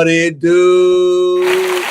What it do?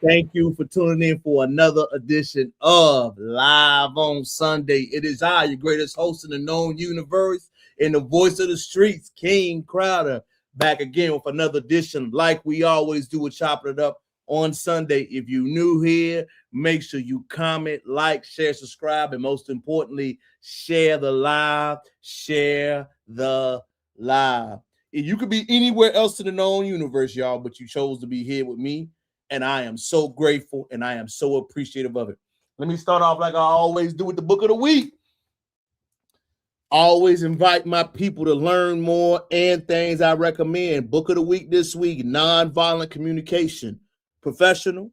Thank you for tuning in for another edition of Live on Sunday. It is I, your greatest host in the known universe, and the voice of the streets, King Crowder, back again with another edition like we always do with Chopping It Up on Sunday. If you're new here, make sure you comment, like, share, subscribe, and most importantly, share the live. Share the live. You could be anywhere else in the known universe, y'all, but you chose to be here with me, and I am so grateful and I am so appreciative of it. Let me start off like I always do with the book of the week. Always invite my people to learn more and things I recommend. Book of the week this week, Nonviolent Communication. Professional,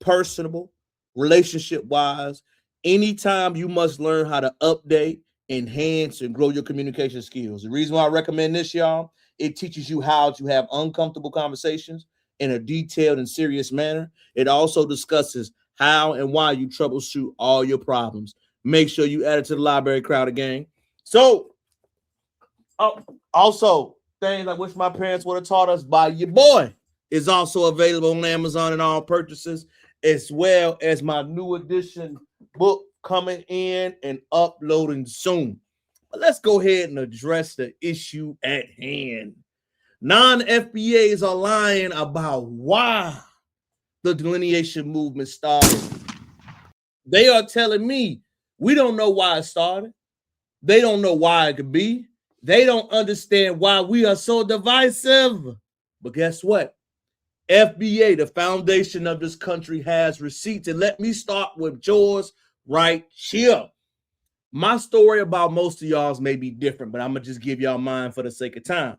personable, relationship-wise. Anytime you must learn how to update, enhance, and grow your communication skills. The reason why I recommend this, y'all, it teaches you how to have uncomfortable conversations in a detailed and serious manner. It also discusses how and why you troubleshoot all your problems. Make sure you add it to the library crowd again. So, also, things I wish my parents would have taught us by your boy is also available on Amazon and all purchases, as well as my new edition book coming in and uploading soon. But let's go ahead and address the issue at hand. Non-FBAs are lying about why the delineation movement started. They are telling me we don't know why it started. They don't know why it could be. They don't understand why we are so divisive. But guess what? FBA, the foundation of this country, has receipts. And let me start with yours right here. My story about most of y'all's may be different, but I'm going to just give y'all mine for the sake of time.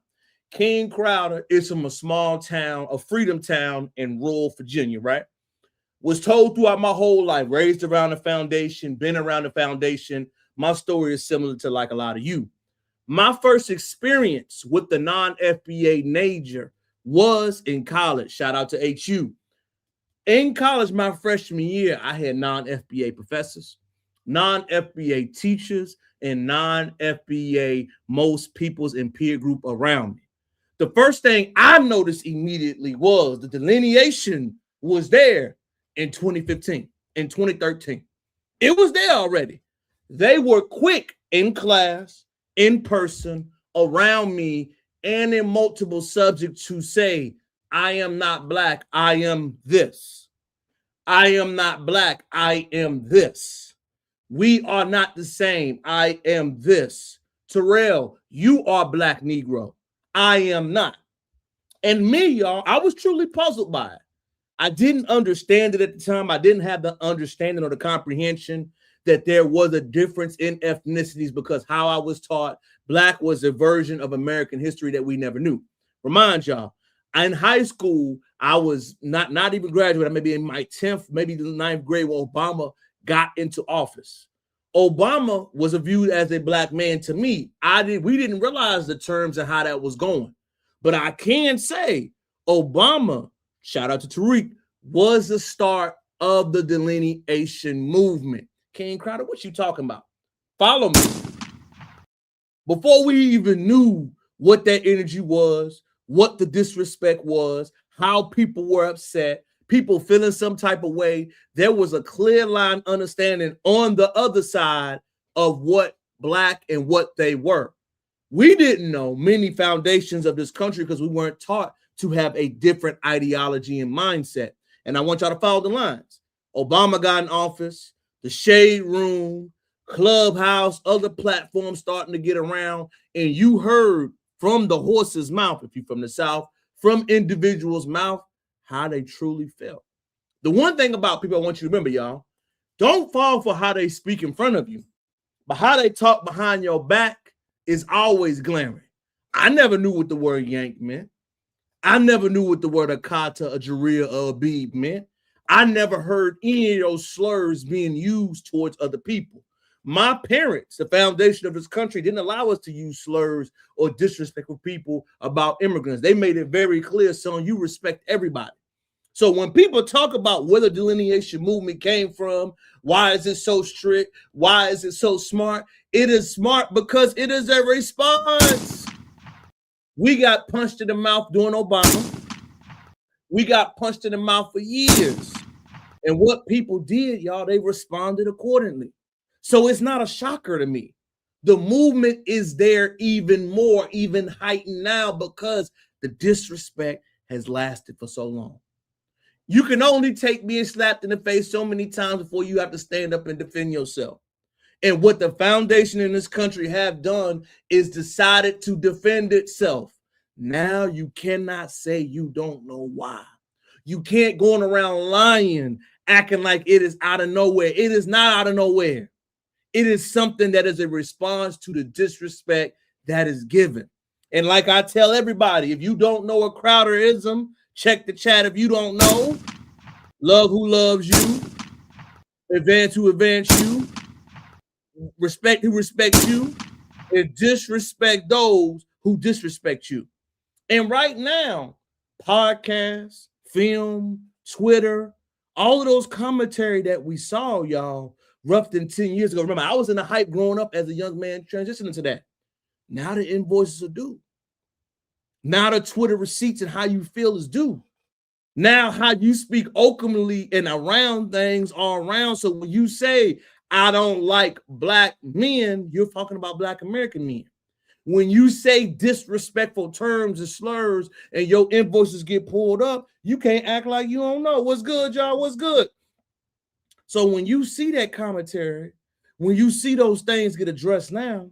King Crowder is from a small town, a freedom town in rural Virginia, right? Was told throughout my whole life, raised around the foundation, been around the foundation. My story is similar to like a lot of you. My first experience with the non-FBA nature was in college. Shout out to HU. In college, my freshman year, I had non-FBA professors, non-FBA teachers, and non-FBA most people's and peer group around me. The first thing I noticed immediately was the delineation was there in 2015, in 2013. It was there already. They were quick in class, in person, around me, and in multiple subjects to say, I am not black, I am this. I am not black, I am this. We are not the same, I am this. Terrell, you are black Negro, I am not. And me, y'all, I was truly puzzled by it. I didn't understand it at the time. I didn't have the understanding or the comprehension that there was a difference in ethnicities because how I was taught, black was a version of American history that we never knew. Remind y'all, in high school, I was not even graduate. I may be in my 10th, maybe the 9th grade when Obama got into office. Obama was viewed as a black man to me. We didn't realize the terms and how that was going. But I can say Obama, shout out to Tariq, was the start of the delineation movement. King Crowder, what you talking about? Follow me. Before we even knew what that energy was, what the disrespect was, how people were upset, people feeling some type of way, there was a clear line understanding on the other side of what black and what they were. We didn't know many foundations of this country because we weren't taught to have a different ideology and mindset. And I want y'all to follow the lines. Obama got in office, the Shade Room, Clubhouse, other platforms starting to get around, and you heard from the horse's mouth, if you're from the South, from individuals' mouth, how they truly felt. The one thing about people I want you to remember, y'all, don't fall for how they speak in front of you, but how they talk behind your back is always glaring. I never knew what the word yank meant. I never knew what the word Akata, a Jaria, or Abib meant. I never heard any of those slurs being used towards other people. My parents, the foundation of this country, didn't allow us to use slurs or disrespectful people about immigrants. They made it very clear, son, you respect everybody. So when people talk about where the delineation movement came from, why is it so strict? Why is it so smart? It is smart because it is a response. We got punched in the mouth during Obama. We got punched in the mouth for years. And what people did, y'all, they responded accordingly. So it's not a shocker to me. The movement is there even more, even heightened now because the disrespect has lasted for so long. You can only take being slapped in the face so many times before you have to stand up and defend yourself. And what the foundation in this country have done is decided to defend itself. Now you cannot say you don't know why. You can't go around lying, acting like it is out of nowhere. It is not out of nowhere. It is something that is a response to the disrespect that is given. And like I tell everybody, if you don't know a Crowderism, check the chat. If you don't know, love who loves you, advance who advance you, respect who respects you, and disrespect those who disrespect you. And right now, podcasts, film, Twitter, all of those commentary that we saw, y'all, rough than 10 years ago. Remember, I was in the hype growing up as a young man transitioning to that. Now the invoices are due. Now the Twitter receipts and how you feel is due. Now how you speak openly and around things are around. So when you say, I don't like black men, you're talking about black American men. When you say disrespectful terms and slurs and your invoices get pulled up, you can't act like you don't know. What's good, y'all? What's good? So when you see that commentary, when you see those things get addressed now,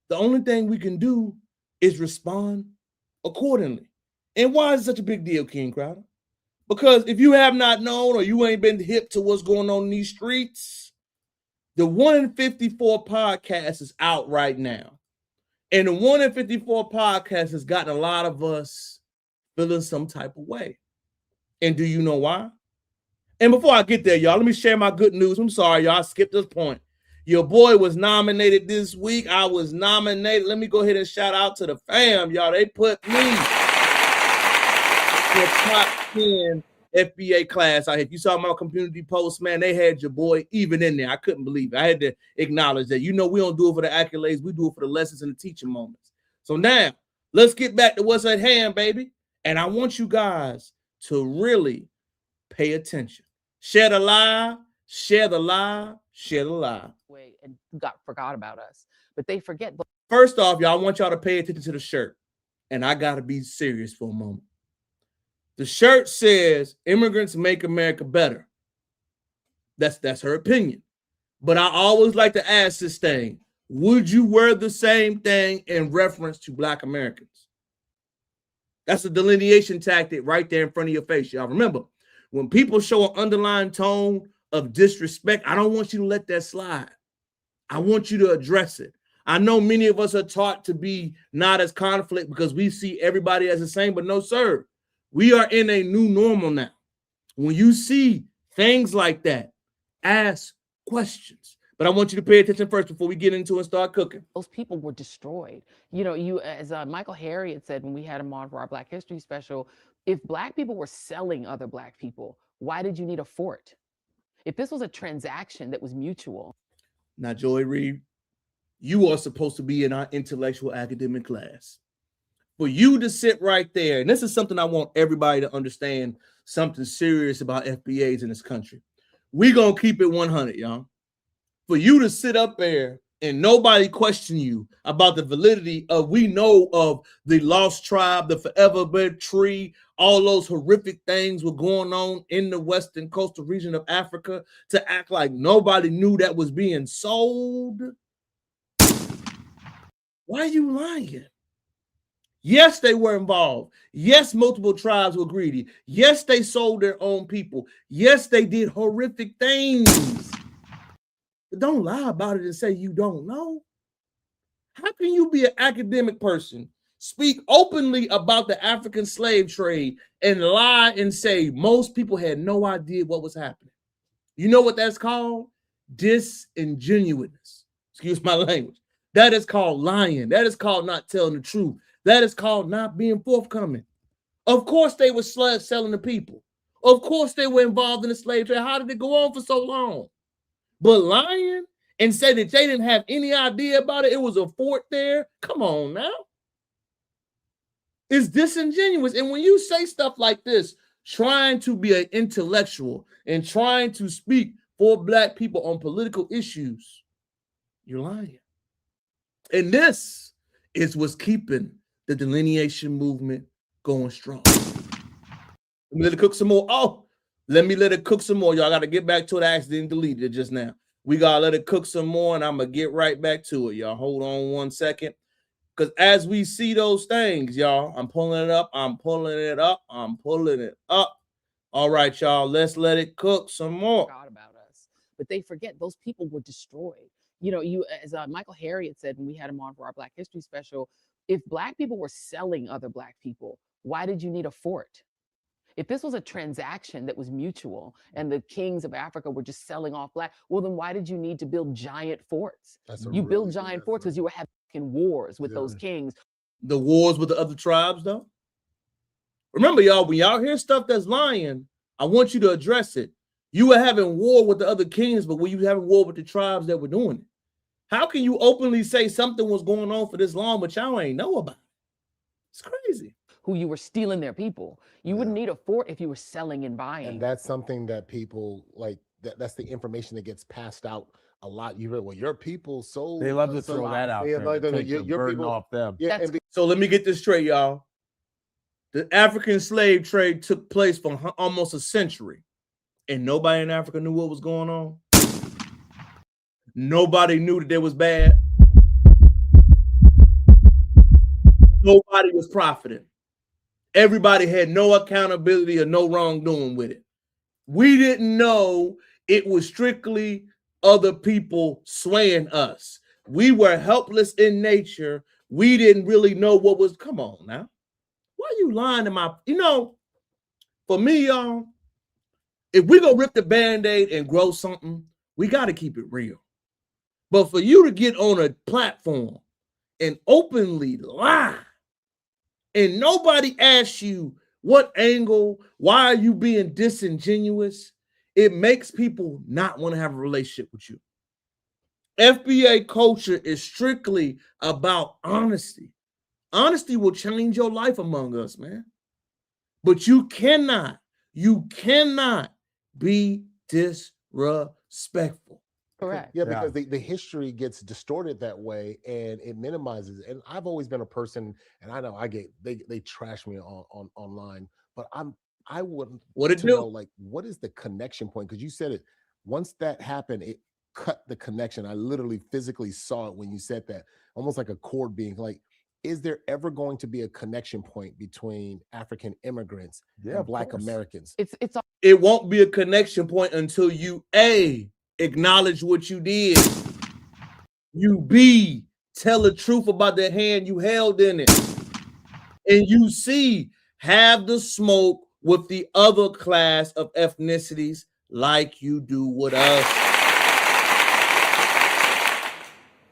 the only thing we can do is respond accordingly. And why is it such a big deal, King Crowder? Because if you have not known or you ain't been hip to what's going on in these streets, the 1 in 54 podcast is out right now. And the 1 in 54 podcast has gotten a lot of us feeling some type of way. And do you know why? And before I get there, y'all, let me share my good news. I'm sorry, y'all, I skipped this point. Your boy was nominated this week. I was nominated. Let me go ahead and shout out to the fam, y'all. They put me in the top 10 FBA class. If you saw my community post, man, they had your boy even in there. I couldn't believe it. I had to acknowledge that. You know, we don't do it for the accolades. We do it for the lessons and the teaching moments. So now, let's get back to what's at hand, baby. And I want you guys to really pay attention. Share the lie, share the lie, share the lie. And forgot about us, but they forget. First off, y'all, I want y'all to pay attention to the shirt. And I got to be serious for a moment. The shirt says, immigrants make America better. That's her opinion. But I always like to ask this thing. Would you wear the same thing in reference to Black Americans? That's a delineation tactic right there in front of your face, y'all. Remember, when people show an underlying tone of disrespect, I don't want you to let that slide. I want you to address it. I know many of us are taught to be not as conflict because we see everybody as the same, but no, sir. We are in a new normal now. When you see things like that, ask questions. But I want you to pay attention first before we get into it and start cooking. Those people were destroyed. You know, as Michael Harriot said when we had him on for our Black History special, if Black people were selling other Black people, why did you need a fort? If this was a transaction that was mutual. Now, Joy Reid, you are supposed to be in our intellectual academic class. For you to sit right there, and this is something I want everybody to understand, something serious about FBAs in this country. We're going to keep it 100, y'all. For you to sit up there and nobody question you about the validity of, we know of the Lost Tribe, the Forever Bed Tree, all those horrific things were going on in the western coastal region of Africa, to act like nobody knew that was being sold. Why are you lying? Yes, they were involved. Yes, multiple tribes were greedy. Yes, they sold their own people. Yes, they did horrific things. But don't lie about it and say you don't know. How can you be an academic person, speak openly about the African slave trade, and lie and say most people had no idea what was happening? You know what that's called? Disingenuousness. Excuse my language. That is called lying. That is called not telling the truth. That is called not being forthcoming. Of course they were selling the people. Of course they were involved in the slave trade. How did it go on for so long? But lying and say that they didn't have any idea about it, it was a fort there. Come on now. It's disingenuous. And when you say stuff like this, trying to be an intellectual and trying to speak for Black people on political issues, you're lying. And this is what's keeping the delineation movement going strong. Let me let it cook some more. Oh, let me let it cook some more. Y'all got to get back to it. I accidentally deleted it just now. We got to let it cook some more, and I'm going to get right back to it, y'all. Hold on 1 second. Because as we see those things, y'all, I'm pulling it up. I'm pulling it up. I'm pulling it up. All right, y'all, let's let it cook some more. God about us, but they forget those people were destroyed. You know, you as Michael Harriot said when we had him on for our Black History special, if Black people were selling other Black people, why did you need a fort? If this was a transaction that was mutual and the kings of Africa were just selling off Black, well, then why did you need to build giant forts? You build giant forts because you were having wars with those kings. The wars with the other tribes, though. Remember, y'all, when y'all hear stuff that's lying, I want you to address it. You were having war with the other kings, but were you having war with the tribes that were doing it? How can you openly say something was going on for this long, but y'all ain't know about it? It's crazy. Who you were stealing their people. You wouldn't need a fort if you were selling and buying. And that's something that people like. That's the information that gets passed out a lot. You heard, well, your people sold. They love to throw that out there. Like, Take the your burden people off them. Yeah, so let me get this straight, y'all. The African slave trade took place for almost a century, and nobody in Africa knew what was going on. Nobody knew that it was bad. Nobody was profiting. Everybody had no accountability or no wrongdoing with it. We didn't know it was strictly other people swaying us. We were helpless in nature. We didn't really know what was. Come on now. Why are you lying to my, for me, y'all, if we go rip the Band-Aid and grow something, we got to keep it real. But for you to get on a platform and openly lie, and nobody asks you what angle, why are you being disingenuous, it makes people not want to have a relationship with you. FBA culture is strictly about honesty. Honesty will change your life among us, man. But you cannot be disrespectful. Correct. Yeah, because the history gets distorted that way, and it minimizes. And I've always been a person, and I know they trash me on online, but I wouldn't know, like, what is the connection point? Because you said it. Once that happened, it cut the connection. I literally physically saw it when you said that, almost like a cord being like. Is there ever going to be a connection point between African immigrants and Black Americans? It won't be a connection point until you A, acknowledge what you did. You B, tell the truth about the hand you held in it. And you C, have the smoke with the other class of ethnicities like you do with us.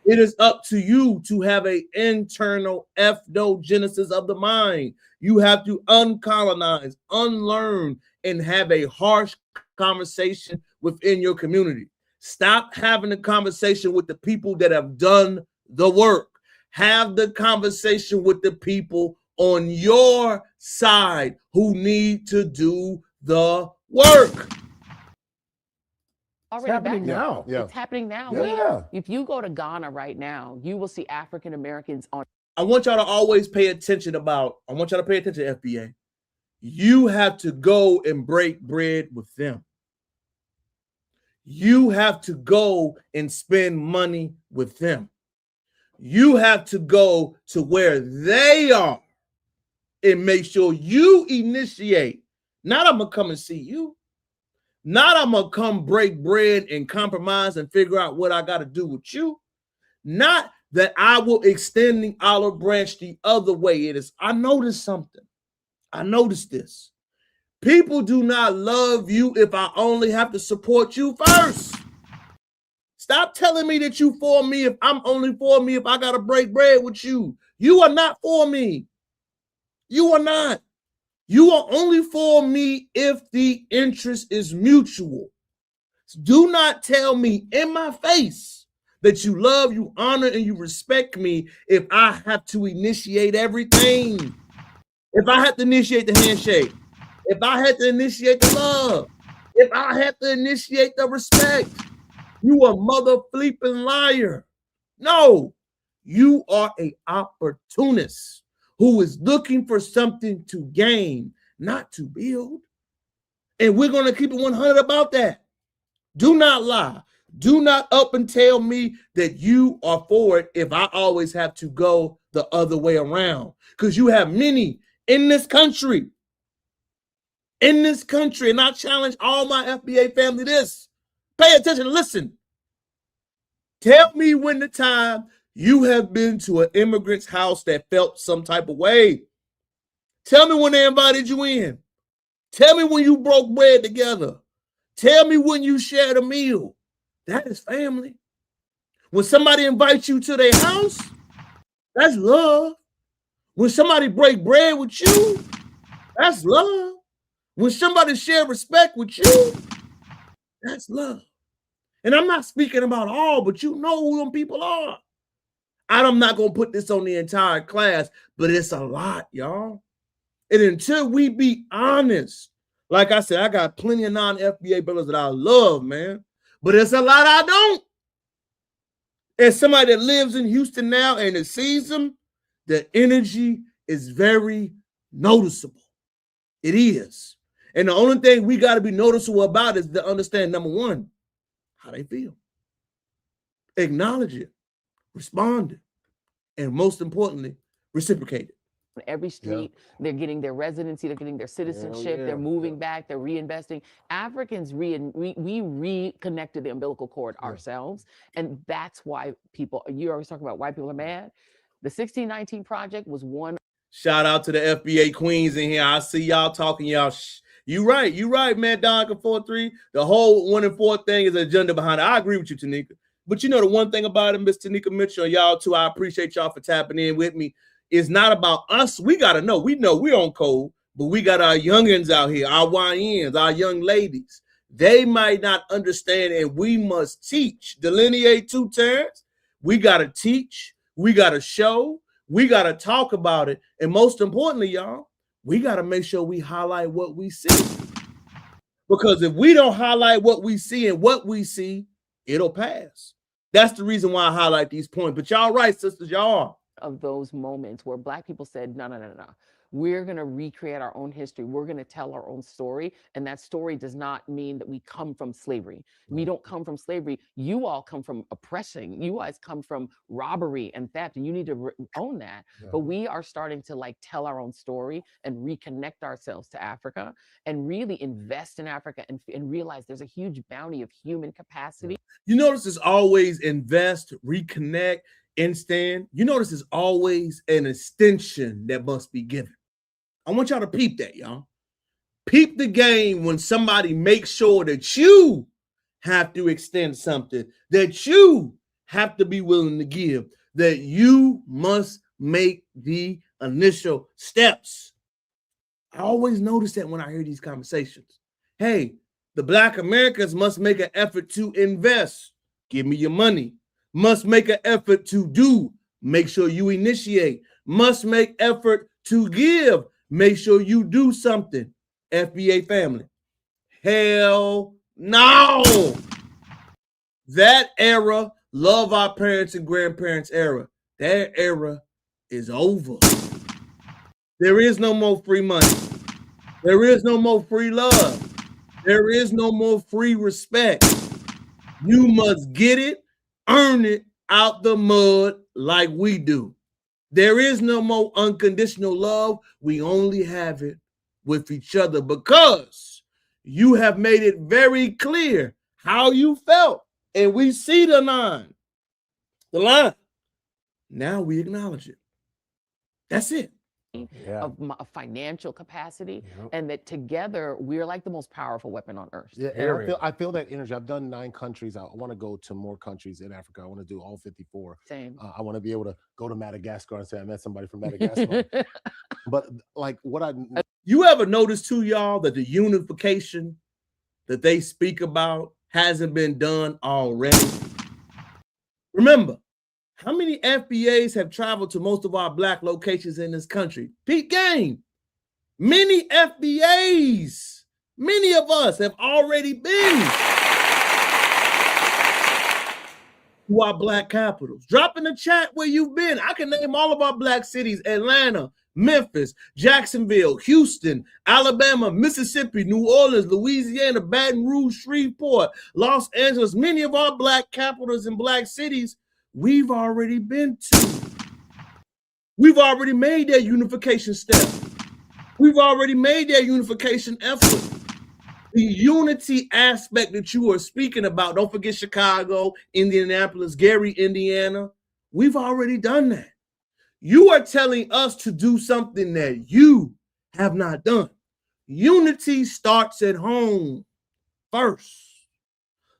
It is up to you to have an internal ethnogenesis of the mind. You have to uncolonize, unlearn, and have a harsh conversation within your community. Stop having a conversation with the people that have done the work. Have the conversation with the people on your side who need to do the work. It's happening now. It's happening now. Yeah. If you go to Ghana right now, you will see African Americans on. I want y'all to always pay attention to FBA. You have to go and break bread with them. You have to go and spend money with them. You have to go to where they are and make sure you initiate. Not I'm going to come and see you. Not I'm going to come break bread and compromise and figure out what I got to do with you. Not that I will extend the olive branch the other way. It is. I noticed something. I noticed this. People do not love you if I only have to support you first. Stop telling me that you for me if I'm only for me if I got to break bread with you. You are not for me. You are not. You are only for me if the interest is mutual. Do not tell me in my face that you love, you honor, and you respect me if I have to initiate everything. if I had to initiate the handshake, if I had to initiate the love, if I had to initiate the respect, you a mother flipping liar. No, you are an opportunist who is looking for something to gain, not to build. And we're going to keep it 100 about that. Do not lie. Do not up and tell me that you are for it if I always have to go the other way around. Because you have many in this country. And I challenge all my FBA family this. Pay attention, listen. Tell me when the time you have been to an immigrant's house that felt some type of way. Tell me when they invited you in. Tell me when you broke bread together. Tell me when you shared a meal. That is family. When somebody invites you to their house, that's love. When somebody break bread with you, that's love. When somebody share respect with you, that's love. And I'm not speaking about all, but you know who them people are. I'm not going to put this on the entire class, but it's a lot, y'all. And until we be honest, like I said, I got plenty of non-FBA brothers that I love, man. But it's a lot I don't. As somebody that lives in Houston now and it sees them, the energy is very noticeable. It is. And the only thing we got to be noticeable about is to understand, number one, how they feel. Acknowledge it, respond it, and most importantly, reciprocate it. Every street, they're getting their residency, they're getting their citizenship, they're moving back, they're reinvesting. Africans, we reconnected the umbilical cord ourselves. And that's why you always talk about why people are mad. The 1619 Project was one. Shout out to the FBA queens in here. I see y'all talking, y'all. You right, man. Don 4-3. The whole 1 and 4 thing is an agenda behind it. I agree with you, Tanika. But you know the one thing about it, Miss Tanika Mitchell, y'all too, I appreciate y'all for tapping in with me. It's not about us. We got to know. We know we're on code, but we got our youngins out here, our YNs, our young ladies. They might not understand, and we must teach. Delineate 2 terms. We got to teach. We got to show. We got to talk about it. And most importantly, y'all, we got to make sure we highlight what we see. Because if we don't highlight what we see and what we see, it'll pass. That's the reason why I highlight these points. But y'all right, sisters, y'all are. Of those moments where Black people said, no. We're going to recreate our own history. We're going to tell our own story. And that story does not mean that we come from slavery. We don't come from slavery. You all come from oppressing. You guys come from robbery and theft, and you need to own that. But we are starting to tell our own story and reconnect ourselves to Africa and really invest in Africa and realize there's a huge bounty of human capacity. You notice it's always invest, reconnect, and stand. You notice it's always an extension that must be given. I want y'all to peep that, y'all. Peep the game when somebody makes sure that you have to extend something, that you have to be willing to give, that you must make the initial steps. I always notice that when I hear these conversations. Hey, the Black Americans must make an effort to invest. Give me your money. Must make an effort to do. Make sure you initiate. Must make effort to give. Make sure you do something. FBA family. Hell no. That era, love our parents and grandparents era, that era is over. There is no more free money. There is no more free love. There is no more free respect. You must get it, earn it out the mud like we do. There is no more unconditional love. We only have it with each other because you have made it very clear how you felt. And we see the line. Now we acknowledge it. That's it. Of financial capacity, and that together we're like the most powerful weapon on earth. Yeah, and I feel that energy. I've done 9 countries. I want to go to more countries in Africa. I want to do all 54. Same. I want to be able to go to Madagascar and say I met somebody from Madagascar. But you ever notice too, y'all, that the unification that they speak about hasn't been done already? Remember, how many FBAs have traveled to most of our Black locations in this country? Peep game. Many FBAs, many of us have already been to our black capitals. Drop in the chat where you've been. I can name all of our black cities: Atlanta, Memphis, Jacksonville, Houston, Alabama, Mississippi, New Orleans, Louisiana, Baton Rouge, Shreveport, Los Angeles. Many of our black capitals and black cities we've already been to. We've already made that unification step. We've already made that unification effort. The unity aspect that you are speaking about, don't forget Chicago, Indianapolis, Gary, Indiana. We've already done that. You are telling us to do something that you have not done. Unity starts at home first.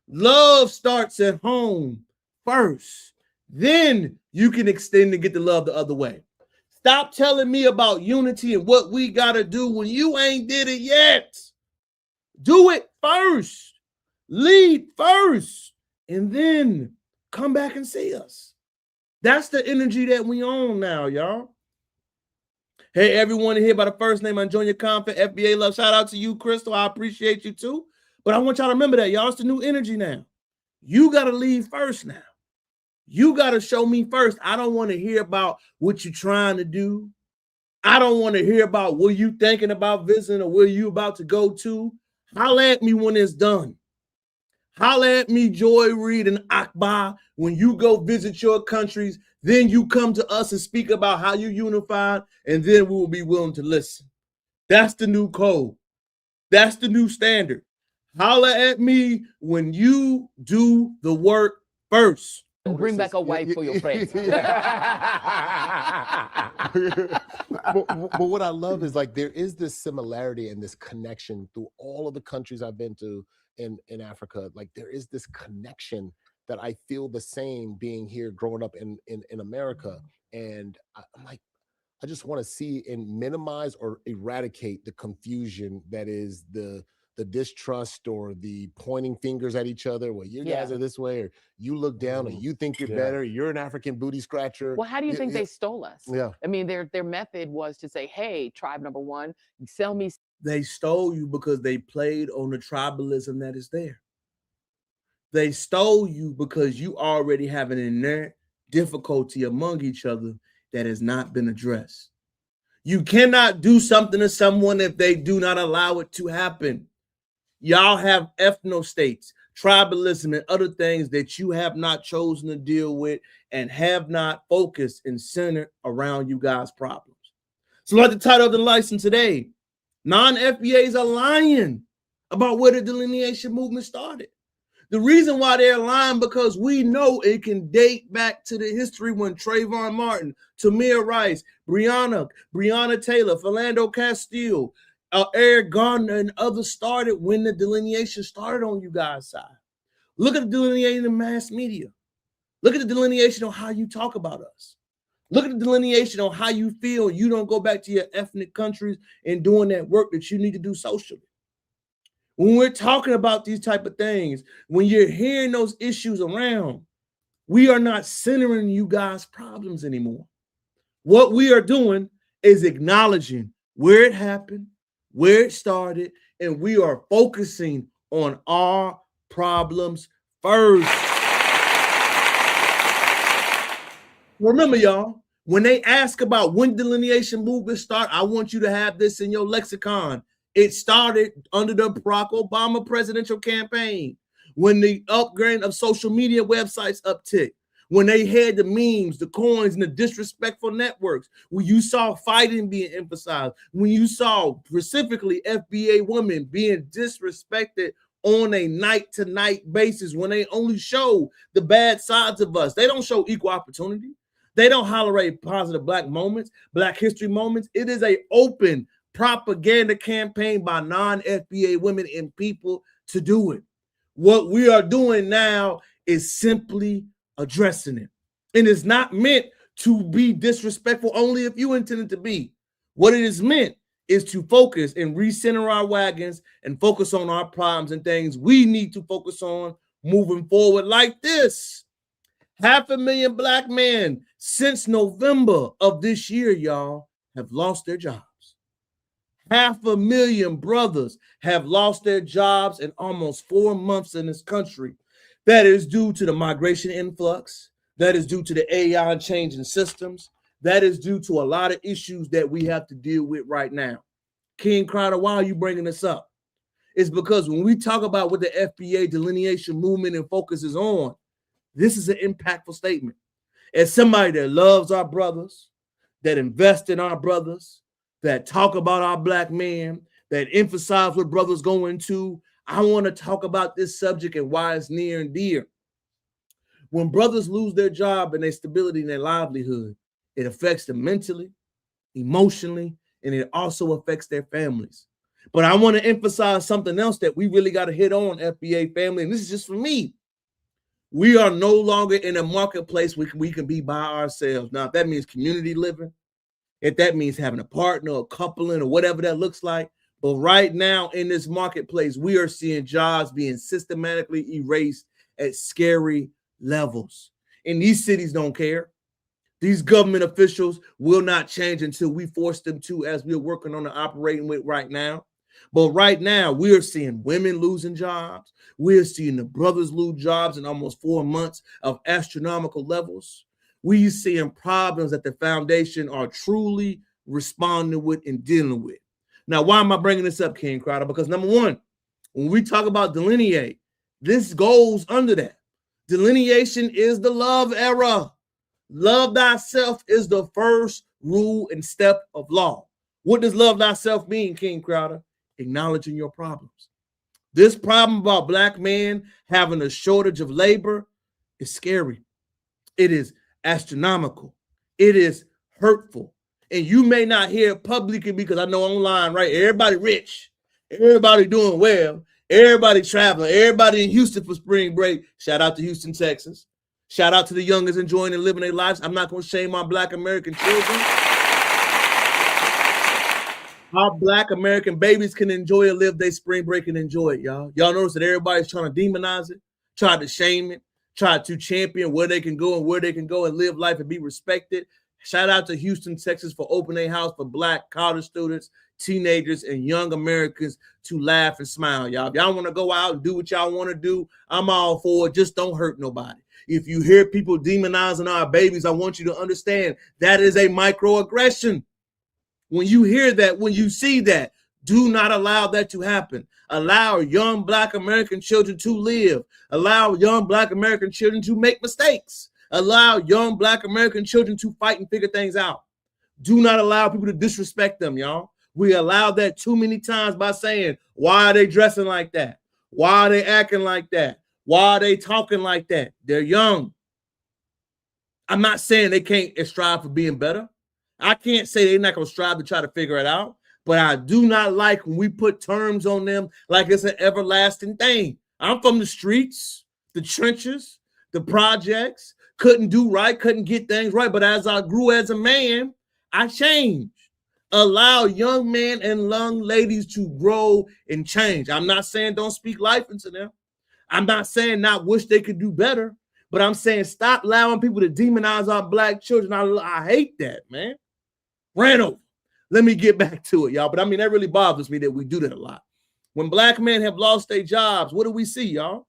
Love starts at home first. Then you can extend and get the love the other way. Stop telling me about unity and what we got to do when you ain't did it yet. Do it first. Lead first. And then come back and see us. That's the energy that we own now, y'all. Hey, everyone here by the first name, I'm Junior Confit, FBA Love. Shout out to you, Crystal. I appreciate you too. But I want y'all to remember that, y'all. It's the new energy now. You got to lead first now. You got to show me first. I don't want to hear about what you're trying to do. I don't want to hear about what you thinking about visiting or where you about to go to. Holla at me when it's done. Holla at me, Joy Reid and Akbar, when you go visit your countries. Then you come to us and speak about how you unified, and then we will be willing to listen. That's the new code. That's the new standard. Holla at me when you do the work first. Bring back a wife for your friends. but what I love is like there is this similarity and this connection through all of the countries I've been to in Africa. Like there is this connection that I feel the same being here, growing up in America. And I'm like, I just want to see and minimize or eradicate the confusion that is the distrust or the pointing fingers at each other. Well, you guys are this way, or you look down, or you think you're better. You're an African booty scratcher. Well, how do you think they stole us? Yeah. I mean, their method was to say, hey, tribe number one, sell me. They stole you because they played on the tribalism that is there. They stole you because you already have an inherent difficulty among each other that has not been addressed. You cannot do something to someone if they do not allow it to happen. Y'all have ethnostates, tribalism, and other things that you have not chosen to deal with and have not focused and centered around you guys' problems. So like the title of the license today, non-FBAs are lying about where the delineation movement started. The reason why they're lying because we know it can date back to the history when Trayvon Martin, Tamir Rice, Breonna Taylor, Philando Castile, Eric Garner, and others started when the delineation started on you guys' side. Look at the delineation in mass media. Look at the delineation on how you talk about us. Look at the delineation on how you feel you don't go back to your ethnic countries and doing that work that you need to do socially. When we're talking about these type of things, when you're hearing those issues around, we are not centering you guys' problems anymore. What we are doing is acknowledging where it happened, where it started, and we are focusing on our problems first. Remember, y'all, when they ask about when delineation movement start, I want you to have this in your lexicon. It started under the Barack Obama presidential campaign, when the upgrade of social media websites uptick, when they had the memes, the coins, and the disrespectful networks, when you saw fighting being emphasized, when you saw specifically FBA women being disrespected on a night-to-night basis, when they only show the bad sides of us. They don't show equal opportunity. They don't tolerate positive Black moments, Black history moments. It is an open propaganda campaign by non-FBA women and people to do it. What we are doing now is simply addressing it. And it's not meant to be disrespectful only if you intended to be. What it is meant is to focus and recenter our wagons and focus on our problems and things we need to focus on moving forward like this. 500,000 Black men since November of this year, y'all, have lost their jobs. 500,000 brothers have lost their jobs in almost 4 months in this country. That is due to the migration influx. That is due to the AI changing systems. That is due to a lot of issues that we have to deal with right now. King Crowder, why are you bringing this up? It's because when we talk about what the FBA delineation movement and focus is on, this is an impactful statement. As somebody that loves our brothers, that invest in our brothers, that talk about our black men, that emphasize what brothers go into, I want to talk about this subject and why it's near and dear. When brothers lose their job and their stability in their livelihood, it affects them mentally, emotionally, and it also affects their families. But I want to emphasize something else that we really got to hit on, FBA family, and this is just for me. We are no longer in a marketplace where we can be by ourselves. Now, if that means community living, if that means having a partner or coupling or whatever that looks like, but right now in this marketplace, we are seeing jobs being systematically erased at scary levels. And these cities don't care. These government officials will not change until we force them to, as we're working on and operating with right now. But right now, we are seeing women losing jobs. We're seeing the brothers lose jobs in almost 4 months of astronomical levels. We're seeing problems that the foundation are truly responding with and dealing with. Now, why am I bringing this up, King Crowder? Because number one, when we talk about delineate, this goes under that. Delineation is the love era. Love thyself is the first rule and step of law. What does love thyself mean, King Crowder? Acknowledging your problems. This problem about black men having a shortage of labor is scary. It is astronomical. It is hurtful. And you may not hear it publicly because I know online, right? Everybody rich. Everybody doing well. Everybody traveling. Everybody in Houston for spring break. Shout out to Houston, Texas. Shout out to the youngest enjoying and living their lives. I'm not going to shame my black American children. Our black American babies can enjoy and live their spring break and enjoy it, y'all. Y'all notice that everybody's trying to demonize it, try to shame it, try to champion where they can go and where they can go and live life and be respected. Shout out to Houston, Texas for opening their house for black college students, teenagers, and young Americans to laugh and smile, y'all. If y'all want to go out and do what y'all want to do, I'm all for it. Just don't hurt nobody. If you hear people demonizing our babies, I want you to understand that is a microaggression. When you hear that, when you see that, do not allow that to happen. Allow young black American children to live. Allow young black American children to make mistakes. Allow young black American children to fight and figure things out. Do not allow people to disrespect them, y'all. We allow that too many times by saying, why are they dressing like that? Why are they acting like that? Why are they talking like that? They're young. I'm not saying they can't strive for being better. I can't say they're not going to strive to try to figure it out, but I do not like when we put terms on them like it's an everlasting thing. I'm from the streets, the trenches, the projects, couldn't do right, couldn't get things right, but as I grew as a man, I changed. Allow young men and young ladies to grow and change. I'm not saying don't speak life into them. I'm not saying not wish they could do better, but I'm saying stop allowing people to demonize our black children. I hate that, man. Ran over. Let me get back to it, y'all. But I mean, that really bothers me that we do that a lot. When black men have lost their jobs, what do we see, y'all?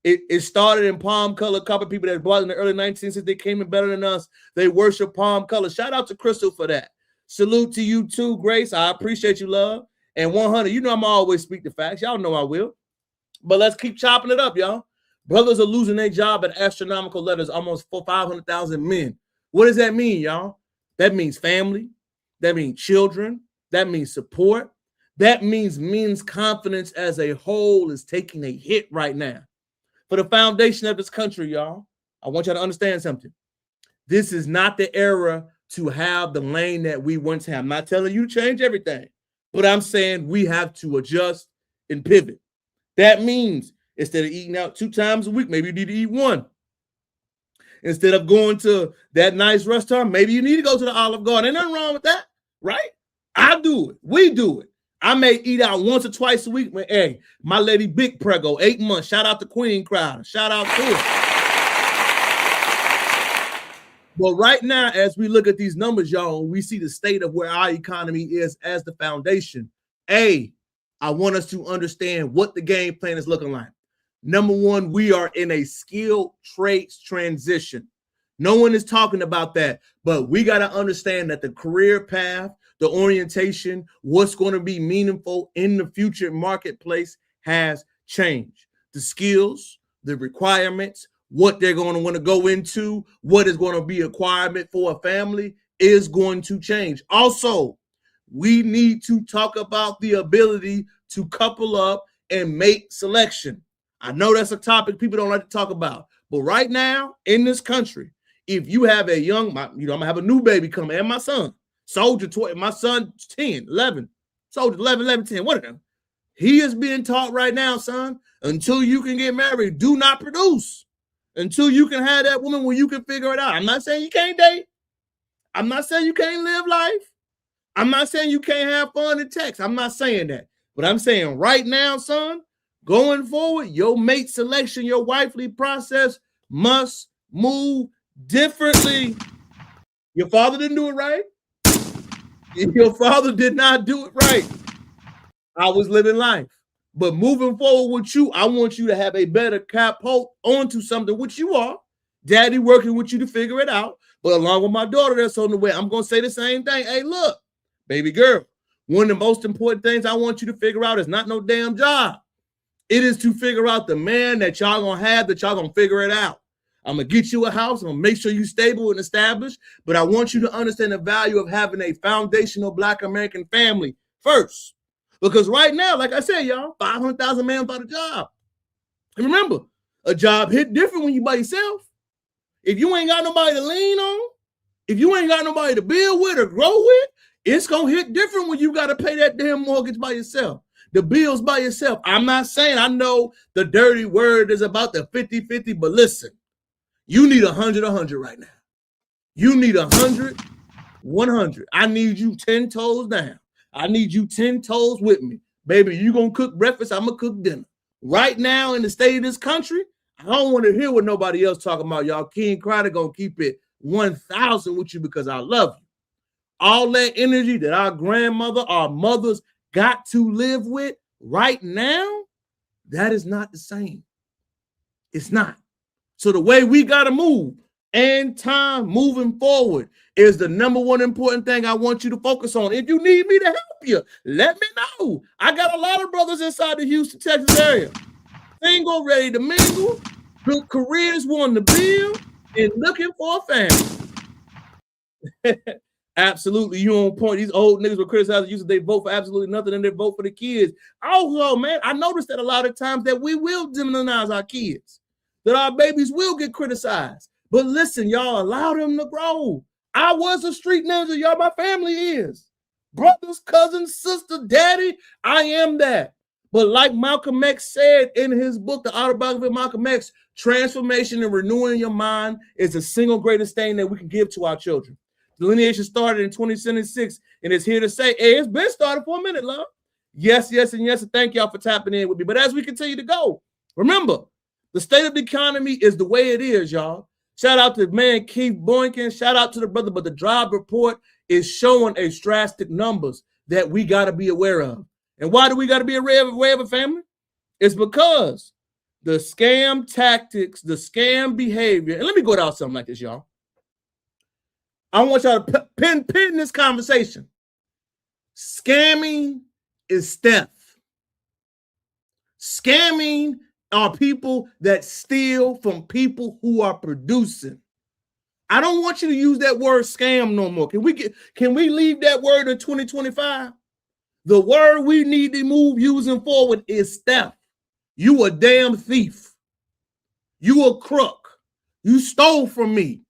It started in palm color. A couple of people that bought in the early 1960s, they came in better than us. They worship palm color. Shout out to Crystal for that. Salute to you too, Grace. I appreciate you, love. And 100, you know I'm always speak the facts. Y'all know I will. But let's keep chopping it up, y'all. Brothers are losing their job at astronomical levels, almost 500,000 men. What does that mean, y'all? That means family. That means children. That means support. That means men's confidence as a whole is taking a hit right now. For the foundation of this country, y'all, I want y'all to understand something. This is not the era to have the lane that we once had. I'm not telling you to change everything, but I'm saying we have to adjust and pivot. That means instead of eating out 2 times a week, maybe you need to eat 1. Instead of going to that nice restaurant, maybe you need to go to the Olive Garden. Ain't nothing wrong with that, right? I do it. We do it. I may eat out once or twice a week. But hey, my lady Big Prego, 8 months. Shout out to Queen Crowder. Shout out to her. But right now, as we look at these numbers, y'all, we see the state of where our economy is as the foundation. I want us to understand what the game plan is looking like. Number one, we are in a skilled trades transition. No one is talking about that, but we got to understand that the career path, the orientation, what's going to be meaningful in the future marketplace has changed. The skills, the requirements, what they're going to want to go into, what is going to be a requirement for a family is going to change. Also, we need to talk about the ability to couple up and make selection. I know that's a topic people don't like to talk about, but right now in this country, if you have a young, I'm gonna have a new baby coming, and my son, soldier, my son 10, 11, soldier 11, 10, one of them. He is being taught right now, son, until you can get married, do not produce. Until you can have that woman where you can figure it out. I'm not saying you can't date. I'm not saying you can't live life. I'm not saying you can't have fun and text. I'm not saying that. But I'm saying right now, son, going forward, your mate selection, your wifely process must move differently. Your father didn't do it right. Your father did not do it right. I was living life. But moving forward with you, I want you to have a better hold onto something, which you are. Daddy working with you to figure it out. But along with my daughter that's on the way, I'm going to say the same thing. Hey, look, baby girl, one of the most important things I want you to figure out is not no damn job. It is to figure out the man that y'all going to have, that y'all going to figure it out. I'm going to get you a house. I'm going to make sure you're stable and established. But I want you to understand the value of having a foundational Black American family first. Because right now, like I said, y'all, 500,000 men without a job. And remember, a job hit different when you by yourself. If you ain't got nobody to lean on, if you ain't got nobody to build with or grow with, it's going to hit different when you got to pay that damn mortgage by yourself. The bills by yourself. I'm not saying, I know the dirty word is about the 50-50, but listen, you need 100 right now. You need 100. I need you 10 toes down. I need you 10 toes with me. Baby, you going to cook breakfast, I'm going to cook dinner. Right now in the state of this country, I don't want to hear what nobody else talking about. Y'all, King Crowder going to keep it 1,000 with you because I love you. All that energy that our grandmother, our mothers got to live with right now, that is not the same. It's not. So the way we got to move and time moving forward is the number one important thing I want you to focus on. If you need me to help you, let me know. I got a lot of brothers inside the Houston, Texas area. Single, ready to mingle, good careers, wanting to build, and looking for a family. Absolutely, you on point. These old niggas were criticizing you, so they vote for absolutely nothing and they vote for the kids. Also, man, I noticed that a lot of times that we will demonize our kids, that our babies will get criticized. But listen, y'all, allow them to grow. I was a street ninja, y'all. My family is. Brothers, cousins, sister, daddy, I am that. But like Malcolm X said in his book, The Autobiography of Malcolm X, transformation and renewing your mind is the single greatest thing that we can give to our children. Delineation started in 2006, and it's here to say, hey, it's been started for a minute, love. Yes, and yes, and thank y'all for tapping in with me. But as we continue to go, remember, the state of the economy is the way it is, y'all. Shout out to man Keith Boynton. Shout out to the brother, but the job report is showing a drastic numbers that we got to be aware of. And why do we got to be aware of a family? It's because the scam tactics, the scam behavior, and let me go down something like this, y'all. I want y'all to pin this conversation. Scamming is theft. Scamming are people that steal from people who are producing. I don't want you to use that word scam no more. Can we leave that word in 2025? The word we need to move using forward is theft. You a damn thief. You a crook. You stole from me.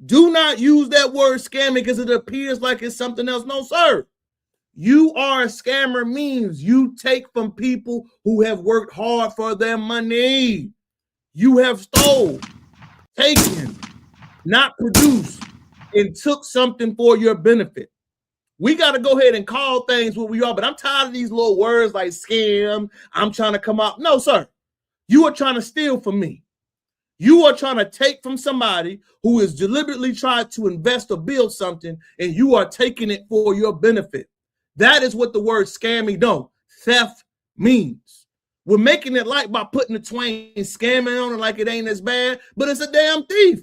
Do not use that word scamming because it appears like it's something else. No, sir. You are a scammer means you take from people who have worked hard for their money. You have stole, taken, not produced, and took something for your benefit. We got to go ahead and call things what we are, but I'm tired of these little words like scam. I'm trying to come out. No, sir. You are trying to steal from me. You are trying to take from somebody who is deliberately trying to invest or build something, and you are taking it for your benefit. That is what the word scamming, theft means. We're making it light by putting the twain scamming on it like it ain't as bad, but it's a damn thief.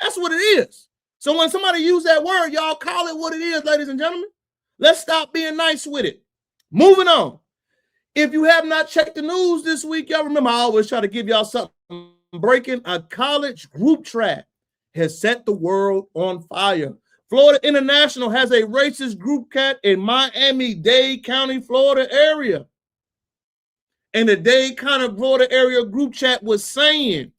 That's what it is. So when somebody use that word, y'all call it what it is, ladies and gentlemen. Let's stop being nice with it. Moving on. If you have not checked the news this week, y'all remember I always try to give y'all something breaking. A college group chat has set the world on fire. Florida International has a racist group chat in Miami-Dade County, Florida area. And the Dade County, Florida area group chat was saying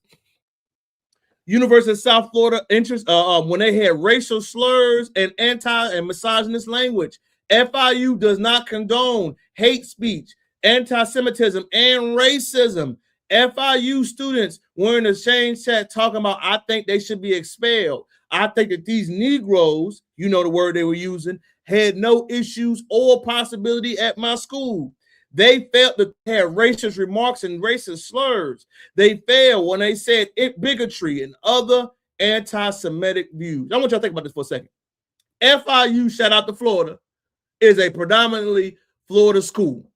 University of South Florida interest when they had racial slurs and anti and misogynist language. FIU does not condone hate speech, anti-Semitism, and racism. FIU students were in the same chat talking about, I think they should be expelled. I think that these Negroes, you know the word they were using, had no issues or possibility at my school. They felt that they had racist remarks and racist slurs. They failed when they said bigotry and other anti-Semitic views. I want y'all to think about this for a second. FIU, shout out to Florida, is a predominantly Florida school.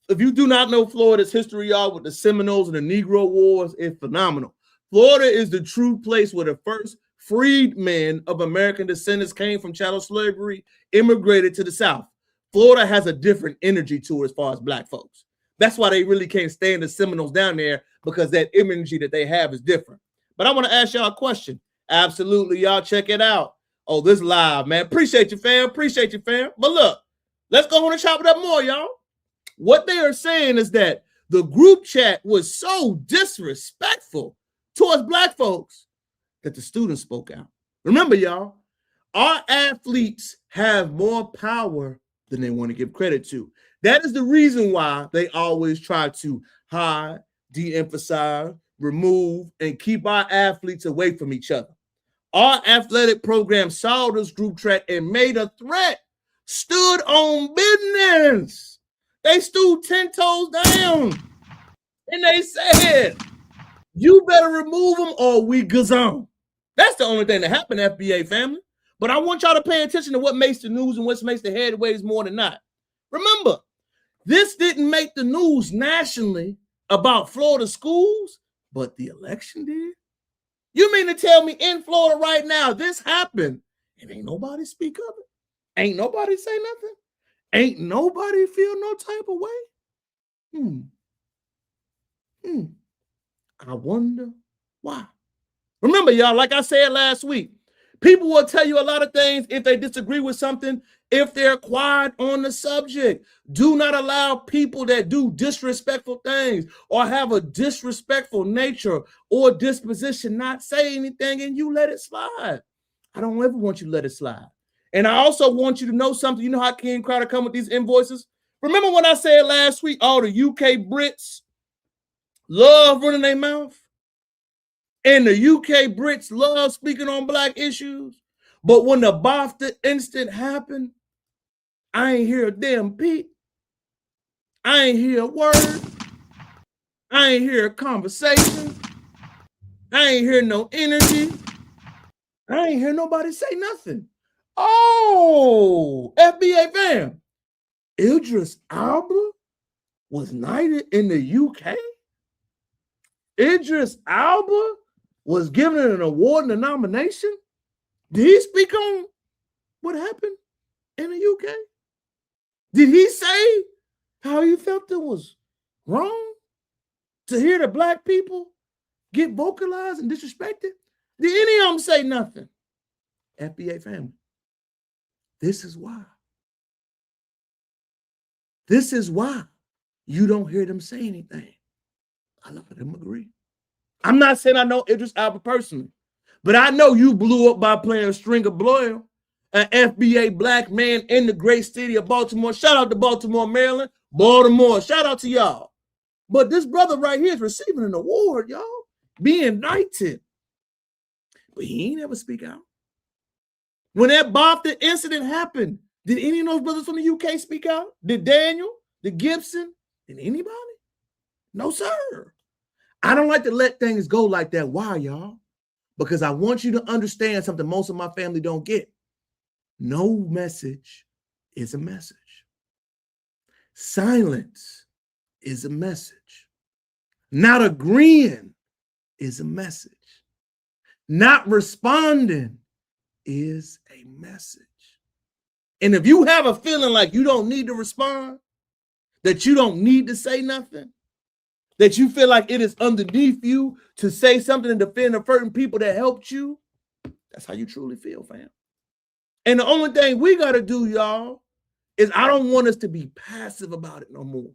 If you do not know Florida's history, y'all, with the Seminoles and the Negro Wars, it's phenomenal. Florida is the true place where the first freedmen of American descendants came from chattel slavery, immigrated to the South. Florida has a different energy to it as far as black folks. That's why they really can't stand the Seminoles down there, because that energy that they have is different. But I want to ask y'all a question. Absolutely, y'all check it out. Oh, this live, man. Appreciate you, fam. Appreciate you, fam. But look, let's go on and chop it up more, y'all. What they are saying is that the group chat was so disrespectful towards black folks that the students spoke out. Remember, y'all, our athletes have more power than they want to give credit to. That is the reason why they always try to hide, de-emphasize, remove, and keep our athletes away from each other. Our athletic program saw this group chat and made a threat, stood on business. They stood 10 toes down, and they said, you better remove them or we gazon. That's the only thing that happened, FBA family. But I want y'all to pay attention to what makes the news and what makes the headways more than not. Remember, this didn't make the news nationally about Florida schools, but the election did. You mean to tell me in Florida right now this happened and ain't nobody speak of it? Ain't nobody say nothing? Ain't nobody feel no type of way? I wonder why. Remember, y'all, like I said last week, people will tell you a lot of things if they disagree with something, if they're quiet on the subject. Do not allow people that do disrespectful things or have a disrespectful nature or disposition not say anything and you let it slide. I don't ever want you to let it slide. And I also want you to know something. You know how King Crowder come with these invoices? Remember when I said last week, all the UK Brits love running their mouth? And the UK Brits love speaking on black issues. But when the BAFTA incident happened, I ain't hear a damn peep. I ain't hear a word. I ain't hear a conversation. I ain't hear no energy. I ain't hear nobody say nothing. Oh, FBA fam. Idris Elba was knighted in the UK? Idris Elba was given an award and a nomination? Did he speak on what happened in the UK? Did he say how he felt it was wrong to hear the black people get vocalized and disrespected? Did any of them say nothing? FBA family, this is why. This is why you don't hear them say anything. A lot of them agree. I'm not saying I know Idris Elba personally, but I know you blew up by playing Stringer Bloyle, an FBA black man in the great city of Baltimore. Shout out to Baltimore, Maryland. Baltimore, shout out to y'all. But this brother right here is receiving an award, y'all, being knighted. But he ain't ever speak out. When that BAFTA incident happened, did any of those brothers from the UK speak out? Did Daniel? Did Gibson? Did anybody? No, sir. I don't like to let things go like that. Why, y'all? Because I want you to understand something most of my family don't get. No message is a message. Silence is a message. Not agreeing is a message. Not responding is a message. And if you have a feeling like you don't need to respond, that you don't need to say nothing, that you feel like it is underneath you to say something and defend the certain people that helped you, that's how you truly feel, fam. And the only thing we got to do, y'all, is I don't want us to be passive about it no more.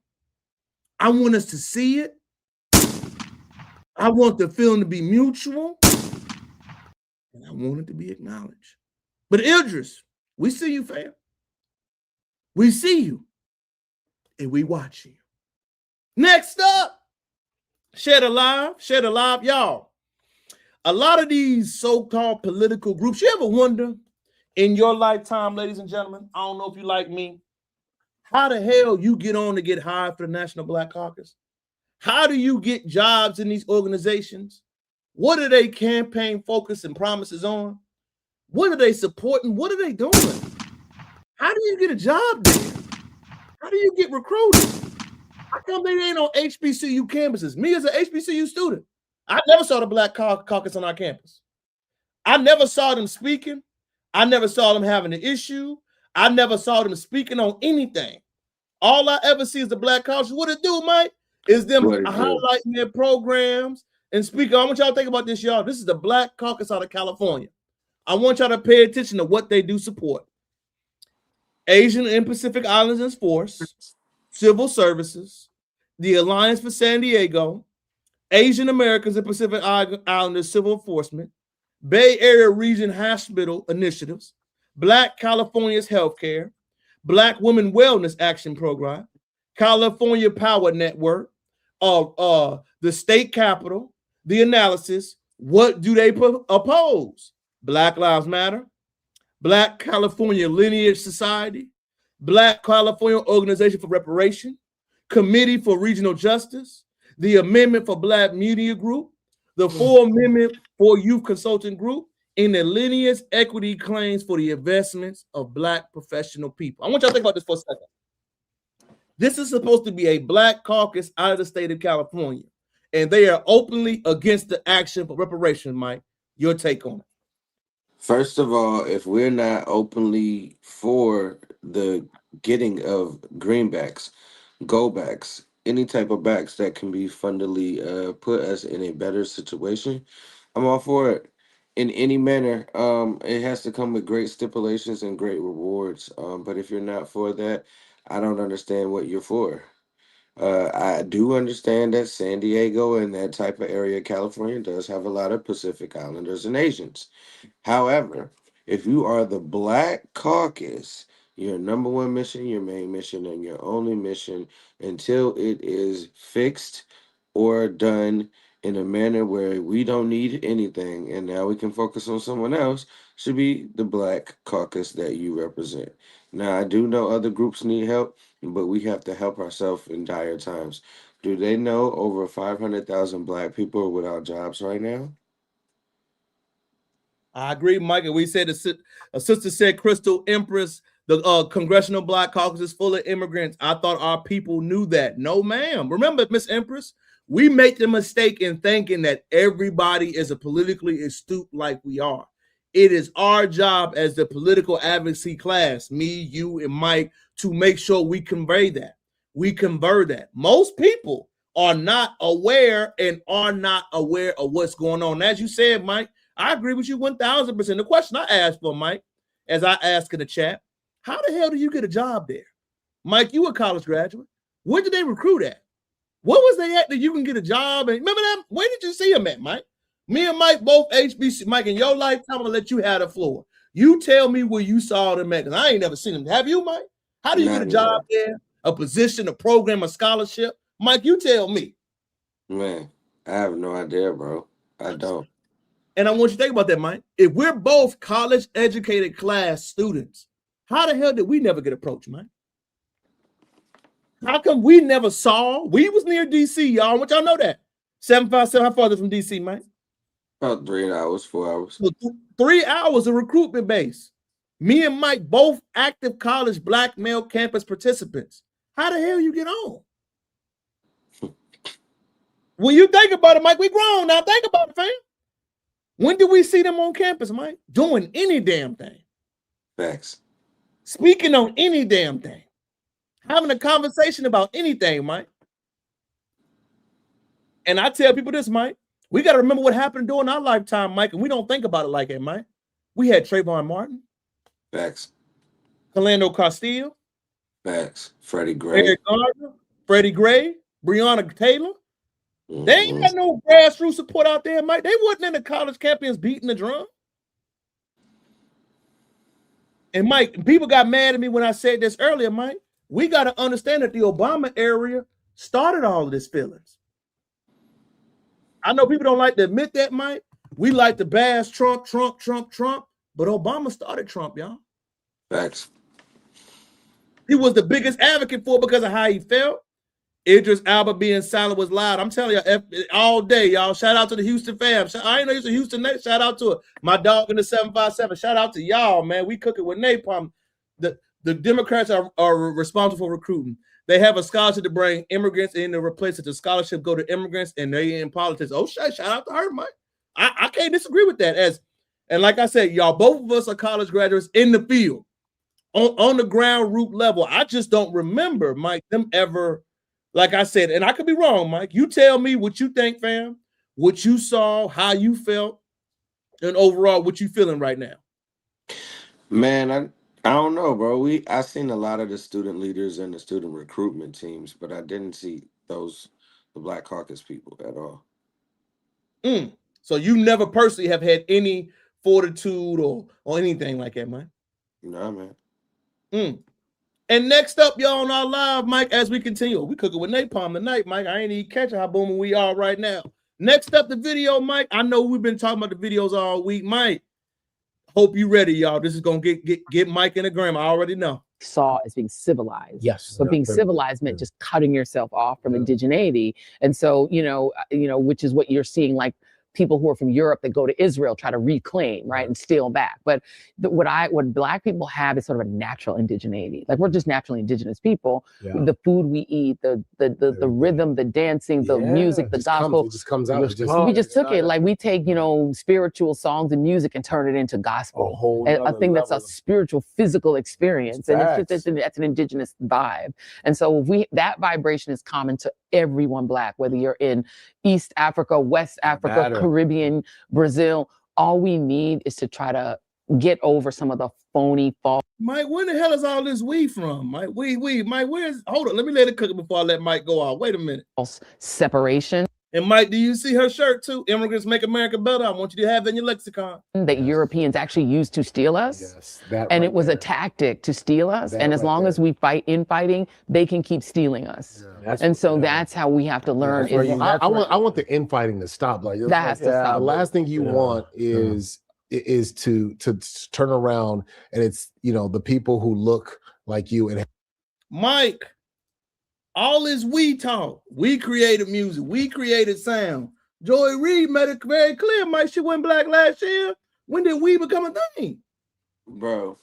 I want us to see it. I want the feeling to be mutual. And I want it to be acknowledged. But Idris, we see you, fam. We see you. And we watch you. Next up, Share the live, y'all. A lot of these so-called political groups, you ever wonder in your lifetime, ladies and gentlemen, I don't know if you like me, how the hell you get on to get hired for the National Black Caucus? How do you get jobs in these organizations? What are they campaign focus and promises on? What are they supporting? What are they doing? How do you get a job there? How do you get recruited? How come they ain't on HBCU campuses? Me as an HBCU student, I never saw the Black Caucus on our campus. I never saw them speaking. I never saw them having an issue. I never saw them speaking on anything. All I ever see is the Black Caucus. What it do, Mike, is them highlighting their programs and speaking. I want y'all to think about this, y'all. This is the Black Caucus out of California. I want y'all to pay attention to what they do support. Asian and Pacific Islanders Force, Civil Services, the Alliance for San Diego, Asian Americans and Pacific Islanders Civil Enforcement, Bay Area Region Hospital Initiatives, Black California's Healthcare, Black Women Wellness Action Program, California Power Network, the State Capitol, the Analysis. What do they oppose? Black Lives Matter, Black California Lineage Society, Black California Organization for Reparation, Committee for Regional Justice, the Amendment for Black Media Group, the Full Amendment for Youth Consulting Group, and the Lineage Equity Claims for the Investments of Black Professional People. I want y'all to think about this for a second. This is supposed to be a Black caucus out of the state of California, and they are openly against the action for reparation, Mike. Your take on it. First of all, if we're not openly for the getting of greenbacks, goldbacks, any type of backs that can be fundally put us in a better situation, I'm all for it in any manner. It has to come with great stipulations and great rewards. But if you're not for that, I don't understand what you're for. I do understand that San Diego and that type of area, California, does have a lot of Pacific Islanders and Asians. However, if you are the Black Caucus, your number one mission, your main mission, and your only mission until it is fixed or done in a manner where we don't need anything and now we can focus on someone else, should be the Black Caucus that you represent. Now, I do know other groups need help, but we have to help ourselves in dire times. Do they know over 500,000 Black people are without jobs right now? I agree, Mike. And we said a sister said, Crystal Empress, the Congressional Black Caucus is full of immigrants. I thought our people knew that. No, ma'am. Remember, Miss Empress, we make the mistake in thinking that everybody is a politically astute like we are. It is our job as the political advocacy class, me, you, and Mike, to make sure we convey that. We convert that. Most people are not aware and are not aware of what's going on. As you said, Mike, I agree with you 1,000%. The question I asked for, Mike, as I asked in the chat, how the hell do you get a job there? Mike, you a college graduate. Where did they recruit at? What was they at that you can get a job? And remember that? Where did you see them at, Mike? Me and Mike both HBC. Mike, in your lifetime, I'm going to let you have the floor. You tell me where you saw them at, because I ain't never seen them. Have you, Mike? How do you get a job there, a position, a program, a scholarship? Mike, you tell me. Man, I have no idea, bro. I don't. And I want you to think about that, Mike. If we're both college-educated class students, how the hell did we never get approached, Mike? How come we never saw? We was near D.C., y'all. I want y'all to know that. 757, how far is it from DC, Mike? About 3 hours, 4 hours. So 3 hours of recruitment base. Me and Mike, both active college black male campus participants. How the hell you get on? When you think about it, Mike, we grown now. Think about it, fam. When did we see them on campus, Mike? Doing any damn thing. Facts. Speaking on any damn thing. Having a conversation about anything, Mike. And I tell people this, Mike. We got to remember what happened during our lifetime, Mike, and we don't think about it like that, Mike. We had Trayvon Martin. Facts. Philando Castile. Facts. Freddie Gray. Eric Gardner. Freddie Gray. Breonna Taylor. They ain't got no grassroots support out there, Mike. They wasn't in the college campus beating the drum. And Mike, people got mad at me when I said this earlier, Mike. We got to understand that the Obama era started all of this feelings. I know people don't like to admit that, Mike. We like to bash Trump, but Obama started Trump, y'all. Facts. He was the biggest advocate for it because of how he felt. Idris Elba being silent was loud. I'm telling you all day, y'all. Shout out to the Houston fam. I ain't know he's a Houston Nate. Shout out to it. My dog in the 757. Shout out to y'all, man. We cook it with napalm. The Democrats are responsible for recruiting. They have a scholarship to bring immigrants in to replace it. The scholarship go to immigrants and they in politics. Oh, shout out to her, Mike. I can't disagree with that. And like I said, y'all, both of us are college graduates in the field on the ground root level. I just don't remember, Mike, them ever. Like I said, and I could be wrong, Mike. You tell me what you think, fam, what you saw, how you felt, and overall what you feeling right now. Man, I don't know, bro. I seen a lot of the student leaders and the student recruitment teams, but I didn't see the Black Caucus people at all. So you never personally have had any fortitude or anything like that, Mike? No, man. And next up, y'all, on our live, Mike, as we continue, we cooking with napalm tonight, Mike. I ain't even catching how booming we are right now. Next up, the video, Mike. I know we've been talking about the videos all week, Mike. Hope you ready, y'all. This is gonna get Mike in the gram. I already know. Saw as being civilized. Yes. But being civilized meant just cutting yourself off from indigeneity. And so, you know, which is what you're seeing, like people who are from Europe that go to Israel try to reclaim, right, and steal back. But what Black people have is sort of a natural indigeneity. Like we're just naturally indigenous people. Yeah. The food we eat, the rhythm, the dancing, the music, the gospel. It just comes out. We just took it. Like we take, spiritual songs and music and turn it into gospel. A thing that's a spiritual, physical experience. And that's an indigenous vibe. And so that vibration is common to everyone Black, whether you're in East Africa, West Africa, Caribbean, Brazil. All we need is to try to get over some of the phony false. Mike, where the hell is all this weed from? Mike, Mike, hold on, let me let it cook it before I let Mike go out. Wait a minute. False separation. And Mike, do you see her shirt too? Immigrants make America better. I want you to have that in your lexicon. That Europeans actually used to steal us. Yes, and it was a tactic to steal us. And as long as we fight infighting, they can keep stealing us. Yeah. And so that's how we have to learn. I want the infighting to stop. Like that has to stop. The last thing you want is to turn around and it's the people who look like you. And Mike, all this we talk. We created music. We created sound. Joy Reid made it very clear, Mike, she went Black last year. When did we become a thing? Bro,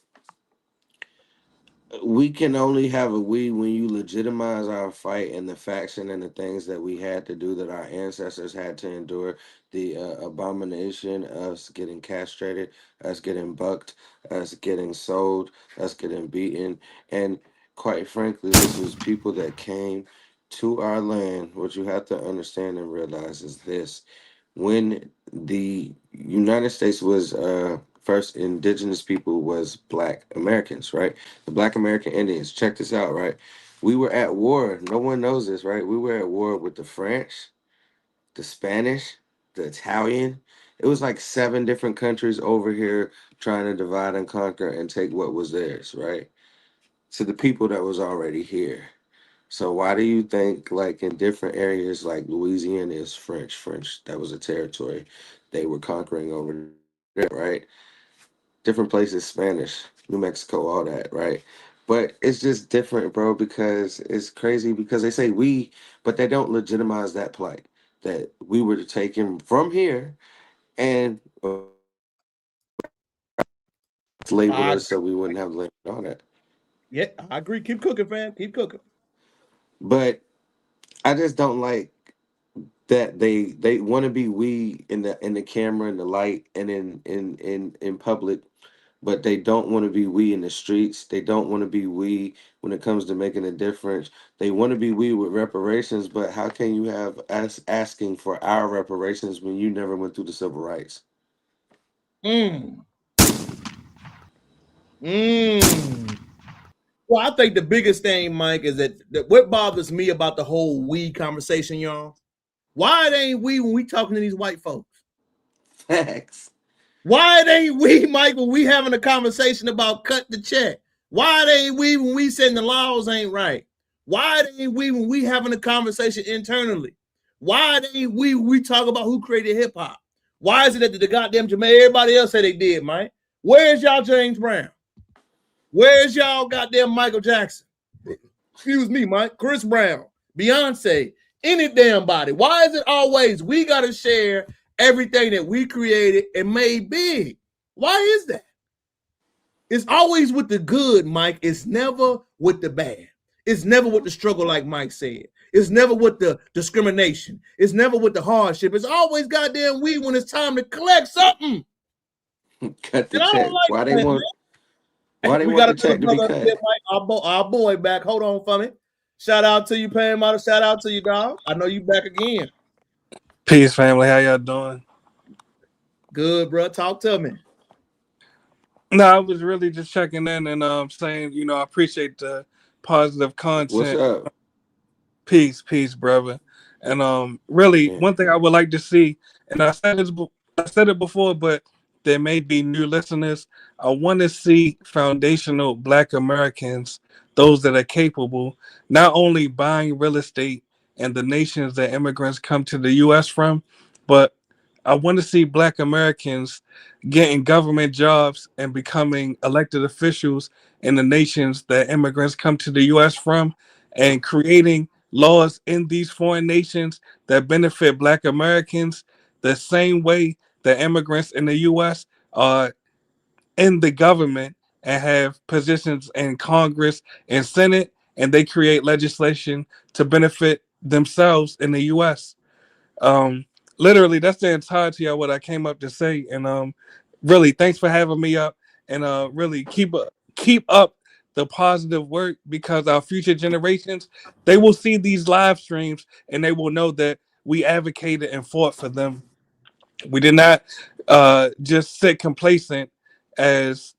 we can only have a we when you legitimize our fight and the faction and the things that we had to do, that our ancestors had to endure. The abomination, us getting castrated, us getting bucked, us getting sold, us getting beaten. And quite frankly, this was people that came to our land. What you have to understand and realize is this. When the United States was first, indigenous people was Black Americans, right? The Black American Indians. Check this out, right? We were at war. No one knows this, right? We were at war with the French, the Spanish, the Italian. It was like 7 different countries over here trying to divide and conquer and take what was theirs, right? To the people that was already here. So why do you think, like, in different areas, like Louisiana is French, that was a territory they were conquering over there, right? Different places, Spanish, New Mexico, all that, right? But it's just different, bro, because it's crazy because they say we, but they don't legitimize that plight. that we were to take him from here and labeled us so we wouldn't have labeled all that. Yeah, I agree. Keep cooking, fam. Keep cooking. But I just don't like that they want to be we in the camera and the light and in public, but they don't want to be we in the streets. They don't want to be we when it comes to making a difference. They want to be we with reparations, but how can you have us asking for our reparations when you never went through the civil rights? Well, I think the biggest thing, Mike, is that what bothers me about the whole we conversation, y'all. Why it ain't we when we talking to these white folks? Facts. Why it ain't we, Mike, when we having a conversation about cut the check? Why it ain't we when we saying the laws ain't right? Why it ain't we when we having a conversation internally? Why it ain't we when we talk about who created hip hop? Why is it that the goddamn Jamaica, everybody else said they did, Mike? Where's y'all James Brown? Where's y'all goddamn Michael Jackson? Excuse me, Mike. Chris Brown, Beyonce, any damn body. Why is it always we got to share everything that we created and made big? Why is that? It's always with the good, Mike. It's never with the bad. It's never with the struggle, like Mike said. It's never with the discrimination. It's never with the hardship. It's always goddamn we when it's time to collect something. Cut the check. Like why they want? Why they we want got the check to be cut? Our boy back. Hold on for me. Shout out to you, Pam. Shout out to you, dog. I know you back again. Peace, family. How y'all doing? Good, bro. Talk to me. No, I was really just checking in and saying, I appreciate the positive content. What's up? Peace, brother. And really, one thing I would like to see, and I said it before, but there may be new listeners. I want to see foundational Black Americans, those that are capable, not only buying real estate in the nations that immigrants come to the U.S. from, but I want to see Black Americans getting government jobs and becoming elected officials in the nations that immigrants come to the U.S. from, and creating laws in these foreign nations that benefit Black Americans the same way that immigrants in the U.S. are in the government and have positions in Congress and Senate, and they create legislation to benefit themselves in the U.S. Literally, that's the entirety of what I came up to say. And really, thanks for having me up. And really, keep up the positive work, because our future generations, they will see these live streams and they will know that we advocated and fought for them. We did not just sit complacent as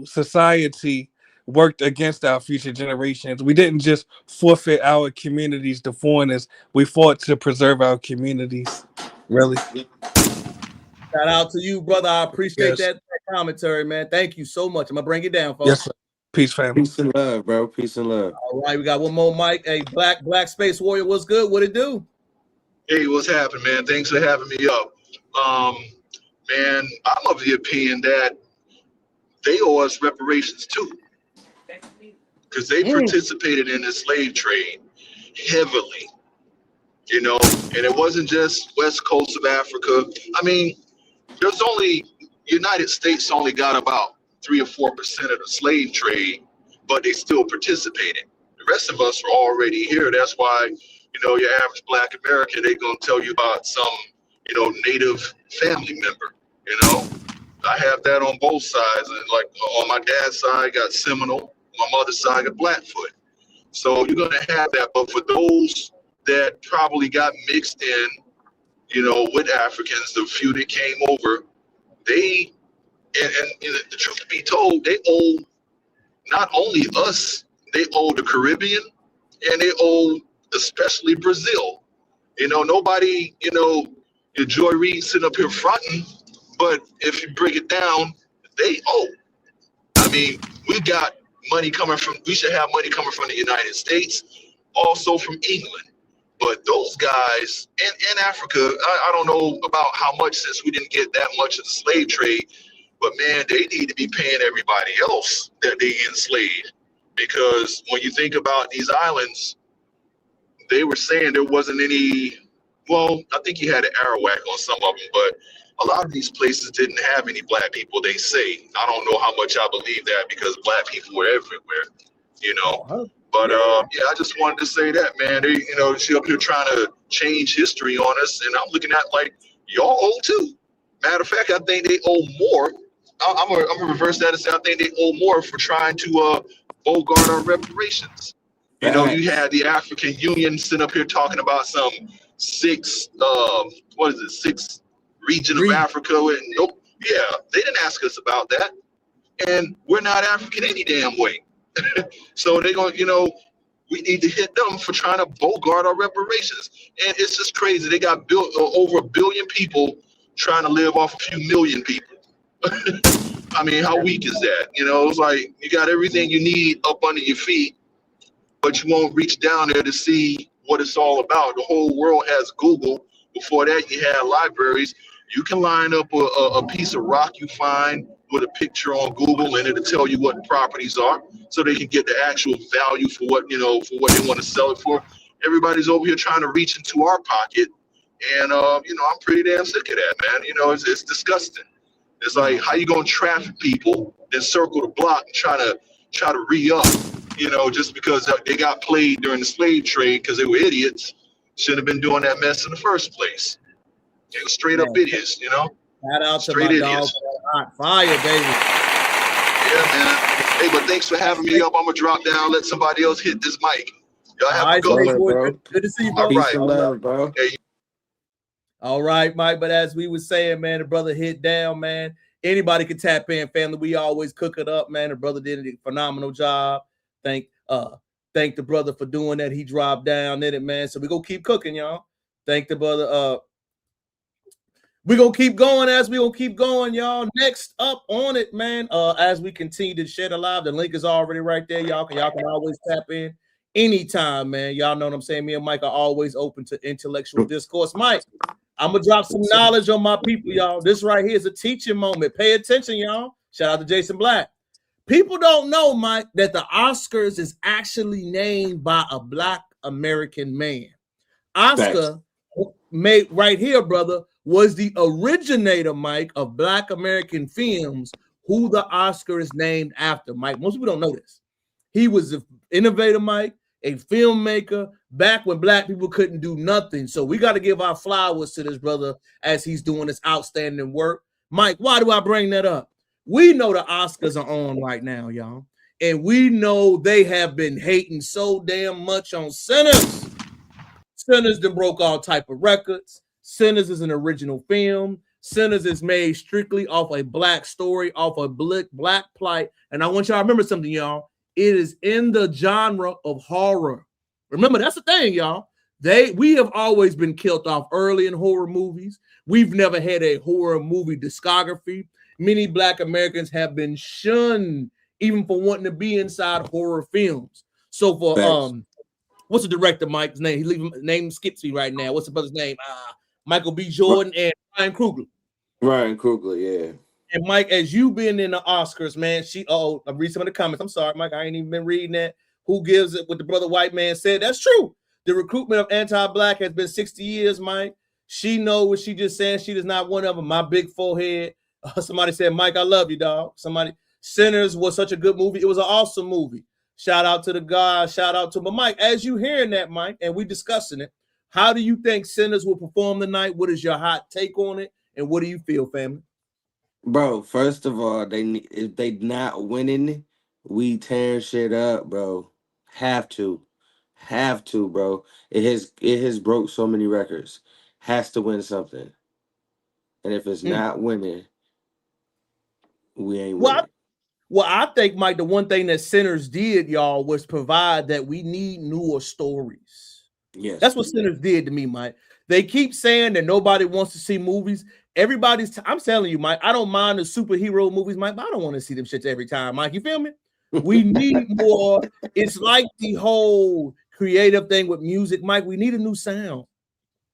society worked against our future generations. We didn't just forfeit our communities to foreigners. We fought to preserve our communities. Really. Shout out to you, brother. I appreciate that commentary, man. Thank you so much. I'm gonna bring it down, folks. Yes, sir. Peace, family. Peace and love, bro. Peace and love. All right, we got one more, Mike. Hey, Black Space Warrior, what's good? What it do? Hey, what's happening, man? Thanks for having me up. Man, I'm of the opinion that they owe us reparations too, because they participated in the slave trade heavily, and it wasn't just West Coast of Africa. I mean, United States only got about 3 or 4% of the slave trade, but they still participated. The rest of us were already here. That's why, your average Black American, they're going to tell you about some, Native family member, I have that on both sides. And like on my dad's side, I got Seminole. My mother's side, I got Blackfoot. So you're going to have that. But for those that probably got mixed in, with Africans, the few that came over, they, and the truth be told, they owe not only us, they owe the Caribbean, and they owe especially Brazil. Nobody, Joy Reid sitting up here fronting, but if you break it down, they owe. I mean, we should have money coming from the United States, also from England. But those guys in Africa, I don't know about how much, since we didn't get that much of the slave trade, but man, they need to be paying everybody else that they enslaved. Because when you think about these islands, they were saying there wasn't any well, I think he had an Arawak on some of them, but a lot of these places didn't have any black people. They say, I don't know how much I believe that because black people were everywhere, you know. But yeah, I just wanted to say that, man. They, you know, she up here trying to change history on us, and I'm looking at like y'all owe too. Matter of fact, I think they owe more. I'm gonna reverse that and say I think they owe more for trying to bogart our reparations. You know, you had the African Union sitting up here talking about some six region of Africa, and nope, yeah, they didn't ask us about that, and we're not African any damn way. So they're going, you know, we need to hit them for trying to bogart our reparations. And it's just crazy. They got built over 1 billion people trying to live off a few million people. I mean, how weak is that? You know, it's like you got everything you need up under your feet, but you won't reach down there to see what it's all about. The whole world has Google. Before that, you had libraries. You can line up a piece of rock you find with a picture on Google, and it'll tell you what the properties are, so they can get the actual value for what, you know, for what they want to sell it for. Everybody's over here trying to reach into our pocket, and you know, I'm pretty damn sick of that, man. You know, it's disgusting. It's like, how you gonna traffic people, then circle the block and try to re-up, you know, just because they got played during the slave trade because they were idiots. Shouldn't have been doing that mess in the first place. They were straight up idiots, you know. Shout out straight to my idiots. dog, Hot Fire, baby. Yeah, man. Hey, but thanks for having me up. I'm gonna drop down, let somebody else hit this mic. Y'all have a good one, bro. Good to see you, bro. All right, love, bro. Hey. All right, Mike. But as we were saying, man, the brother hit down, man. Anybody can tap in, family. We always cook it up, man. The brother did a phenomenal job. Thank the brother for doing that. He dropped down in it, man. So we gonna keep cooking, y'all. Thank the brother. We're gonna keep going as we gonna keep going, y'all. Next up on it, man. As we continue to shed alive, the link is already right there. Y'all can always tap in anytime, man. Y'all know what I'm saying. Me and Mike are always open to intellectual discourse. Mike, I'm gonna drop some knowledge on my people, y'all. This right here is a teaching moment. Pay attention, y'all. Shout out to Jason Black. People don't know, Mike, that the Oscars is actually named by a Black American man. Oscar, made right here, brother, was the originator, Mike, of Black American films, who the Oscar is named after, Mike. Most people don't know this. He was an innovator, Mike, a filmmaker, back when Black people couldn't do nothing. So we got to give our flowers to this brother as he's doing this outstanding work. Mike, why do I bring that up? We know the Oscars are on right now, y'all. And we know they have been hating so damn much on Sinners. Sinners done broke all type of records. Sinners is an original film. Sinners is made strictly off a Black story, off a Black plight. And I want y'all to remember something, y'all. It is in the genre of horror. Remember, that's the thing, y'all. We have always been killed off early in horror movies. We've never had a horror movie discography. Many Black Americans have been shunned even for wanting to be inside horror films. So for what's the director, Mike's name? Name skips me right now. What's the brother's name? Michael B. Jordan and Ryan Coogler. Ryan Coogler, yeah. And Mike, as you been in the Oscars, man, I'm reading some of the comments. I'm sorry, Mike, I ain't even been reading that. Who gives it? What the brother white man said? That's true. The recruitment of anti-Black has been 60 years, Mike. She know what she just said. She is not one of them. My big forehead. Somebody said, Mike, I love you, dog. Sinners was such a good movie. It was an awesome movie. Shout out to the guy. Shout out to my Mike. As you hearing that, Mike, and we discussing it, how do you think Sinners will perform tonight? What is your hot take on it? And what do you feel, family? Bro, first of all, if they not winning, we tearing shit up, bro. Have to, bro. It has broke so many records. Has to win something. And if it's not winning, we ain't winning. Well, I think, Mike, the one thing that Sinners did, y'all, was provide that we need newer stories. Yes. That's what Sinners did to me, Mike. They keep saying that nobody wants to see movies. I'm telling you, Mike, I don't mind the superhero movies, Mike, but I don't want to see them shits every time, Mike. You feel me? We need more. It's like the whole creative thing with music, Mike. We need a new sound.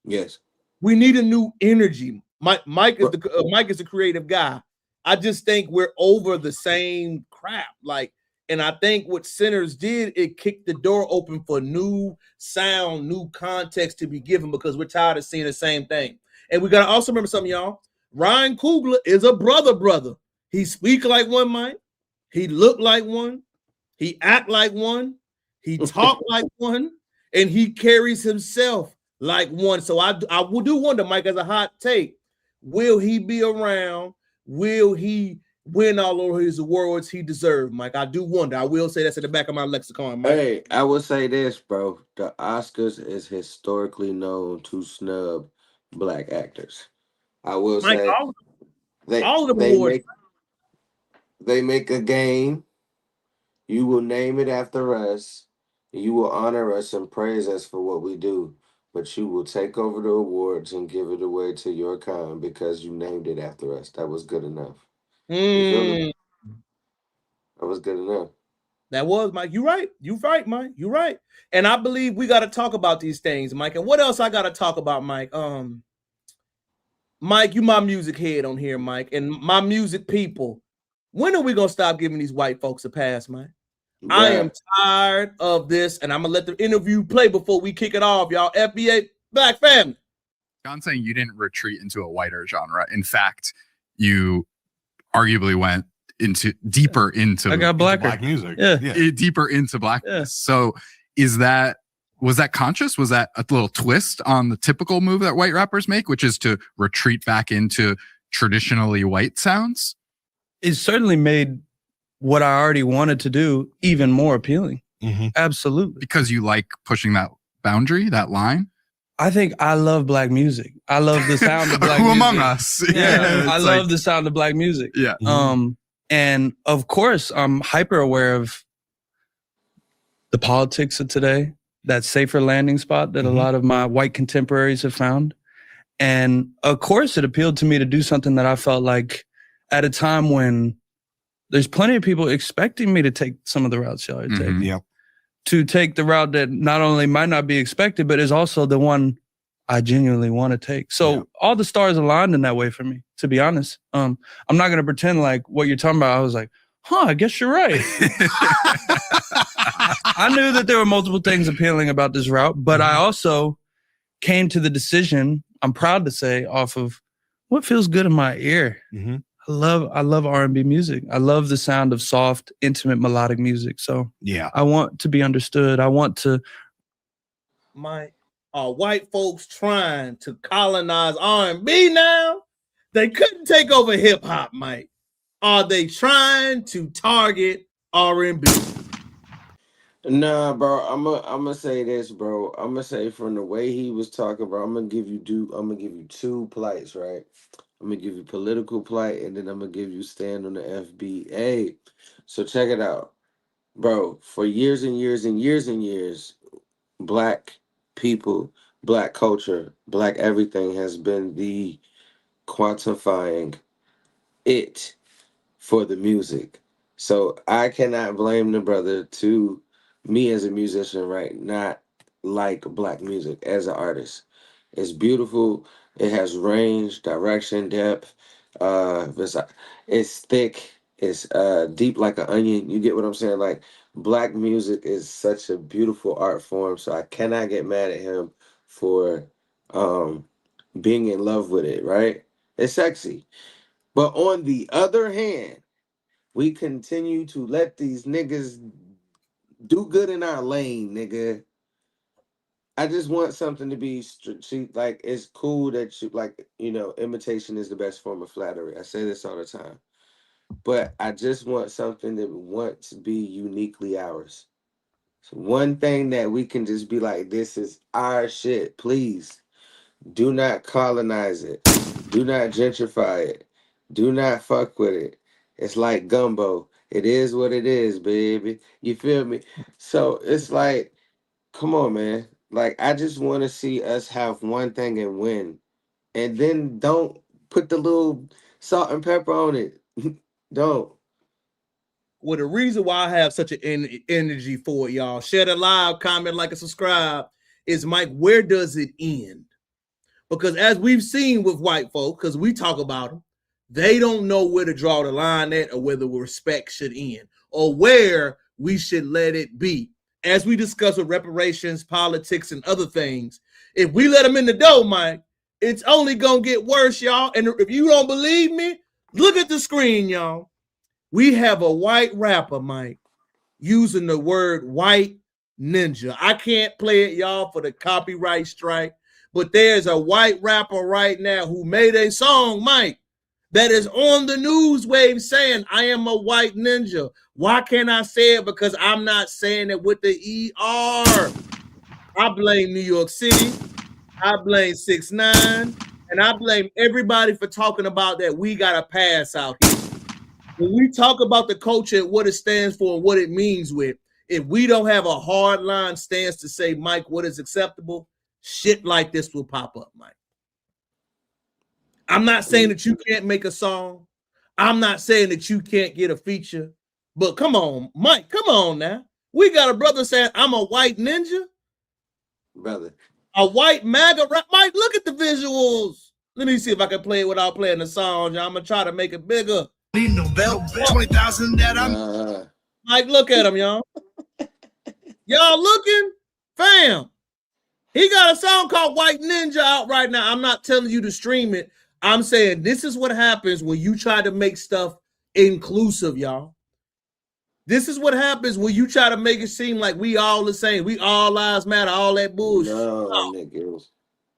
Yes. We need a new energy. Mike is the creative guy. I just think we're over the same crap. Like And I think what Sinners did, it kicked the door open for new sound, new context to be given, because we're tired of seeing the same thing. And we got to also remember something, y'all. Ryan Coogler is a brother. He speak like one, Mike. He look like one. He act like one. He talk like one. And he carries himself like one. So I do wonder, Mike, as a hot take, will he be around? Will he win all of his awards he deserved, Mike? I do wonder. I will say that's at the back of my lexicon, Mike. Hey, I will say this, bro. The Oscars is historically known to snub black actors. I will Mike, say all of the awards. They make a game. You will name it after us. You will honor us and praise us for what we do. But you will take over the awards and give it away to your kind because you named it after us. That was good enough. You feel me? That was good enough. That was, Mike. You're right. You're right, Mike. You're right. And I believe we got to talk about these things, Mike. And what else I got to talk about, Mike? Mike, you my music head on here, Mike, and my music people. When are we gonna stop giving these white folks a pass, Mike? Yeah. I am tired of this, and I'm gonna let the interview play before we kick it off, y'all. FBA Black Family. John's saying you didn't retreat into a whiter genre. In fact, you arguably went deeper into black music. Deeper into blackness. Yeah. So was that conscious? Was that a little twist on the typical move that white rappers make, which is to retreat back into traditionally white sounds? It certainly made what I already wanted to do even more appealing. Mm-hmm. Absolutely. Because you like pushing that boundary, that line? I think I love black music. I love the sound of black music. Who among us? Yeah, I love the sound of black music. Yeah. And of course, I'm hyper aware of the politics of today, that safer landing spot that a lot of my white contemporaries have found. And of course, it appealed to me to do something that I felt like at a time when there's plenty of people expecting me to take some of the routes y'all are taking. Yep. To take the route that not only might not be expected, but is also the one I genuinely want to take. So all the stars aligned in that way for me, to be honest. I'm not going to pretend like what you're talking about. I was like, I guess you're right. I knew that there were multiple things appealing about this route, but I also came to the decision, I'm proud to say, off of what feels good in my ear. Mm-hmm. I love R&B music. I love the sound of soft, intimate, melodic music. So I want to be understood. I want to. Are white folks trying to colonize R&B now? They couldn't take over hip hop, Mike. Are they trying to target R&B? Nah, bro. I'm gonna say this, bro. I'm gonna say from the way he was talking, bro. I'm gonna give you two plights, right? I'm gonna give you political plight, and then I'm gonna give you stand on the FBA. So check it out, bro. For years and years and years and years, black people, black culture, black everything has been the quantifying it for the music. So I cannot blame the brother to me as a musician, right? Not like black music as an artist. It's beautiful. It has range, direction, depth. It's thick. It's deep like an onion. You get what I'm saying? Like, black music is such a beautiful art form. So I cannot get mad at him for being in love with it, right? It's sexy. But on the other hand, we continue to let these niggas do good in our lane, nigga. I just want something to be like, it's cool that imitation is the best form of flattery. I say this all the time. But I just want something that wants to be uniquely ours. So one thing that we can just be like, this is our shit. Please do not colonize it. Do not gentrify it. Do not fuck with it. It's like gumbo. It is what it is, baby. You feel me? So it's like, come on, man. Like, I just want to see us have one thing and win. And then don't put the little salt and pepper on it. Don't. Well, the reason why I have such an energy for it, y'all, share the live, comment, like, and subscribe, is, Mike, where does it end? Because as we've seen with white folk, because we talk about them, They don't know where to draw the line at, or whether respect should end, or where we should let it be. As we discuss with reparations, politics, and other things, if we let them in the door, Mike, it's only gonna get worse, y'all. And if you don't believe me, look at the screen, y'all. We have a white rapper, Mike, using the word white ninja. I can't play it, y'all, for the copyright strike, but there's a white rapper right now who made a song, Mike, that is on the news wave saying, I am a white ninja. Why can't I say it? Because I'm not saying it with the ER. I blame New York City. I blame 6ix9ine. And I blame everybody for talking about that we got to pass out here. When we talk about the culture and what it stands for and what it means with, if we don't have a hard line stance to say, Mike, what is acceptable, shit like this will pop up, Mike. I'm not saying that you can't make a song. I'm not saying that you can't get a feature. But come on, Mike, come on now. We got a brother saying, I'm a white ninja. Brother. A white MAGA rap. Mike, look at the visuals. Let me see if I can play it without playing the song. I'm going to try to make it bigger. Need no belt, 20,000 that I'm. Mike, look at him, y'all. Y'all looking? Fam. He got a song called White Ninja out right now. I'm not telling you to stream it. I'm saying this is what happens when you try to make stuff inclusive, y'all. This is what happens when you try to make it seem like we all the same. We all lives matter, all that bullshit. No, niggas.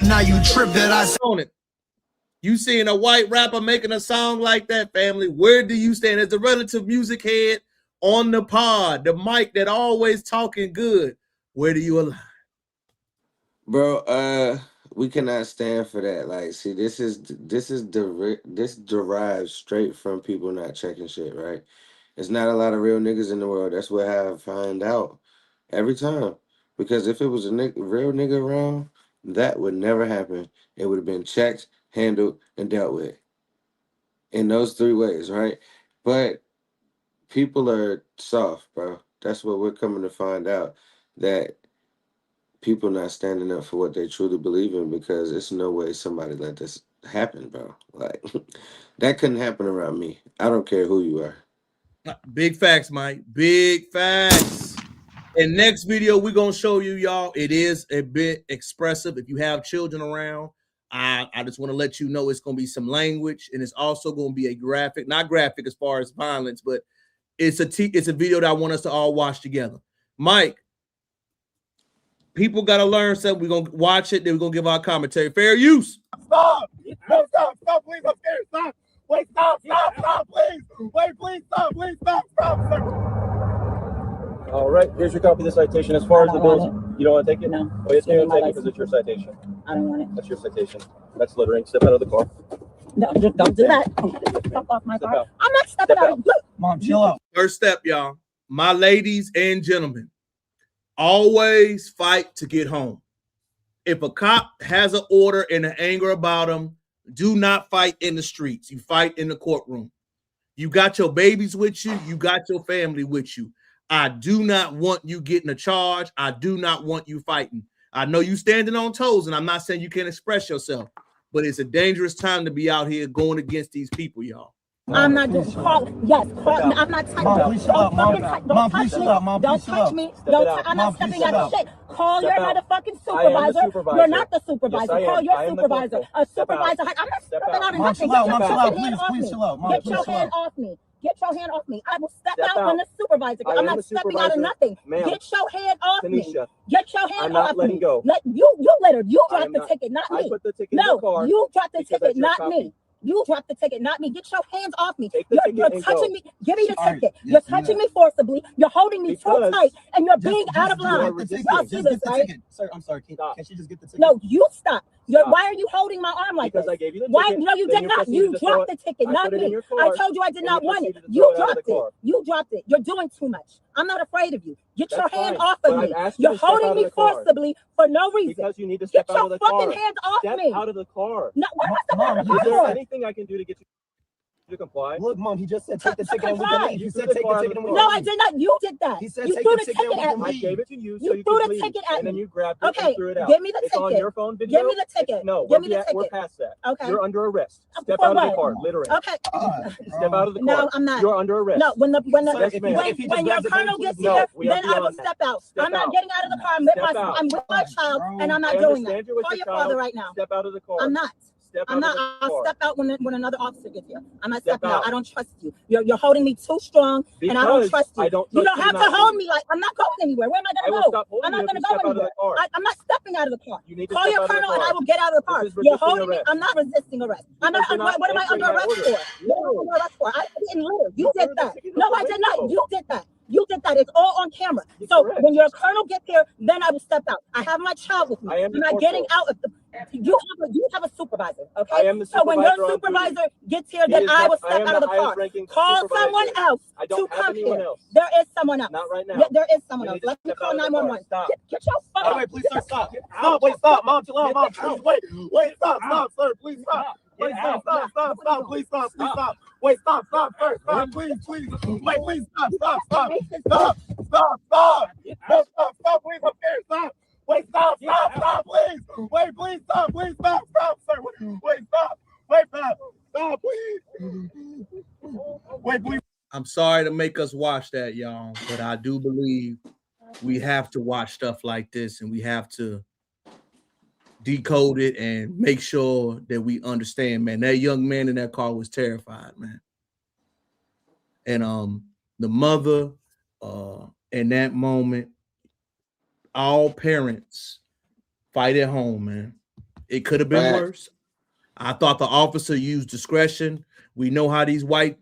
Now you trip that I on it. You seeing a white rapper making a song like that, family? Where do you stand as the relative music head on the pod, the mic that always talking good? Where do you align? Bro, we cannot stand for that. Like, see, this derives straight from people not checking shit, right? There's not a lot of real niggas in the world. That's what I find out every time. Because if it was a real nigga around, that would never happen. It would have been checked, handled, and dealt with. In those 3 ways, right? But people are soft, bro. That's what we're coming to find out. That people not standing up for what they truly believe in, because it's no way somebody let this happen, bro. Like, that couldn't happen around me. I don't care who you are. Big facts, Mike. Big facts. In next video, we're going to show you, y'all, it is a bit expressive. If you have children around, I just want to let you know it's going to be some language, and it's also going to be a graphic, not graphic as far as violence, but it's a video that I want us to all watch together. Mike, people got to learn something. We're going to watch it, then we're going to give our commentary. Fair use. Stop! No, stop, please, I'm scared, stop! Wait, stop, please! Wait, please, stop, sir! All right, here's your copy of the citation. As far as the bills, you don't want to take it? No. Oh, yes, you're going to take it because it's your citation. I don't want it. That's your citation. That's littering. Step out of the car. No, just don't do that. Step off my car. I'm not stepping out. Look. Mom, chill out. First step, y'all. My ladies and gentlemen, always fight to get home. If a cop has an order and an anger about him, do not fight in the streets. You fight in the courtroom. You got your babies with you. You got your family with you. I do not want you getting a charge. I do not want you fighting. I know you standing on toes, and I'm not saying you can't express yourself, but it's a dangerous time to be out here going against these people, y'all. I'm not just calling. Yes, call, I'm not touching. Mom, please shut up. Mom, please shut up. Mom, don't touch me. I'm not stepping out of shit. Call your motherfucking supervisor. You're not the supervisor. Yes, call your supervisor. A supervisor. I'm not stepping out of nothing. Get your Please chill out. Get your hand off me. Get your hand off me. I will step out when the supervisor. I'm not stepping out of nothing. Get your hand off me. Get your hand off me. I'm not letting go. You littered. You dropped the ticket, not me. No, you dropped the ticket, not me. You dropped the ticket, not me. Get your hands off me. You're touching me. Give me the ticket. You're touching me forcibly. You're holding me too tight, and you're being out of line. Y'all see this, right? Sir, I'm sorry. Can she just get the ticket? No, you stop. Why are you holding my arm like this? Because I gave you the ticket. Why? No, you did not. You dropped the ticket, not me. I told you I did not want it. You dropped it. You dropped it. You're doing too much. I'm not afraid of you. Get your hand off of me. You're holding me forcibly for no reason. Because you need to step out of the car. Get your fucking hands off me. Step out of the car. No, what am I stepping out of the car? Is there anything I can do to get you? to comply. Look, Mom, he just said take the ticket and we comply. can leave. You said take the ticket and we can No, leave. I did not. You did that. He said you take threw the the ticket ticket and at we I me. gave it to you so You you threw could the leave, ticket at and then me. you grabbed it Okay, and threw it out. give me the It's on ticket. your phone video. Give me the ticket. No, Give me the we're ticket. past that. Okay. You're under arrest. Step For out of the what? car, littering. Okay. Step out of the car. No, I'm not. You're under arrest. No, when Yes, ma'am. when your colonel gets No, here, we are then I will beyond that. step out. Step I'm not out. getting out of the car. I'm with my child, and I'm not I doing that. understand you're with Call your your father child. right now. Step out of the car. I'm not. Step I'm out not. of the I'll car. step out when another officer gets here. I'm not Step stepping out. out. I don't trust you. You're holding me too strong, and I don't Because trust you. I don't You trust don't you have not to hold to. me like I'm not going anywhere. Where am I I gonna will go? stop holding I'm you not if gonna you go step out of the anywhere. car. I'm not stepping out of the car. You need to Call step your out of the colonel, and car. I will get out of the car. This is You're resisting holding me. arrest. I'm not resisting arrest. I'm Because not. you're not What am I answering under my arrest order. for? What am I under arrest for? I didn't litter. You You did threw the that. ticket No, out I the did not. window. You did that. You did that. It's all on camera. You're So correct. when your colonel gets here, then I will step out. I have my child with me. I am I'm the not getting corporal. out of the. You have a supervisor, okay? I am the So when your supervisor on duty. supervisor gets here, He then is I not- will I step am out of the the car. highest ranking Call supervisor. someone else I to don't have come anyone here. else. There is someone else. Not right now. Yeah, there is someone We else. need to Let me step call out of the car. 911. Stop. Get your Wait, fucking. wait, please, sir, stop. Stop, wait, stop. Mom, chill out, mom. Please, wait, stop, sir. Please stop. Wait, stop, please stop. Wait, stop, sir. Stop, please. Wait, please, stop. Wait, stop, please, I'm scared, stop. Wait, stop, please. Wait, please, stop, sir. Wait, stop, please. Wait, please. I'm sorry to make us watch that, y'all, but I do believe we have to watch stuff like this, and we have to decode it and make sure that we understand, man. That young man in that car was terrified, man. And the mother in that moment, all parents fight at home, man. It could have been worse. I thought the officer used discretion. We know how these white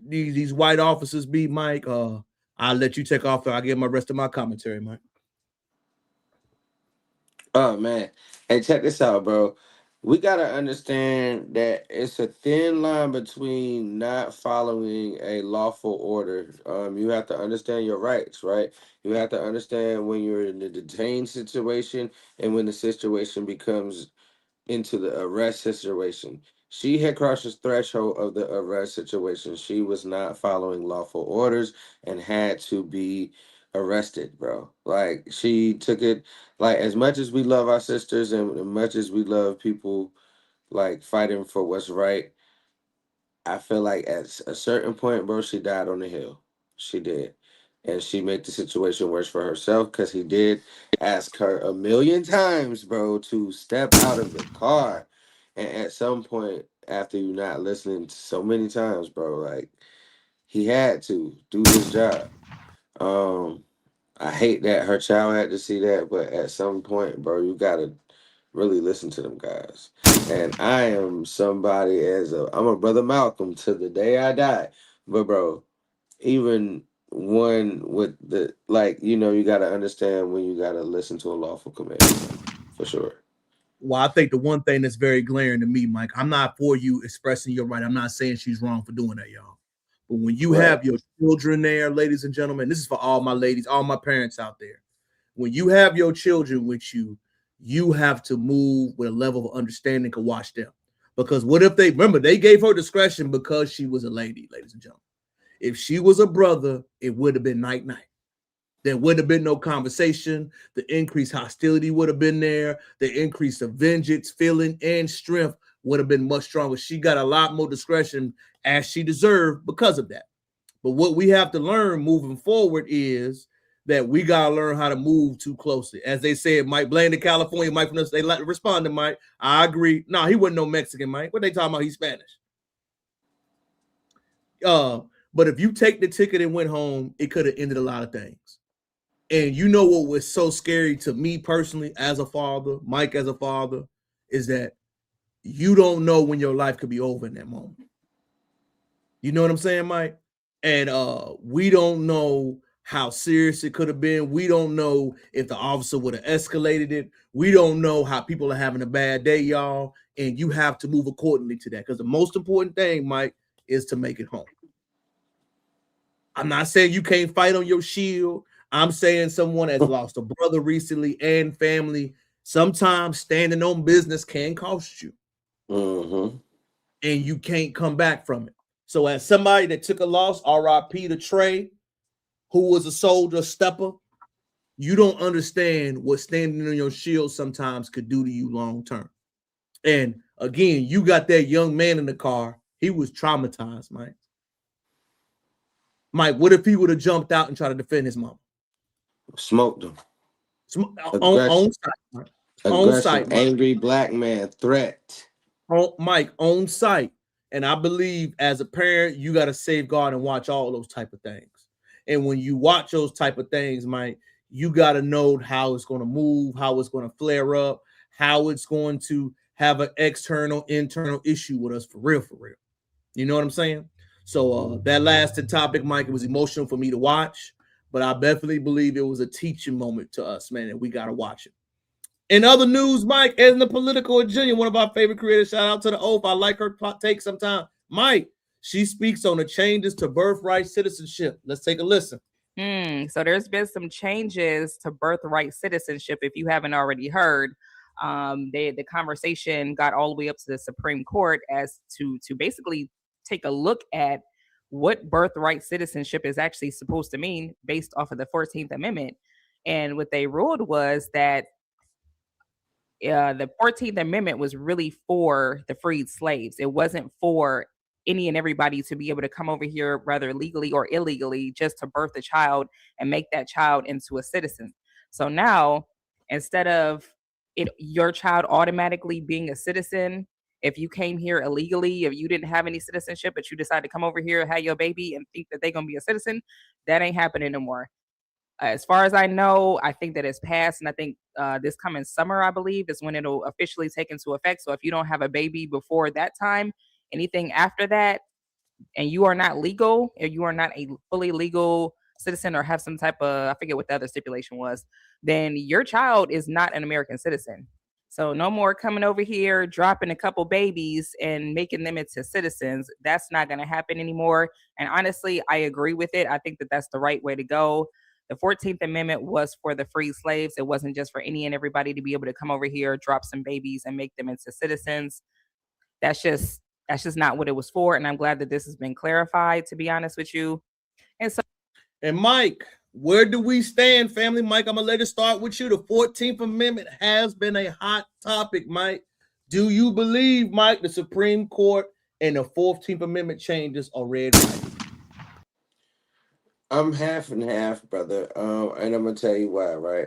officers be, Mike. I'll let you take off. I'll give my rest of my commentary, Mike. Oh man. Hey, check this out, bro. We gotta understand that it's a thin line between not following a lawful order. You have to understand your rights, right? You have to understand when you're in the detained situation and when the situation becomes into the arrest situation. She had crossed the threshold of the arrest situation. She was not following lawful orders and had to be arrested, bro. Like, she took it, like, as much as we love our sisters and as much as we love people like fighting for what's right, I feel like at a certain point, bro, she died on the hill. She did. And she made the situation worse for herself because he did ask her a million times, bro, to step out of the car. And at some point, after you not listening so many times, bro, like, he had to do his job. I hate that her child had to see that, but at some point, bro, you gotta really listen to them guys. And I am somebody I'm a brother Malcolm to the day I die. But bro, even one with the, like, you gotta understand when you gotta listen to a lawful command, for sure. Well, I think the one thing that's very glaring to me, Mike, I'm not for you expressing your right. I'm not saying she's wrong for doing that, y'all. But when you have your children there, ladies and gentlemen, this is for all my ladies, all my parents out there. When you have your children with you, you have to move with a level of understanding to watch them. Because what if they gave her discretion because she was a lady, ladies and gentlemen. If she was a brother, it would have been night. There would have been no conversation. The increased hostility would have been there. The increase of vengeance, feeling, and strength would have been much stronger. She got a lot more discretion as she deserved because of that. But what we have to learn moving forward is that we got to learn how to move too closely. As they said, Mike, blame the California, Mike, from us. They like respond to Mike. I agree. No, he wasn't no Mexican, Mike. What they talking about? He's Spanish. But if you take the ticket and went home, it could have ended a lot of things. And you know what was so scary to me personally as a father, Mike as a father, is that you don't know when your life could be over in that moment. You know what I'm saying, Mike? And we don't know how serious it could have been. We don't know if the officer would have escalated it. We don't know how people are having a bad day, y'all. And you have to move accordingly to that. Because the most important thing, Mike, is to make it home. I'm not saying you can't fight on your shield. I'm saying someone has lost a brother recently and family. Sometimes standing on business can cost you. Mm-hmm. And you can't come back from it. So as somebody that took a loss, RIP to Trey, who was a soldier stepper, you don't understand what standing on your shield sometimes could do to you long term. And again, you got that young man in the car. He was traumatized, Mike. Mike, what if he would have jumped out and tried to defend his mom? Smoked him. On site, Mike. On site, Mike. Angry black man threat. Mike, on site. And I believe as a parent, you got to safeguard and watch all those type of things. And when you watch those type of things, Mike, you got to know how it's going to move, how it's going to flare up, how it's going to have an external, internal issue with us for real, for real. You know what I'm saying? So that lasted topic, Mike, it was emotional for me to watch, but I definitely believe it was a teaching moment to us, man, and we got to watch it. In other news, Mike, as the political agenda, one of our favorite creators, shout out to the Oath. I like her take sometime. Mike, she speaks on the changes to birthright citizenship. Let's take a listen. So there's been some changes to birthright citizenship. If you haven't already heard, the conversation got all the way up to the Supreme Court as to basically take a look at what birthright citizenship is actually supposed to mean based off of the 14th Amendment. And what they ruled was that the 14th Amendment was really for the freed slaves. It wasn't for any and everybody to be able to come over here, whether legally or illegally, just to birth a child and make that child into a citizen. So now, instead of your child automatically being a citizen, if you came here illegally, if you didn't have any citizenship, but you decide to come over here, have your baby, and think that they're going to be a citizen, that ain't happening no more. As far as I know, I think that it's passed, and I think this coming summer, I believe, is when it'll officially take into effect. So if you don't have a baby before that time, anything after that, and you are not legal, or you are not a fully legal citizen or have some type of, I forget what the other stipulation was, then your child is not an American citizen. So no more coming over here, dropping a couple babies and making them into citizens. That's not going to happen anymore. And honestly, I agree with it. I think that that's the right way to go. The 14th Amendment was for the free slaves. It wasn't just for any and everybody to be able to come over here, drop some babies and make them into citizens. That's just not what it was for. And I'm glad that this has been clarified, to be honest with you. And Mike, where do we stand, family? Mike, I'm going to let it start with you. The 14th Amendment has been a hot topic, Mike. Do you believe, Mike, the Supreme Court and the 14th Amendment changes are red? I'm half and half, brother. And I'm going to tell you why, right?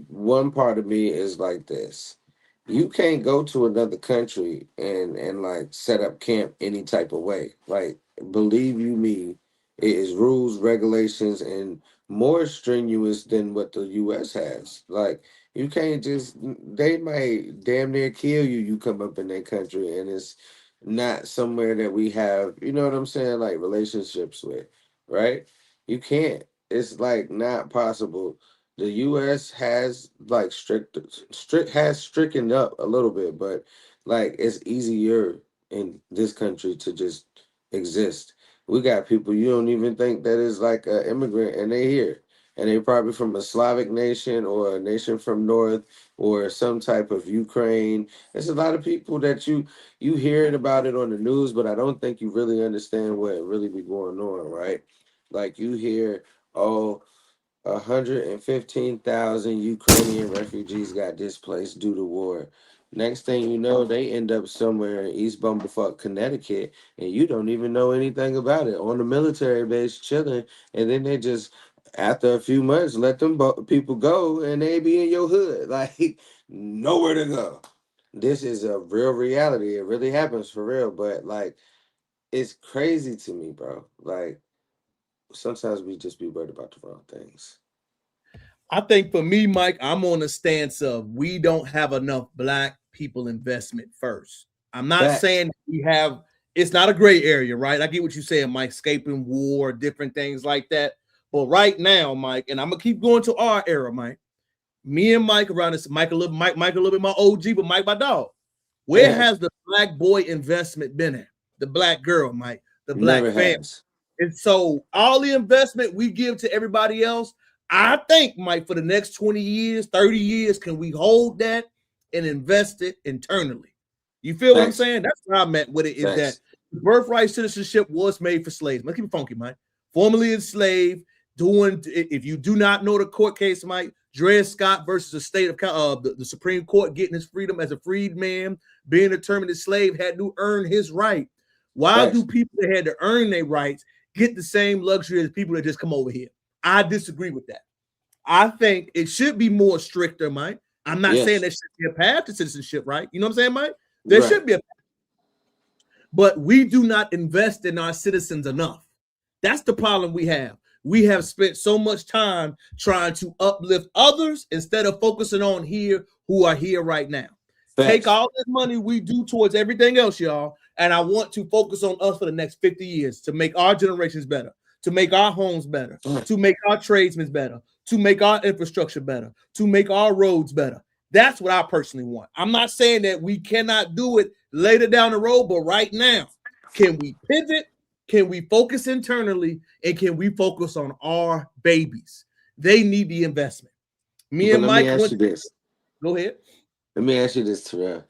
One part of me is like this. You can't go to another country and like set up camp any type of way. Like, believe you me, it is rules, regulations, and more strenuous than what the U.S. has. Like, you can't just, they might damn near kill you. You come up in their country, and it's not somewhere that we have, you know what I'm saying, like relationships with, right? You can't. It's like not possible. The U.S. has like strict has stricken up a little bit, but like it's easier in this country to just exist. We got people you don't even think that is like an immigrant, and they here, and they probably from a Slavic nation or a nation from North or some type of Ukraine. There's a lot of people that you hearing about it on the news, but I don't think you really understand what really be going on, right? Like you hear, oh, 115,000 Ukrainian refugees got displaced due to war. Next thing you know, they end up somewhere in East Bumblefuck, Connecticut, and you don't even know anything about it on the military base chilling. And then they just, after a few months, let them people go, and they be in your hood, like nowhere to go. This is a real reality. It really happens for real, but like, it's crazy to me, bro. Like, sometimes we just be worried about the wrong things. I think for me, Mike, I'm on the stance of we don't have enough Black people investment first. I'm not saying we have, it's not a gray area, right? I get what you're saying, Mike, escaping war, different things like that. But right now, Mike, and I'm going to keep going to our era, Mike. Me and Mike around this, Mike a little bit my OG, but Mike my dog. Where has the Black boy investment been at? The Black girl, Mike, the Black family. And so all the investment we give to everybody else, I think, Mike, for the next 20 years, 30 years, can we hold that and invest it internally? You feel what I'm saying? That's where I'm at with it, is that birthright citizenship was made for slaves. Let's keep it funky, Mike. Formerly enslaved, if you do not know the court case, Mike, Dred Scott versus the state of the Supreme Court getting his freedom as a freed man, being determined a slave, had to earn his right. Why do people that had to earn their rights get the same luxury as people that just come over here? I disagree with that. I think it should be more stricter, Mike. I'm not saying there should be a path to citizenship, right? You know what I'm saying, Mike? There should be a path. But we do not invest in our citizens enough. That's the problem we have. We have spent so much time trying to uplift others instead of focusing on who are here right now. Thanks. Take all this money we do towards everything else, y'all, and I want to focus on us for the next 50 years to make our generations better, to make our homes better, to make our tradesmen better, to make our infrastructure better, to make our roads better. That's what I personally want. I'm not saying that we cannot do it later down the road, but right now, can we pivot? Can we focus internally? And can we focus on our babies? They need the investment. Me and Mike. Go ahead. Let me ask you this, Terrell.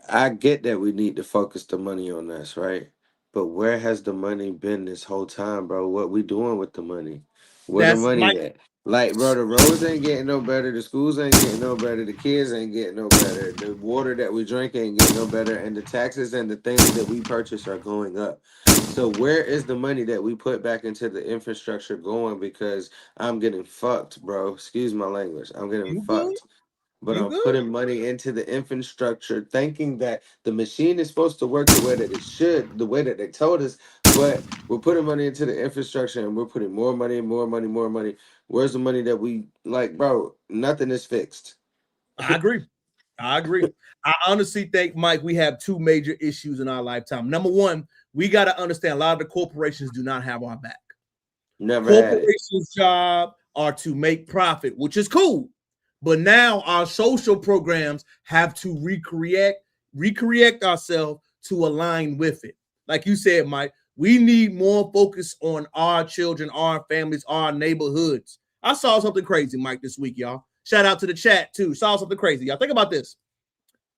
I get that we need to focus the money on us, right? But where has the money been this whole time, bro? What we doing with the money? Where the money at? Like, bro, the roads ain't getting no better. The schools ain't getting no better. The kids ain't getting no better. The water that we drink ain't getting no better. And the taxes and the things that we purchase are going up. So where is the money that we put back into the infrastructure going? Because I'm getting fucked, bro. Excuse my language. I'm getting fucked. But I'm putting money into the infrastructure thinking that the machine is supposed to work the way that it should, the way that they told us. But we're putting money into the infrastructure and we're putting more money, more money, more money. Where's the money that we like, bro? Nothing is fixed. I agree. I honestly think, Mike, we have two major issues in our lifetime. Number one, we got to understand a lot of the corporations do not have our back. Corporations' job are to make profit, which is cool. But now our social programs have to recreate ourselves to align with it. Like you said, Mike, we need more focus on our children, our families, our neighborhoods. I saw something crazy, Mike, this week, y'all. Shout out to the chat, too. Saw something crazy, y'all. Think about this.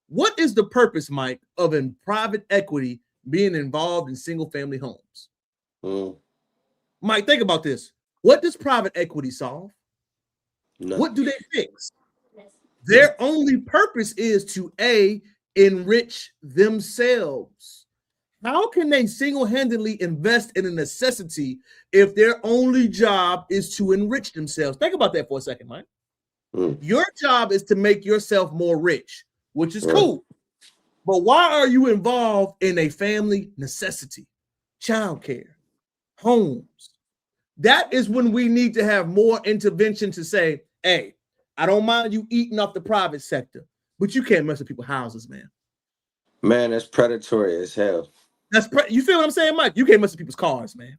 What is the purpose, Mike, of in private equity being involved in single-family homes? Mike, think about this. What does private equity solve? No. What do they fix? Their only purpose is to enrich themselves. How can they single-handedly invest in a necessity if their only job is to enrich themselves? Think about that for a second, Mike. Your job is to make yourself more rich, which is cool. But why are you involved in a family necessity? Childcare, homes. That is when we need to have more intervention to say, hey, I don't mind you eating off the private sector, but you can't mess with people's houses, man. Man, that's predatory as hell. You feel what I'm saying, Mike? You can't mess with people's cars, man.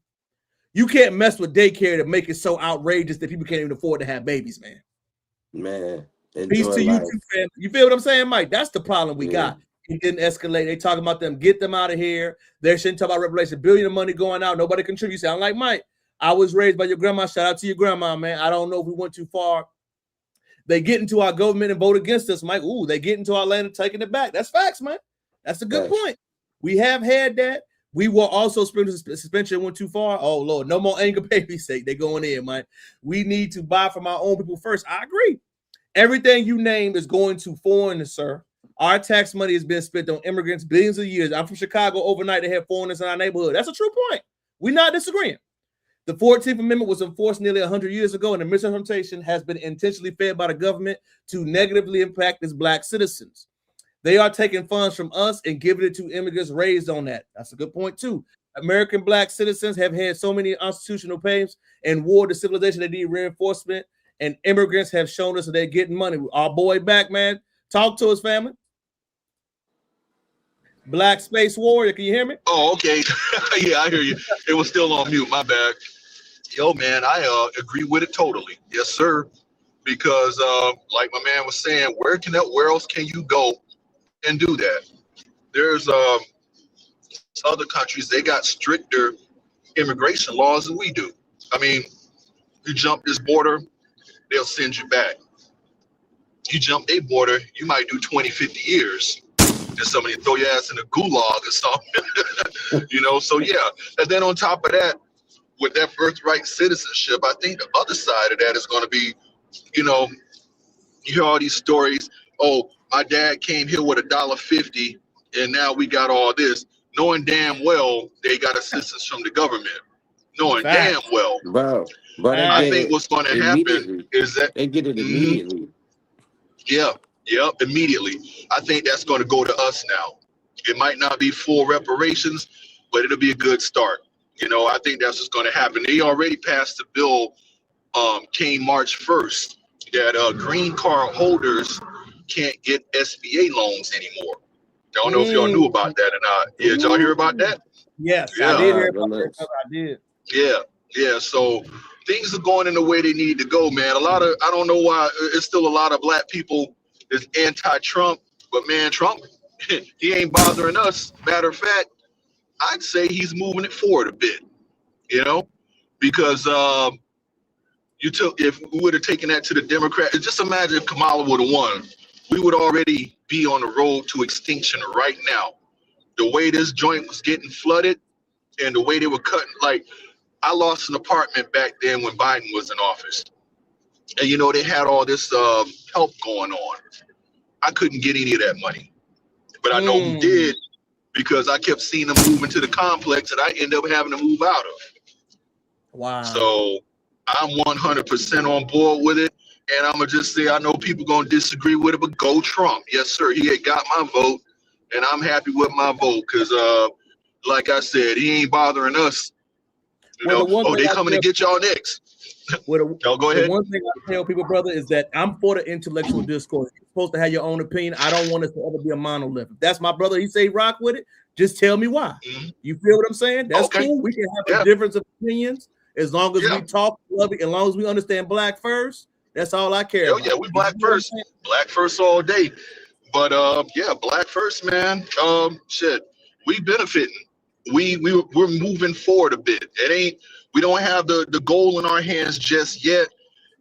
You can't mess with daycare to make it so outrageous that people can't even afford to have babies, man. Man, peace to you too, fam. You feel what I'm saying, Mike? That's the problem we got. It didn't escalate. They talking about them, get them out of here. They shouldn't talk about revelation. $1 billion of money going out. Nobody contributes. Sound like Mike. I was raised by your grandma. Shout out to your grandma, man. I don't know if we went too far. They get into our government and vote against us, Mike. Ooh, they get into our land and taking it back. That's facts, man. That's a good point. We have had that. We will also suspension went too far. Oh, Lord, no more anger baby's sake. They going in, Mike. We need to buy from our own people first. I agree. Everything you name is going to foreigners, sir. Our tax money has been spent on immigrants billions of years. I'm from Chicago. Overnight, they have foreigners in our neighborhood. That's a true point. We're not disagreeing. The 14th Amendment was enforced nearly 100 years ago, and the misinterpretation has been intentionally fed by the government to negatively impact its Black citizens. They are taking funds from us and giving it to immigrants raised on that. That's a good point, too. American Black citizens have had so many constitutional pains and war to civilization they need reinforcement, and immigrants have shown us that they're getting money. Our boy back, man. Talk to us, family. Black Space Warrior, can you hear me? Oh, okay. Yeah, I hear you. It was still on mute. My bad. Yo, man, I agree with it totally. Yes, sir. Because like my man was saying, where else can you go and do that? There's other countries, they got stricter immigration laws than we do. I mean, you jump this border, they'll send you back. You jump a border, you might do 20, 50 years. and somebody throw your ass in a gulag or something. You know, so yeah. And then on top of that, with that birthright citizenship, I think the other side of that is going to be, you know, you hear all these stories. Oh, my dad came here with $1.50, and now we got all this, knowing damn well they got assistance from the government. Knowing damn well. Bro, I think what's going to happen is that they get it immediately. Immediately. I think that's going to go to us now. It might not be full reparations, but it'll be a good start. You know, I think that's what's going to happen. They already passed the bill, came March 1st, that green card holders can't get SBA loans anymore. I don't know if y'all knew about that or not. Yeah, did y'all hear about that? Yes, I did hear about that. I did. Yeah. So things are going in the way they need to go, man. I don't know why it's still a lot of black people that's anti-Trump, but man, Trump, he ain't bothering us. Matter of fact, I'd say he's moving it forward a bit, you know, because if we would have taken that to the Democrats, just imagine if Kamala would have won, we would already be on the road to extinction right now. The way this joint was getting flooded and the way they were cutting, like, I lost an apartment back then when Biden was in office. And, you know, they had all this help going on. I couldn't get any of that money. But I know who did, because I kept seeing them move into the complex that I ended up having to move out of. Wow. So I'm 100% on board with it. And I'm going to just say, I know people going to disagree with it, but go Trump. Yes, sir. He had got my vote, and I'm happy with my vote because, like I said, he ain't bothering us. You know, they coming to get y'all next. Y'all go ahead. The one thing I tell people, brother, is that I'm for the intellectual discourse. You're supposed to have your own opinion. I don't want us to ever be a monolith. If that's my brother, he say rock with it, just tell me why. You feel what I'm saying? That's cool. We can have a difference of opinions as long as we talk, love it, as long as we understand black first. That's all I care about. Yeah, we black first. Black first all day. But yeah, black first, man. We benefiting. We're moving forward a bit. We don't have the goal in our hands just yet.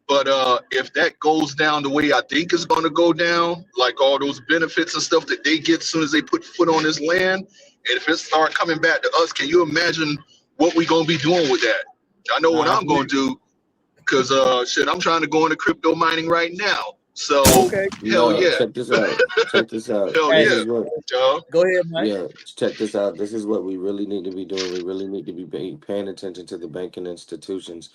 But if that goes down the way I think it's gonna go down, like all those benefits and stuff that they get as soon as they put foot on this land, and if it start coming back to us, can you imagine what we gonna be doing with that? I know what I'm gonna do, because I'm trying to go into crypto mining right now. So hell yeah. Check this out. Hell yeah. Go ahead, Mike. Yeah, check this out. This is what we really need to be doing. We really need to be paying attention to the banking institutions,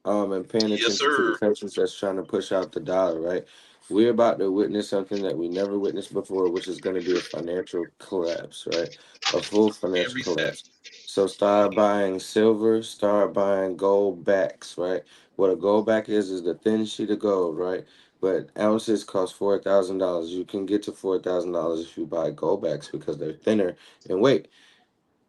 and paying attention to the countries that's trying to push out the dollar, right? We're about to witness something that we never witnessed before, which is going to be a financial collapse, right? A full financial collapse. So start buying silver, start buying gold backs, right? What a gold back is the thin sheet of gold, right? But ounces cost $4,000. You can get to $4,000 if you buy gold backs because they're thinner in weight.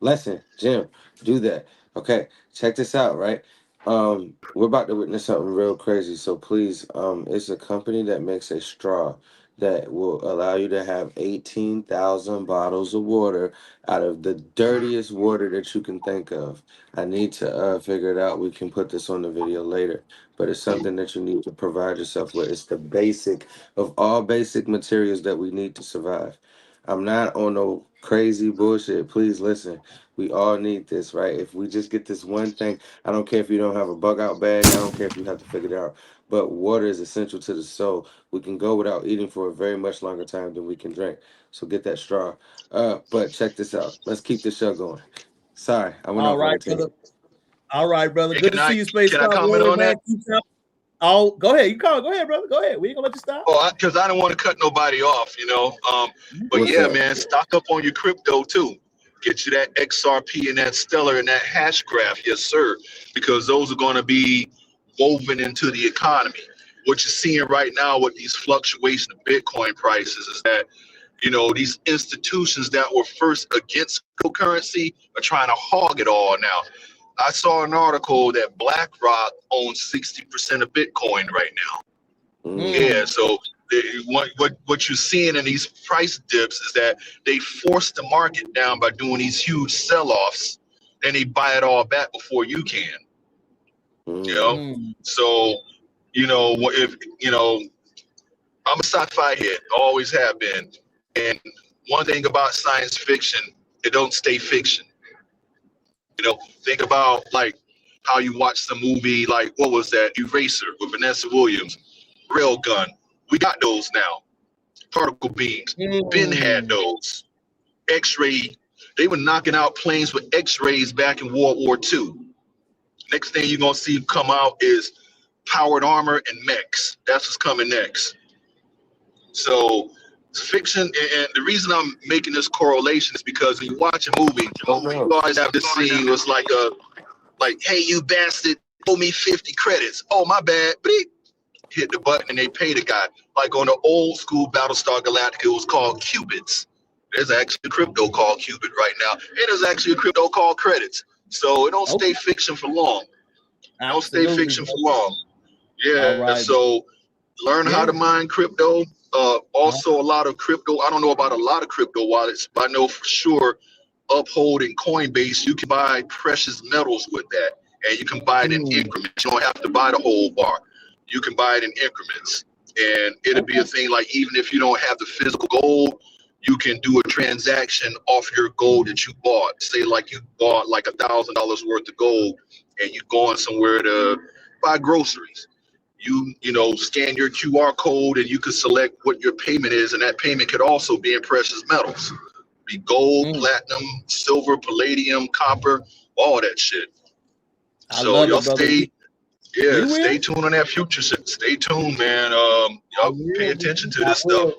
Lesson, Jim, do that. Okay, check this out, right? We're about to witness something real crazy. So please, it's a company that makes a straw that will allow you to have 18,000 bottles of water out of the dirtiest water that you can think of. I need to figure it out. We can put this on the video later, but it's something that you need to provide yourself with. It's the basic of all basic materials that we need to survive. I'm not on no crazy bullshit. Please listen. We all need this, right? If we just get this one thing, I don't care if you don't have a bug out bag. I don't care if you have to figure it out. But water is essential to the soul. We can go without eating for a very much longer time than we can drink. So get that straw. But check this out. Let's keep the show going. Sorry, I went off on a tangent. All right, brother. Good to see you, Space. Can I comment on that? Oh, go ahead. Go ahead, brother. Go ahead. We ain't gonna let you stop. Oh, because I don't want to cut nobody off, you know. But What's yeah, up? man, stock up on your crypto too. Get you that XRP and that Stellar and that hash graph, yes, sir. Because those are going to be woven into the economy. What you're seeing right now with these fluctuations of Bitcoin prices is that, you know, these institutions that were first against cryptocurrency are trying to hog it all now. I saw an article that BlackRock owns 60% of Bitcoin right now. Yeah, so what you're seeing in these price dips is that they force the market down by doing these huge sell-offs, and they buy it all back before you can. You know, so you know if you know, I'm a sci-fi head, always have been, and one thing about science fiction, it don't stay fiction. You know, think about like how you watch the movie, like what was that, Eraser with Vanessa Williams, Railgun. We got those now. Particle beams. Ben had those. X-ray. They were knocking out planes with X-rays back in World War II. Next thing you're gonna see come out is powered armor and mechs. That's what's coming next. So fiction, and the reason I'm making this correlation is because when you watch a movie, you always have this scene was like hey, you bastard, owe me 50 credits. Oh, my bad. Bleep. Hit the button and they pay the guy. Like on the old school Battlestar Galactica, it was called Qubits. There's actually a crypto called Qubit right now. And there's actually a crypto called credits. So it don't stay fiction for long. Don't stay fiction for long. Yeah, right. So learn how to mine crypto. Also, a lot of crypto. I don't know about a lot of crypto wallets, but I know for sure Uphold and Coinbase, you can buy precious metals with that. And you can buy it in increments. You don't have to buy the whole bar. You can buy it in increments. And it'll be a thing like even if you don't have the physical gold, you can do a transaction off your gold that you bought. Say like you bought like $1,000 worth of gold and you going somewhere to buy groceries. You know, scan your QR code and you can select what your payment is, and that payment could also be in precious metals. Be gold, platinum, silver, palladium, copper, all that shit. So y'all stay tuned on that future shit. Stay tuned, man. Y'all pay attention to this stuff.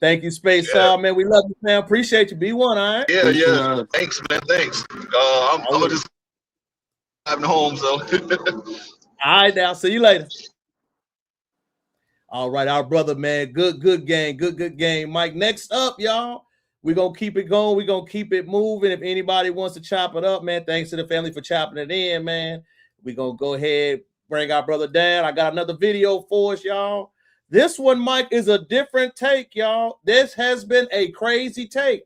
Thank you, Space man. We love you, man. Appreciate you. Be1, all right? Yeah. Thanks, man. Thanks. I'm gonna just driving home, so. All right, now. See you later. All right, our brother, man. Good game. Good game, Mike. Next up, y'all. We're going to keep it going. We're going to keep it moving. If anybody wants to chop it up, man, thanks to the family for chopping it in, man. We're going to go ahead, bring our brother down. I got another video for us, y'all. This one, Mike, is a different take, y'all. This has been a crazy take.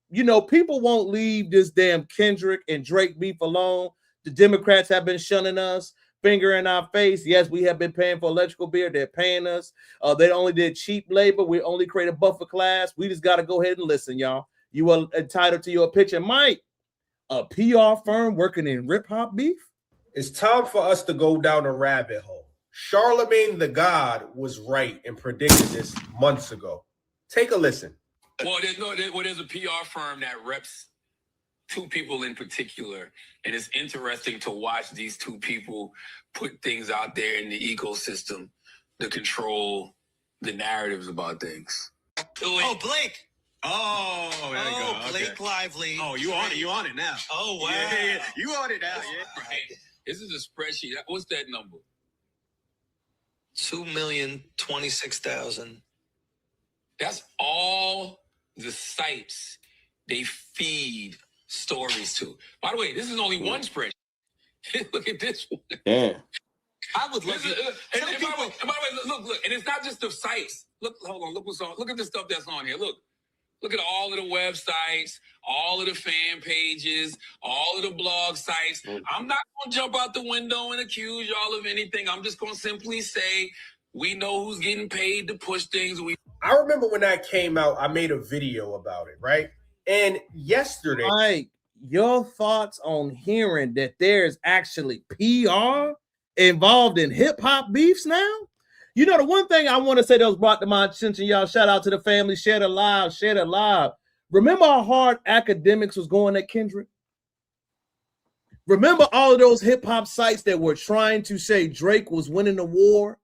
You know, people won't leave this damn Kendrick and Drake beef alone. The Democrats have been shunning us. Finger in our face. Yes, we have been paying for electrical beer. They're paying us. They only did cheap labor. We only created buffer class. We just got to go ahead and listen, y'all. You are entitled to your opinion. Mike, a PR firm working in hip hop beef? It's time for us to go down a rabbit hole. Charlemagne the God was right and predicted this months ago. Take a listen. Well, there's a PR firm that reps two people in particular, and it's interesting to watch these two people put things out there in the ecosystem to control the narratives about things. Oh, Blake. Oh, there you go. Okay. Blake Lively. Oh, you on it now. Oh, wow. Yeah. You on it now. Yeah. Right. This is a spreadsheet. What's that number? 2,026,000. That's all the sites they feed stories to. By the way, this is only one spreadsheet. Look at this one. Yeah. I would love it. And by the way, look, and it's not just the sites. Look, hold on, look what's on. Look at the stuff that's on here. Look at all of the websites, all of the fan pages, all of the blog sites. I'm not gonna jump out the window and accuse y'all of anything. I'm just gonna simply say we know who's getting paid to push things. I remember when that came out, I made a video about it, right? And yesterday, Mike, your thoughts on hearing that there's actually PR involved in hip hop beefs now? You know, the one thing I want to say that was brought to my attention, y'all, shout out to the family, share it live. Remember how hard academics was going at Kendrick? Remember all of those hip hop sites that were trying to say Drake was winning the war?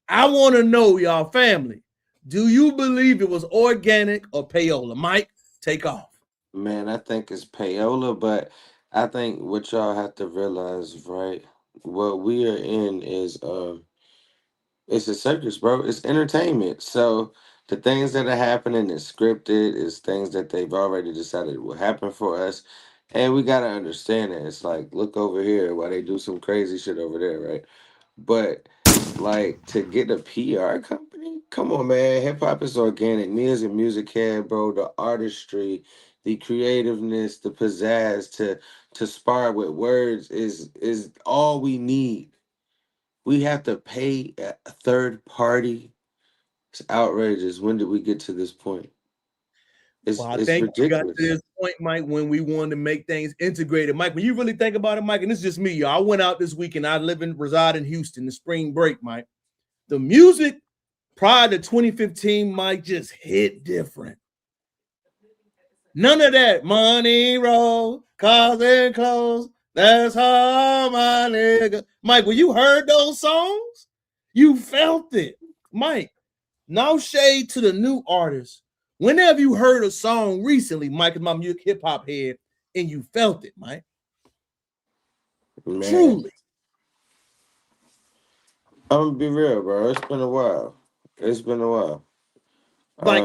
I want to know, y'all, family, do you believe it was organic or payola? Mike, take off. Man, I think it's payola, but I think what y'all have to realize, right? What we are in is it's a circus, bro. It's entertainment. So the things that are happening is scripted, is things that they've already decided will happen for us. And we gotta understand that. It's like, look over here while they do some crazy shit over there, right? But like to get a PR company, come on, man. Hip hop is organic. Me as a music head, bro, the artistry, the creativeness, the pizzazz to spar with words is all we need. We have to pay a third party. It's outrageous. When did we get to this point? Well, I think you got to this point, Mike, when we wanted to make things integrated. Mike, when you really think about it, Mike, and this is just me, y'all. I went out this weekend. I reside in Houston, the spring break, Mike. The music prior to 2015, Mike, just hit different. None of that money roll, cars and clothes. That's how my nigga. Mike, when you heard those songs, you felt it. Mike, no shade to the new artists. When have you heard a song recently, Mike, is my music hip hop head, and you felt it, Mike? Man. Truly. I'm gonna be real, bro. It's been a while. Like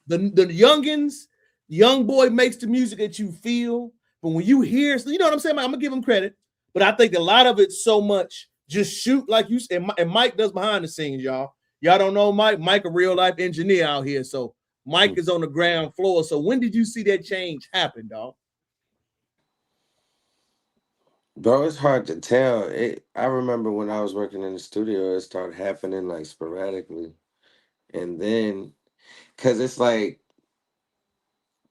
the youngins, young boy makes the music that you feel, but when you hear, you know what I'm saying? I'm gonna give him credit, but I think a lot of it's so much just shoot like you said, and Mike does behind the scenes, y'all. Y'all don't know Mike. Mike, a real life engineer out here, so Mike is on the ground floor. So when did you see that change happen, dog? Bro, it's hard to tell. I remember when I was working in the studio, it started happening like sporadically. And then, because it's like,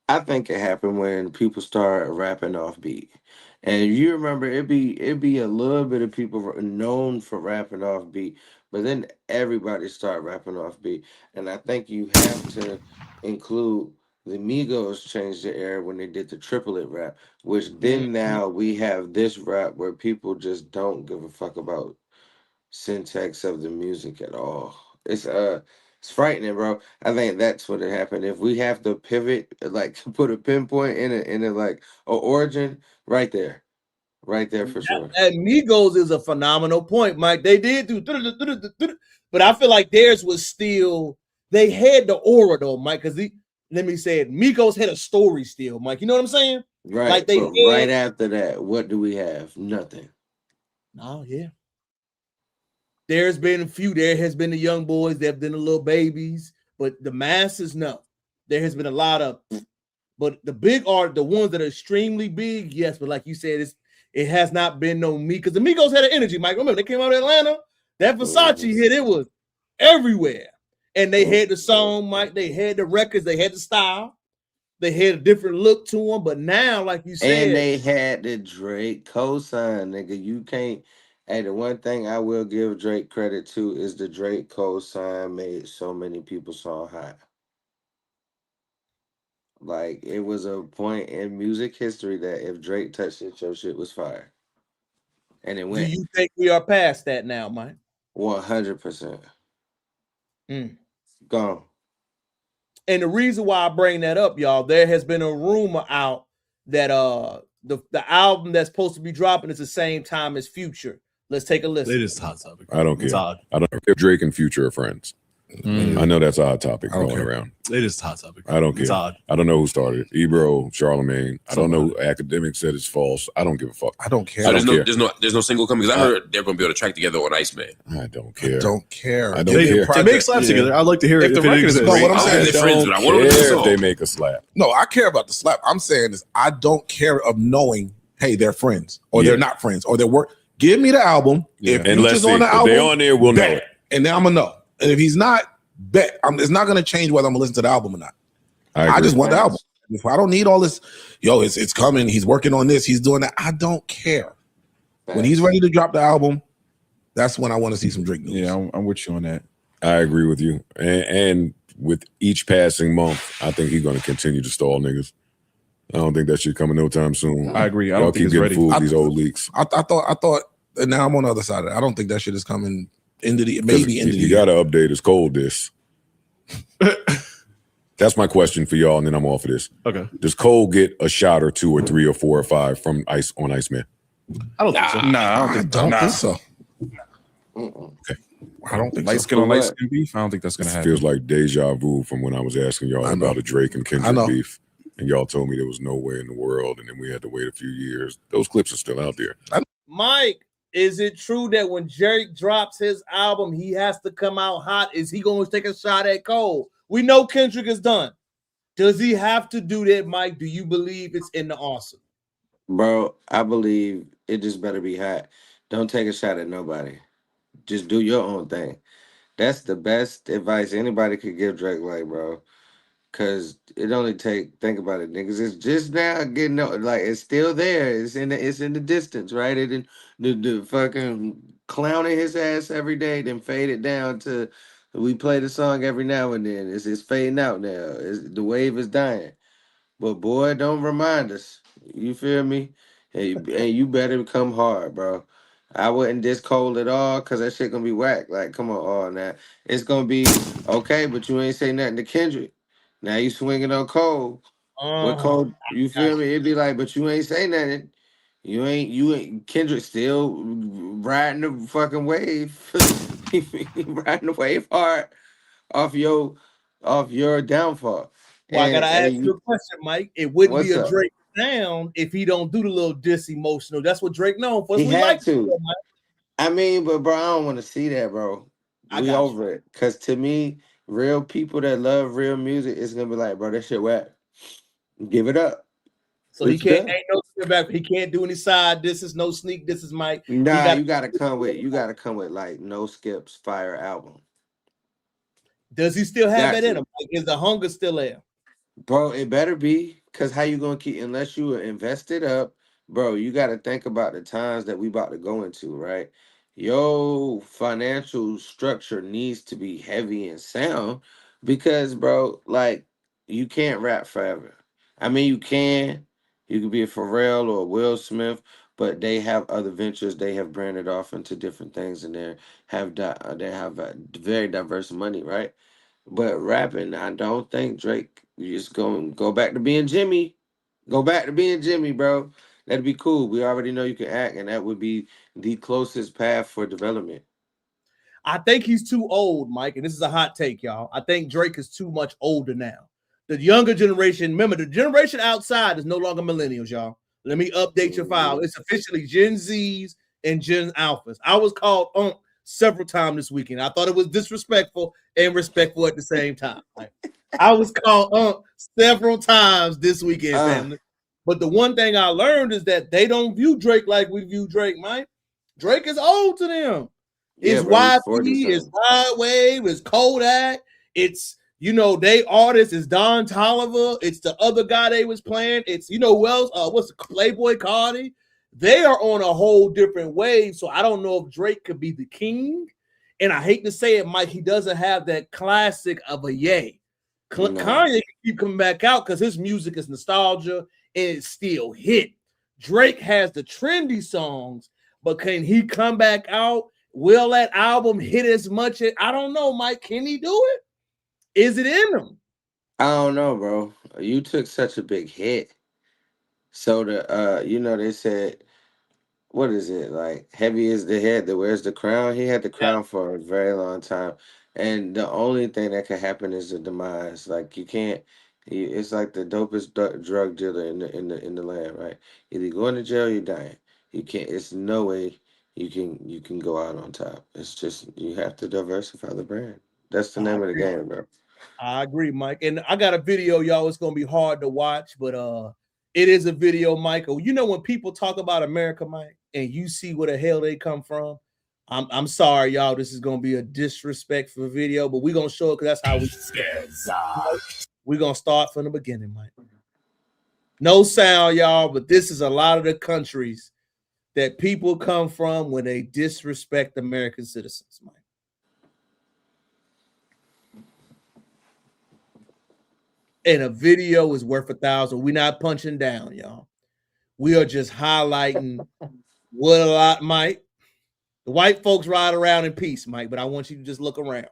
I think it happened when people start rapping off beat. And you remember it'd be a little bit of people known for rapping off beat, but then everybody start rapping off beat. And I think you have to include the Migos changed the era when they did the triplet rap, which then now we have this rap where people just don't give a fuck about syntax of the music at all. It's frightening, bro. I think that's what it happened. If we have to pivot, like put a pinpoint in a like a origin, right there for sure. And Migos is a phenomenal point, Mike. They did do, but I feel like theirs was still, they had the aura though, Mike. Because let me say it, Migos had a story still, Mike. You know what I'm saying? Right. Like they right after that, what do we have? Nothing. Oh yeah. There's been a few. There has been the young boys. There have been the little babies, but the masses, no. There has been a lot of, but the big art, the ones that are extremely big, yes. But like you said, it has not been no me, because the Migos had an energy, Mike. Remember, they came out of Atlanta. That Versace hit, it was everywhere. And they had the song, Mike. They had the records. They had the style. They had a different look to them. But now, like you said, and they had the Drake cosign, nigga. You can't. Hey, the one thing I will give Drake credit to is the Drake cosign made so many people so hot. Like, it was a point in music history that if Drake touched it, your shit was fire. And it went. Do you think we are past that now, Mike? 100%. Gone. And the reason why I bring that up, y'all, there has been a rumor out that the album that's supposed to be dropping is the same time as Future. Let's take a listen. It is a hot topic. I don't care. I don't care if Drake and Future are friends. I know that's a hot topic going around. It is a hot topic. I don't care. It's odd. I don't know who started it. Ebro, Charlemagne. I don't know who academics said it's false. I don't give a fuck. I don't care. So there's no single coming, because I heard they're going to be able to track together on Iceman. I don't care. I don't care. I don't care. To make slaps together, I'd like to hear it. If it exists. No, what I'm saying is, if they make a slap. No, I care about the slap. I'm saying is, I don't care of knowing, hey, they're friends or they're not friends or they're work. Give me the album. If Future's on the album, if they're on there, we'll know it. And then I'm gonna know. And if he's not, bet it's not gonna change whether I'm gonna listen to the album or not. I just want the album. If I don't need all this, it's coming. He's working on this. He's doing that. I don't care. When he's ready to drop the album, that's when I want to see some Drake news. Yeah, I'm with you on that. I agree with you. And with each passing month, I think he's going to continue to stall niggas. I don't think that shit coming no time soon. I agree. I Y'all don't think keep it's getting ready. fooled with these old leaks. I thought, and now I'm on the other side of it. I don't think that shit is coming into the maybe into the You got to update his cold disc. That's my question for y'all, and then I'm off of this. Okay. Does Cole get a shot or 2 or 3 or 4 or 5 from Iceman? I don't think so. Nah, I don't think so. Okay. I don't think light so. skin on light skin beef. I don't think that's gonna happen. Feels like deja vu from when I was asking y'all about a Drake and Kendrick beef, and y'all told me there was no way in the world, and then we had to wait a few years. Those clips are still out there. Mike, is it true that when Drake drops his album, he has to come out hot? Is he going to take a shot at Cole? We know Kendrick is done. Does he have to do that, Mike? Do you believe it's in the arsenal? Bro, I believe it just better be hot. Don't take a shot at nobody. Just do your own thing. That's the best advice anybody could give Drake. Like, bro, Cause it only think about it, niggas. It's just now getting like it's still there. It's in the distance, right? It didn't the fucking clowning his ass every day, then fade it down to we play the song every now and then. It's fading out now. The wave is dying. But boy, don't remind us. You feel me? Hey, you better come hard, bro. I wouldn't diss Cole at all because that shit gonna be whack. Like, come on, all that. It's gonna be okay, but you ain't say nothing to Kendrick. Now you swinging on Cole. What Cole? You feel me? It'd be like, but you ain't say nothing. You ain't. Kendrick still riding the fucking wave, riding the wave hard off your downfall. Well, I gotta ask you a question, Mike. It wouldn't be a up? Drake down if he don't do the little diss emotional. That's what Drake known for. He We had like to. I mean, but bro, I don't want to see that, bro. We over it. Cause to me, real people that love real music, it's gonna be like, bro, that shit whack. Give it up. So he can't ain't no step back. He can't do any side disses, no sneak disses, Mike. Nah, you gotta come with like no skips, fire album. Does he still have that in him? Like, is the hunger still there? Bro, it better be, because how you gonna keep, unless you invest it up, bro, you gotta think about the times that we about to go into, right? Your financial structure needs to be heavy and sound because, bro, like, you can't rap forever. I mean, you can be a Pharrell or a Will Smith, but they have other ventures. They have branded off into different things, and they have very diverse money, right? But rapping, I don't think Drake. You just go back to being Jimmy. Go back to being Jimmy, bro. That'd be cool. We already know you can act, and that would be the closest path for development. I think he's too old, Mike, and this is a hot take, y'all. I think Drake is too much older now. The younger generation, remember, the generation outside is no longer millennials, y'all. Let me update your file. It's officially Gen Zs and Gen Alphas. I was called several times this weekend. I thought it was disrespectful and respectful at the same time. I was called several times this weekend, family. But the one thing I learned is that they don't view Drake like we view Drake, Mike. Drake is old to them. It's YP, it's Rod Wave, it's Kodak, it's, they artists, it's Don Toliver, it's the other guy they was playing, it's, who else? What's the Playboy Cardi? They are on a whole different wave, so I don't know if Drake could be the king. And I hate to say it, Mike, he doesn't have that classic of a Ye. Kanye can keep coming back out because his music is nostalgia and it's still hit. Drake has the trendy songs, but can he come back out? Will that album hit as much? I don't know, Mike. Can he do it? Is it in him? I don't know, bro. You took such a big hit. So they said, what is it? Like, heavy is the head that wears the crown. He had the crown for a very long time. And the only thing that can happen is the demise. Like, you can't. It's like the dopest drug dealer in the land, right? Either you go into jail, or you're dying. You can't. It's no way you can go out on top. It's just you have to diversify the brand. That's the name of the game, bro. I agree, Mike. And I got a video, y'all. It's gonna be hard to watch, but it is a video, Michael. When people talk about America, Mike, and you see where the hell they come from, I'm sorry, y'all. This is gonna be a disrespectful video, but we're gonna show it because that's how we're gonna start from the beginning, Mike. No sound, y'all, but this is a lot of the countries that people come from when they disrespect American citizens, Mike. And a video is worth 1,000. We're not punching down, y'all. We are just highlighting what a lot, Mike. The white folks ride around in peace, Mike, but I want you to just look around.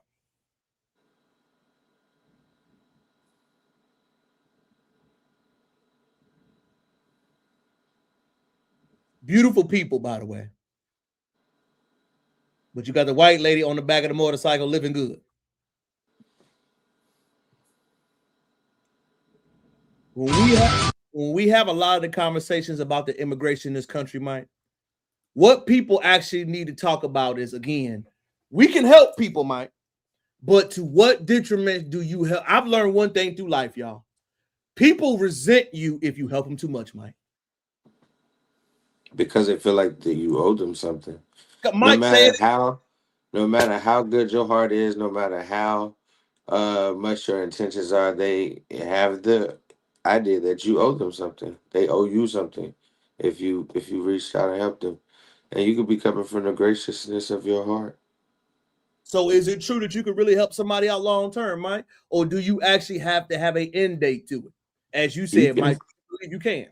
Beautiful people, by the way. But you got the white lady on the back of the motorcycle living good. When we have a lot of the conversations about the immigration in this country, Mike, what people actually need to talk about is, again, we can help people, Mike, but to what detriment do you help? I've learned one thing through life, y'all. People resent you if you help them too much, Mike. Because they feel like that you owe them something. Mike, no matter how good your heart is, no matter how much your intentions are. They have the idea that you owe them something. They owe you something if you reached out and helped them. And you could be coming from the graciousness of your heart. So is it true that you could really help somebody out long term, Mike? Or do you actually have to have an end date to it? As you said, Mike, you can.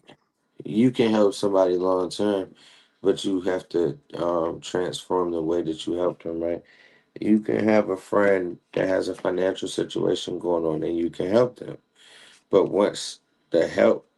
You can help somebody long term, but you have to transform the way that you help them, right? You can have a friend that has a financial situation going on and you can help them. But once the help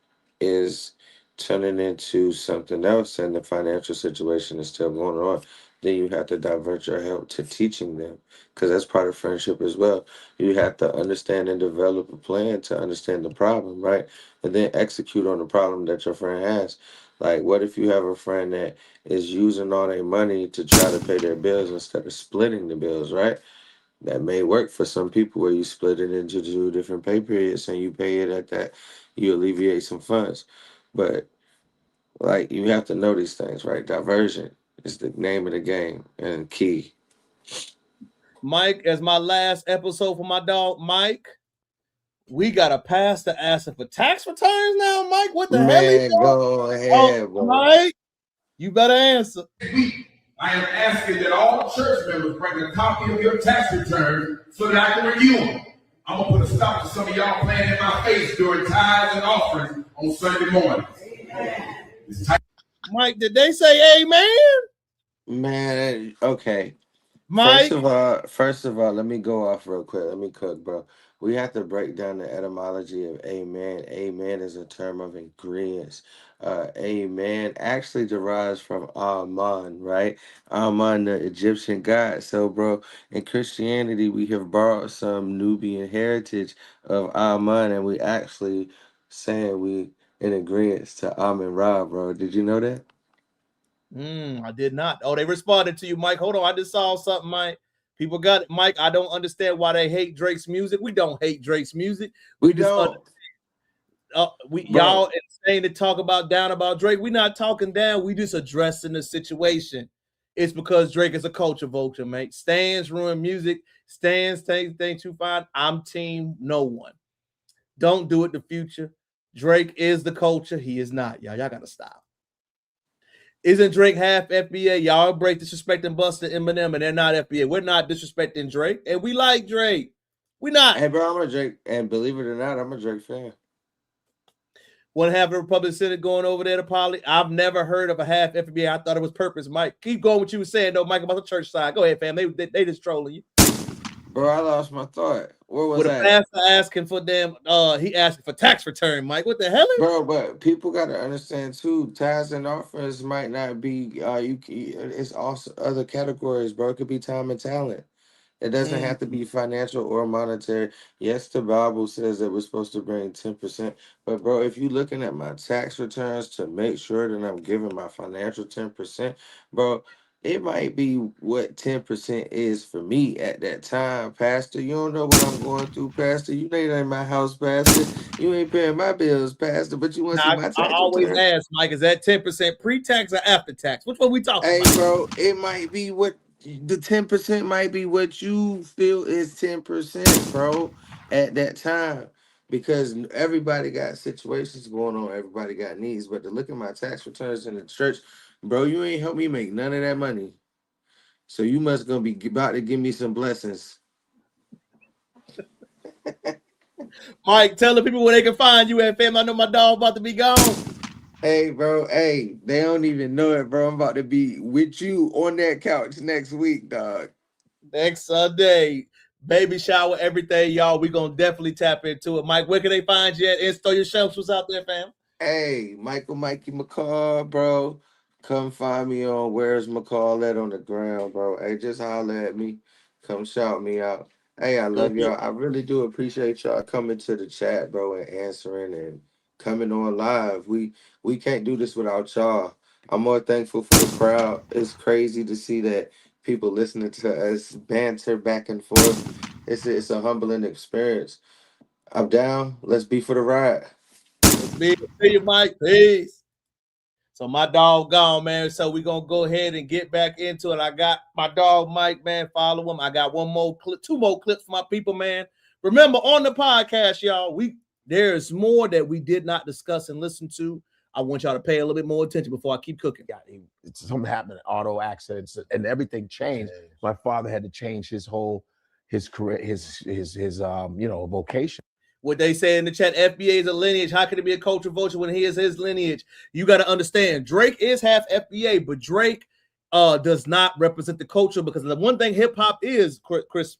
is turning into something else and the financial situation is still going on, then you have to divert your help to teaching them, because that's part of friendship as well. You have to understand and develop a plan to understand the problem, right? And then execute on the problem that your friend has. Like, what if you have a friend that is using all their money to try to pay their bills instead of splitting the bills, right? That may work for some people where you split it into 2 different pay periods and you pay it at that, you alleviate some funds. But like, you have to know these things, right? Diversion is the name of the game and key. Mike, as my last episode for my dog, Mike, we got a pastor asking for tax returns now, Mike. What the hell is that? Go ahead, bro. Mike, you better answer. I am asking that all church members bring a copy of your tax return so that I can review them. I'm going to put a stop to some of y'all playing in my face during tithes and offerings on Sunday morning. Mike, did they say amen? Man, okay. Mike? First of all, let me go off real quick. Let me cook, bro. We have to break down the etymology of amen. Amen is a term of agreement. Amen actually derives from Amun, right? Amun, the Egyptian god. So, bro, in Christianity, we have borrowed some Nubian heritage of Amun, and we actually saying we in agreement to Amun Ra, bro. Did you know that? I did not. Oh, they responded to you, Mike. Hold on, I just saw something, Mike. People got it, Mike. I don't understand why they hate Drake's music. We don't hate Drake's music. We don't. Y'all insane to talk down about Drake. We're not talking down. We just addressing the situation. It's because Drake is a culture vulture, mate. Stans ruin music. Stans things too fine. I'm team no one. Don't do it. The future. Drake is the culture. He is not. Y'all gotta stop. Isn't Drake half FBA? Y'all break disrespecting Busta, Eminem, and they're not FBA. We're not disrespecting Drake, and we like Drake. We not. Hey, bro, I'm a Drake, and believe it or not, I'm a Drake fan. Want to have a Republican Senate going over there to Poly? I've never heard of a half FBA. I thought it was purpose, Mike. Keep going what you were saying, though, Mike, about the church side. Go ahead, fam. They just trolling you. Bro, I lost my thought. Where was that? Pastor asking for them, he asking for tax return, Mike. What the hell? Bro, but people got to understand too. Tithes and offerings might not be. It's also other categories, bro. It could be time and talent. It doesn't have to be financial or monetary. Yes, the Bible says that we're supposed to bring 10%. But bro, if you're looking at my tax returns to make sure that I'm giving my financial 10%, bro, it might be what 10% is for me at that time, Pastor. You don't know what I'm going through, Pastor. You ain't in my house, Pastor. You ain't paying my bills, Pastor, but you want to see my tax I always returns? ask, Mike, is that 10% pre-tax or after tax? Which one we talking about? Hey, bro, it might be what the 10% might be what you feel is 10%, bro, at that time. Because everybody got situations going on, everybody got needs. But to look at my tax returns in the church, bro, you ain't help me make none of that money. So you must gonna be about to give me some blessings. Mike, tell the people where they can find you at, fam. I know my dog about to be gone. Hey, bro. Hey, they don't even know it, bro. I'm about to be with you on that couch next week, dog. Next Sunday. Baby shower, everything, y'all. We're going to definitely tap into it. Mike, where can they find you at? Install your shelves. What's out there, fam? Hey, Mikey McCall, bro. Come find me on Where's McCall at on the ground, bro. Hey, just holler at me. Come shout me out. Hey, I love y'all. I really do appreciate y'all coming to the chat, bro, and answering and coming on live. We can't do this without y'all. I'm more thankful for the crowd. It's crazy to see that people listening to us banter back and forth. It's a humbling experience. I'm down. Let's be for the ride. See you, Mike. Peace. So my dog gone, man. So we're going to go ahead and get back into it. I got my dog, Mike, man. Follow him. I got one more clip, 2 more clips for my people, man. Remember, on the podcast, y'all, there's more that we did not discuss and listen to. I want y'all to pay a little bit more attention before I keep cooking. Yeah, something happened, auto accidents, and everything changed. My father had to change his career, his vocation. What they say in the chat, FBA is a lineage. How can it be a culture vulture when he is his lineage? You got to understand, Drake is half FBA, but Drake does not represent the culture, because the one thing hip hop is,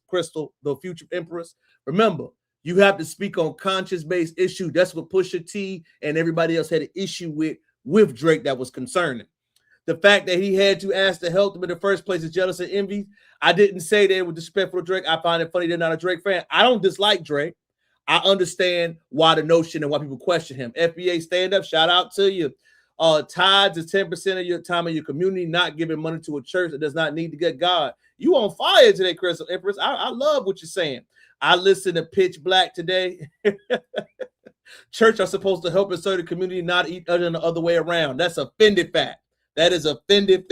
Crystal, the future empress. Remember, you have to speak on conscience-based issue. That's what Pusha T and everybody else had an issue with Drake that was concerning. The fact that he had to ask to help them in the first place is jealous and envy. I didn't say they were disrespectful to Drake. I find it funny they're not a Drake fan. I don't dislike Drake. I understand why the notion and why people question him. FBA, stand up. Shout out to you. Tithes is 10% of your time in your community, not giving money to a church that does not need to get God. You on fire today, Crystal Empress. I love what you're saying. I listened to Pitch Black today. Church are supposed to help and serve the community, not each other and the other way around. That's offended fact. That is offended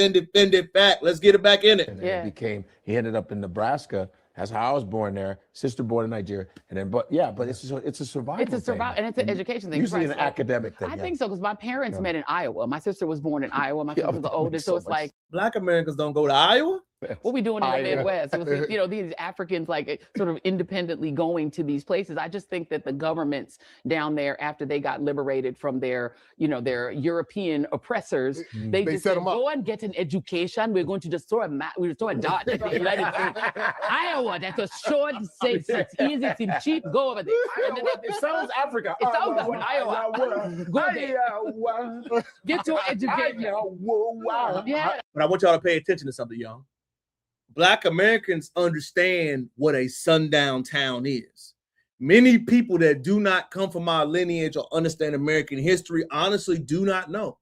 fact. Let's get it back in it. And he ended up in Nebraska. That's how I was born there. Sister born in Nigeria, and then but it's a survival. It's a survival, and it's an education thing. Usually an academic thing. I think so, because my parents met in Iowa. My sister was born in Iowa. My sister's the oldest, so it's like Black Americans don't go to Iowa. What we doing in the Midwest? So it's, these Africans like sort of independently going to these places. I just think that the governments down there, after they got liberated from their European oppressors, they just said, go and get an education. We're going to just throw a dot at the United States. Iowa, that's a short, safe, it's easy, it's cheap. Go over there. It sounds Africa. It sounds like Iowa. Go there. Get your education. Yeah. But I want y'all to pay attention to something, y'all. Black Americans understand what a sundown town is. Many people that do not come from our lineage or understand American history honestly do not know.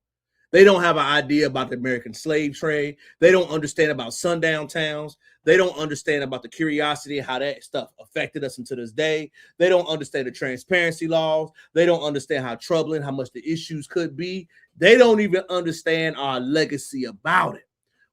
They don't have an idea about the American slave trade. They don't understand about sundown towns. They don't understand about the curiosity, how that stuff affected us until this day. They don't understand the transparency laws. They don't understand how troubling, how much the issues could be. They don't even understand our legacy about it.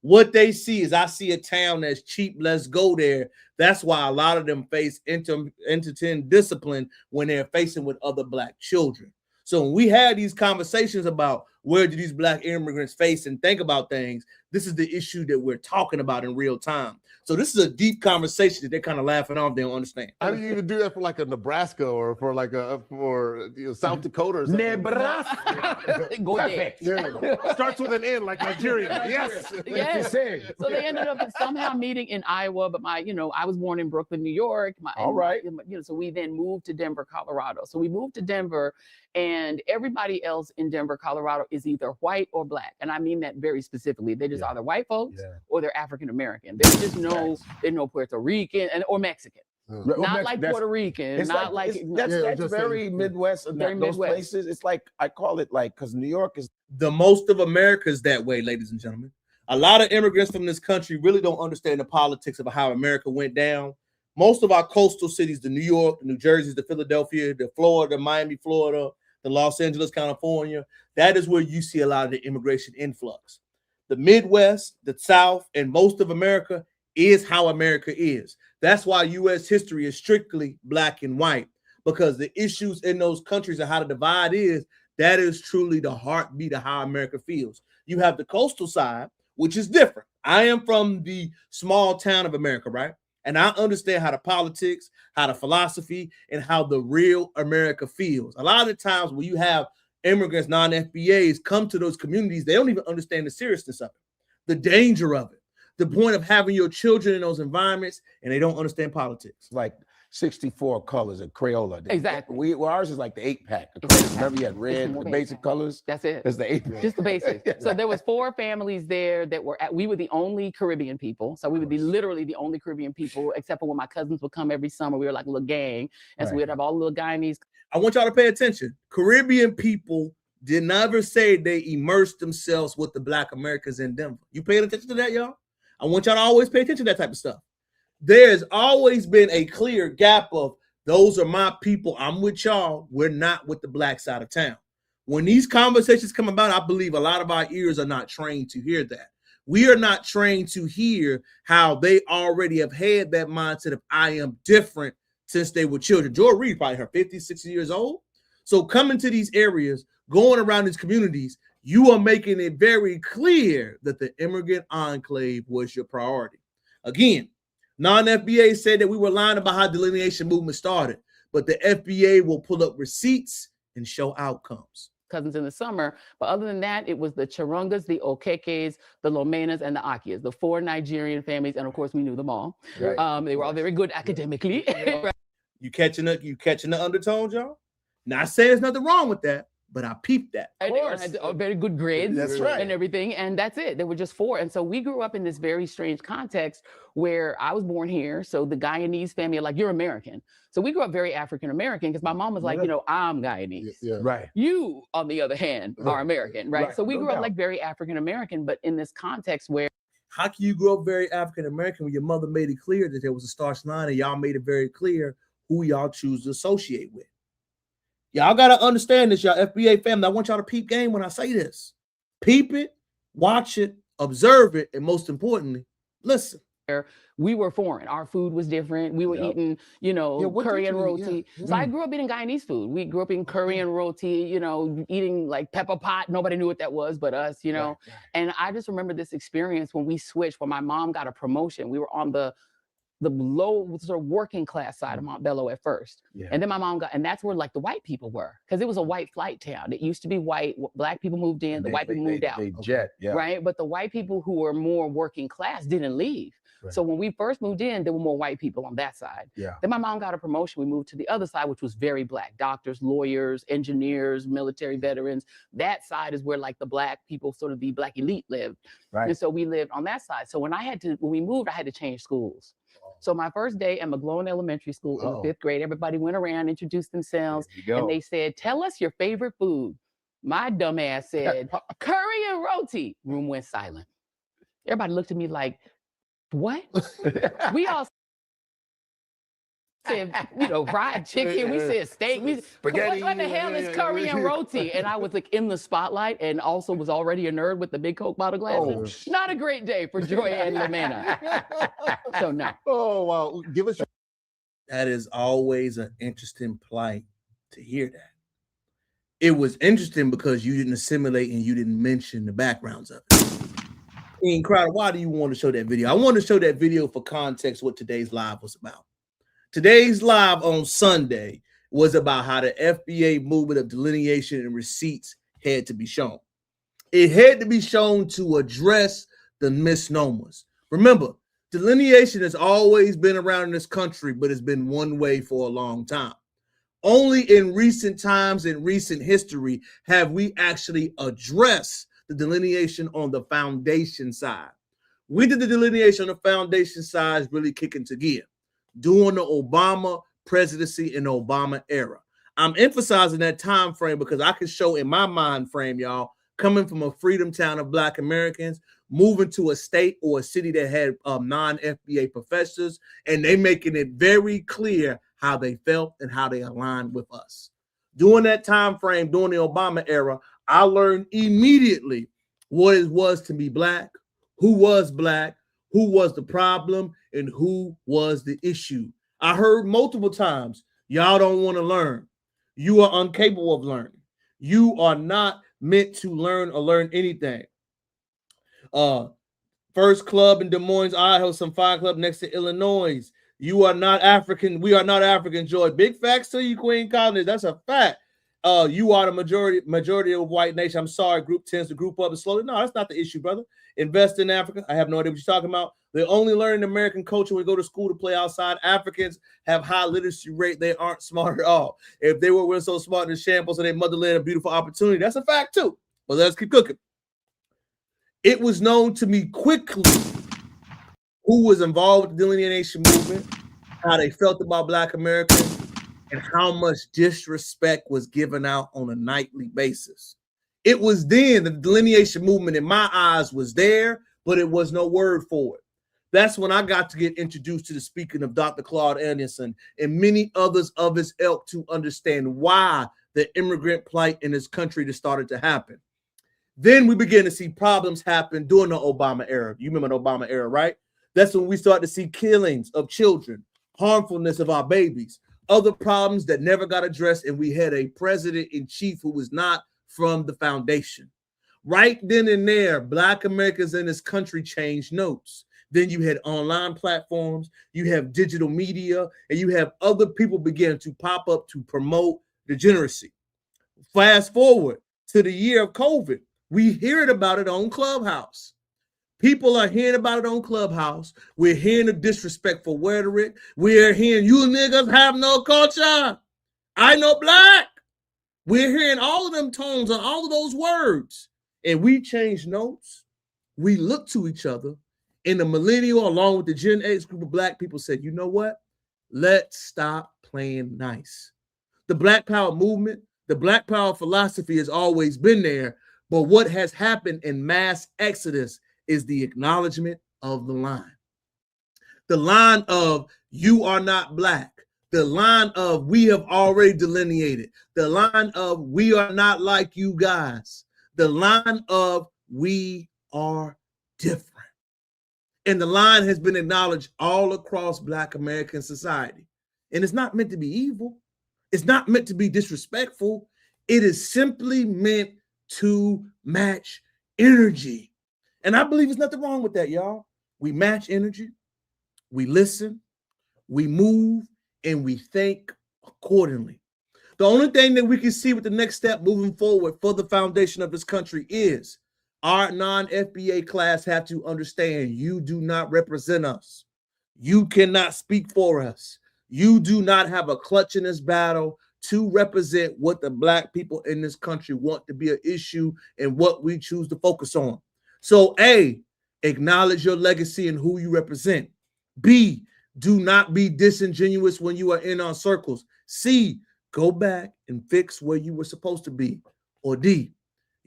What they see is, I see a town that's cheap, let's go there. That's why a lot of them face entertain discipline when they're facing with other Black children. So when we had these conversations about where do these Black immigrants face and think about things, this is the issue that we're talking about in real time. So this is a deep conversation that they're kind of laughing off. They don't understand. How do you even do that for like a Nebraska or for like South Dakota or something? Nebraska. Go there. Yeah. Starts with an N like Nigeria. Yes. Yes. So they ended up somehow meeting in Iowa, but I was born in Brooklyn, New York. So we then moved to Denver, Colorado. So we moved to Denver, and everybody else in Denver, Colorado is either white or Black. And I mean that very specifically. They're just either white folks or they're African American. There's just no Puerto Rican or Mexican. Not like Puerto Rican, not like that's very Midwest. Very those Midwest places. It's like, I call it like, because New York is the most of America is that way, ladies and gentlemen. A lot of immigrants from this country really don't understand the politics of how America went down. Most of our coastal cities, the New York, the New Jersey, the Philadelphia, the Florida, Miami, Florida, the Los Angeles, California, that is where you see a lot of the immigration influx. The Midwest, the South, and most of America is how America is. That's why U.S. history is strictly Black and white, because the issues in those countries and how the divide is, that is truly the heartbeat of how America feels. You have the coastal side, which is different. I am from the small town of America, right? And I understand how the politics, how the philosophy, and how the real America feels. A lot of the times when you have immigrants, non-FBAs come to those communities, they don't even understand the seriousness of it, the danger of it, the point of having your children in those environments, and they don't understand politics. Like 64 colors of Crayola. Exactly. Ours is like the 8-pack. Remember, you had red, the basic colors. That's it. That's the 8-pack. Just the basics. So there was 4 families there that we were the only Caribbean people. So we were literally the only Caribbean people, except for when my cousins would come every summer. We were like a little gang. And so we'd have all the little Guyanese. I want y'all to pay attention. Caribbean people did never say they immersed themselves with the Black Americans in Denver. You paying attention to that, y'all? I want y'all to always pay attention to that type of stuff. There's always been a clear gap of, those are my people, I'm with y'all, we're not with the Black side of town. When these conversations come about, I believe a lot of our ears are not trained to hear that. We are not trained to hear how they already have had that mindset of, I am different since they were children. Joy Reid probably her 50, 60 years old. So coming to these areas, going around these communities, you are making it very clear that the immigrant enclave was your priority. Again, non-FBA said that we were lying about how delineation movement started, but the FBA will pull up receipts and show outcomes. Cousins in the summer, but other than that, it was the Charungas, the Okekes, the Lomenas, and the Akias, the 4 Nigerian families, and of course we knew them all. Right. They were all very good academically. You catching the undertones, y'all? Not saying there's nothing wrong with that, but I peeped that. And they had very good grades. That's right. And everything, and that's it. They were just 4. And so we grew up in this very strange context where I was born here, so the Guyanese family are like, you're American. So we grew up very African-American because my mom was like, you know, I'm Guyanese. Right. You, on the other hand, are American, right? Right. So we No grew up doubt. like very African-American, but in this context where How can you grow up very African-American when your mother made it clear that there was a starch line and y'all made it very clear who y'all choose to associate with? Y'all got to understand this, y'all FBA family. I want y'all to peep game when I say this. Peep it, watch it, observe it, and most importantly, listen. we were foreign. Our food was different. We were eating, you know, curry and roti. So I grew up eating Guyanese food. We grew up eating curry and roti, you know, eating like pepper pot. Nobody knew what that was but us, you know. And I just remember this experience when we switched, when my mom got a promotion. We were on the low sort of working class side of Montbello at first. And then my mom got, and that's where like the white people were, because it was a white flight town. It used to be white, black people moved in, the white people moved out. Right? But the white people who were more working class didn't leave. So when we first moved in, there were more white people on that side. Then my mom got a promotion. We moved to the other side, which was very black. Doctors, lawyers, engineers, military veterans. That side is where like the black people, sort of the black elite lived. And so we lived on that side. So when we moved, I had to change schools. So my first day at McGlowan Elementary School in the 5th grade, everybody went around, introduced themselves, and they said, "Tell us your favorite food." My dumb ass said, "Curry and roti." Room went silent. Everybody looked at me like, "What?" We all said, you know, fried chicken. We said steak. We Spaghetti. What the hell is curry and roti? And I was like in the spotlight, and also was already a nerd with the big Coke bottle glasses. Not a great day for Joy and Lamanna. So no. Oh wow! Give us. That is always an interesting plight to hear that. It was interesting because you didn't assimilate and you didn't mention the backgrounds of it. Ian Crowder, why do you want to show that video? I want to show that video for context what today's live was about. Today's live on Sunday was about how the FBA movement of delineation and receipts had to be shown. It had to be shown to address the misnomers. Remember, delineation has always been around in this country, but it's been one way for a long time. Only in recent times, in recent history, have we actually addressed the delineation on the foundation side. We did the delineation on the foundation side really kicking to gear during the Obama presidency and Obama era. I'm emphasizing that time frame because I can show in my mind frame, y'all, coming from a freedom town of Black Americans, moving to a state or a city that had non-FBA professors, and they making it very clear how they felt and how they aligned with us. During that time frame, during the Obama era, I learned immediately what it was to be Black, who was the problem, and who was the issue. I heard multiple times, y'all don't want to learn. You are incapable of learning. You are not meant to learn or learn anything. First club in Des Moines, Iowa, some fine club next to Illinois. You are not African. We are not African, Joy. Big facts to you, Queen Colony. That's a fact. You are the majority of white nation. I'm sorry, group tends to group up and slowly. No, that's not the issue, brother. Invest in Africa. I have no idea what you're talking about. They only learn American culture when we go to school to play outside. Africans have high literacy rate. They aren't smart at all. If they were so smart in shambles and their motherland, a beautiful opportunity. That's a fact too. But let's keep cooking. It was known to me quickly who was involved with the delineation movement, how they felt about Black Americans, and how much disrespect was given out on a nightly basis. It was then the delineation movement in my eyes was there, but it was no word for it. That's when I got to get introduced to the speaking of Dr. Claude Anderson and many others of his ilk to understand why the immigrant plight in this country just started to happen. Then we began to see problems happen during the Obama era. You remember the Obama era, right? That's when we started to see killings of children, harmfulness of our babies, other problems that never got addressed, and we had a president in chief who was not from the foundation. Right then and there, Black Americans in this country changed notes. Then you had online platforms, you have digital media, and you have other people begin to pop up to promote degeneracy. Fast forward to the year of COVID, we heard about it on Clubhouse. People are hearing about it on Clubhouse. We're hearing the disrespectful rhetoric. We're hearing you niggas have no culture. I know black. We're hearing all of them tones and all of those words. And we changed notes. We looked to each other. And the millennial, along with the Gen X group of black people, said, you know what? Let's stop playing nice. The Black Power movement, the Black Power philosophy has always been there. But what has happened in mass exodus is the acknowledgement of the line. The line of you are not black. The line of we have already delineated. The line of we are not like you guys. The line of we are different. And the line has been acknowledged all across Black American society. And it's not meant to be evil. It's not meant to be disrespectful. It is simply meant to match energy. And I believe there's nothing wrong with that, y'all. We match energy, we listen, we move, and we think accordingly. The only thing that we can see with the next step moving forward for the foundation of this country is our non-FBA class have to understand you do not represent us. You cannot speak for us. You do not have a clutch in this battle to represent what the Black people in this country want to be an issue and what we choose to focus on. So A, acknowledge your legacy and who you represent. B, do not be disingenuous when you are in our circles. C, go back and fix where you were supposed to be. Or D,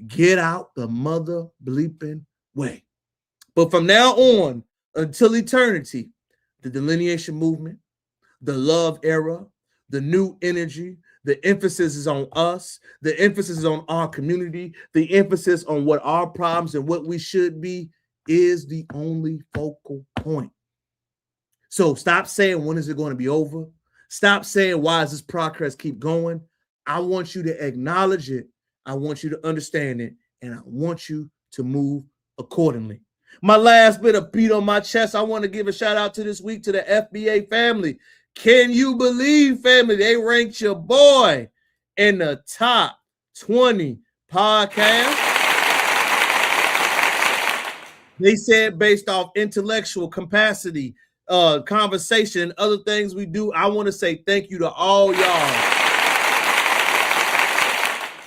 get out the mother bleeping way. But from now on until eternity, the delineation movement, the love era, the new energy, the emphasis is on us. The emphasis is on our community. The emphasis on what our problems and what we should be is the only focal point. So stop saying, when is it going to be over? Stop saying, why does this progress keep going? I want you to acknowledge it. I want you to understand it. And I want you to move accordingly. My last bit of beat on my chest, I want to give a shout out to this week to the FBA family. Can you believe, family, they ranked your boy in the top 20 podcast? They said based off intellectual capacity, conversation, and other things we do. I want to say thank you to all y'all.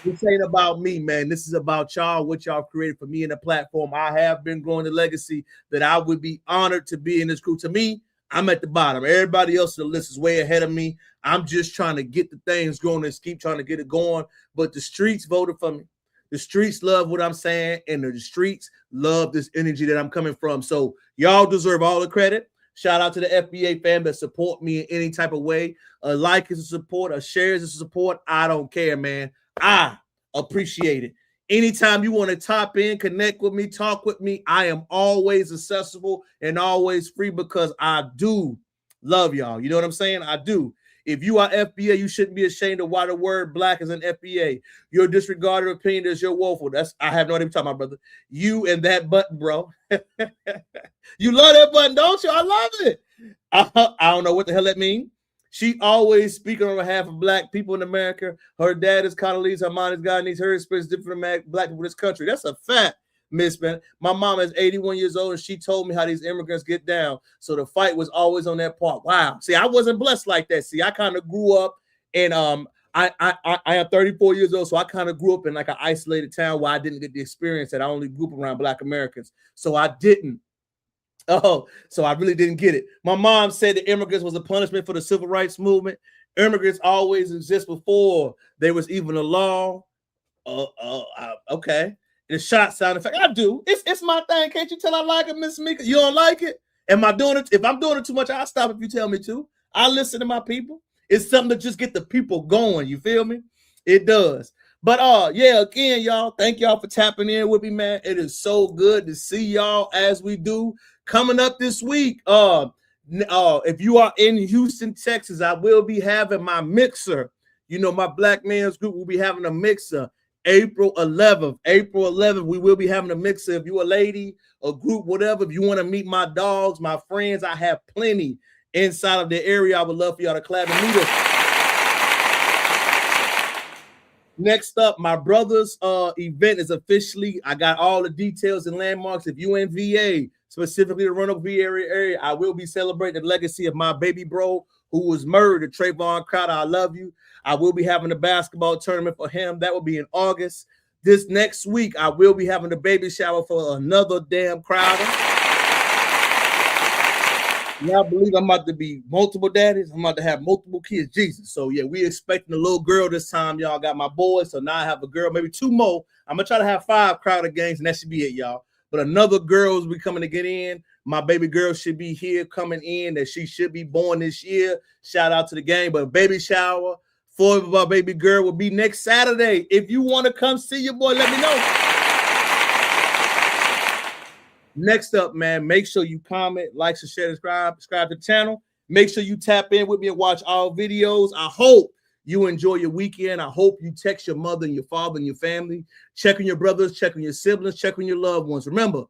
This ain't about me, man. This is about y'all, what y'all created for me in the platform. I have been growing the legacy that I would be honored to be in this crew. To me, I'm at the bottom. Everybody else on the list is way ahead of me. I'm just trying to get the things going and keep trying to get it going. But the streets voted for me. The streets love what I'm saying, and the streets love this energy that I'm coming from. So y'all deserve all the credit. Shout out to the FBA fam that support me in any type of way. A like is a support, a share is a support. I don't care, man. I appreciate it. Anytime you want to tap in, connect with me, talk with me, I am always accessible and always free because I do love y'all. You know what I'm saying? I do. If you are FBA, you shouldn't be ashamed of why the word black is an FBA. Your disregarded opinion is your woeful. I have no idea what you're talking about, brother. You and that button, bro. You love that button, don't you? I love it. I don't know what the hell that means. She always speaking on behalf of black people in America. Her dad is Congolese, her mom is Guyanese, her experience is different from black people in this country. That's a fact, Miss Ben. My mom is 81 years old, and she told me how these immigrants get down. So the fight was always on that part. Wow. See, I wasn't blessed like that. See, I kind of grew up, and I am 34 years old, so I kind of grew up in like an isolated town where I didn't get the experience that I only grew up around black Americans. So I didn't. So I really didn't get it. My mom said that immigrants was a punishment for the civil rights movement. Immigrants always exist before there was even a law. Okay. The shot sound effect. I do. It's my thing. Can't you tell I like it, Miss Mika? You don't like it? Am I doing it? If I'm doing it too much, I'll stop if you tell me to. I listen to my people. It's something to just get the people going. You feel me? It does. But yeah, again, y'all, thank y'all for tapping in with me, man. It is so good to see y'all as we do. Coming up this week, If you are in Houston, Texas, I will be having my mixer. You know, my Black Man's Group will be having a mixer April 11th. April 11th, we will be having a mixer. If you're a lady, a group, whatever, if you want to meet my dogs, my friends, I have plenty inside of the area. I would love for y'all to collab and meet us. Next up, my brother's event is officially, I got all the details and landmarks. If you in VA, specifically the Roanoke VA area, I will be celebrating the legacy of my baby bro who was murdered, Trayvon Crowder. I love you. I will be having a basketball tournament for him. That will be in August. This next week, I will be having a baby shower for another damn Crowder. Y'all believe I'm about to be multiple daddies? I'm about to have multiple kids. Jesus. So, yeah, we expecting a little girl this time. Y'all got my boy. So now I have a girl, maybe 2 more. I'm going to try to have 5 Crowder games, and that should be it, y'all. But another girl will be coming to get in. My baby girl should be here coming in, that she should be born this year. Shout out to the game. But baby shower for my baby girl will be next Saturday. If you want to come see your boy, let me know. Next up, man, make sure you comment, like, share, subscribe to the channel. Make sure you tap in with me and watch all videos. I hope you enjoy your weekend. I hope you text your mother and your father and your family. Check on your brothers, check on your siblings, check on your loved ones. Remember,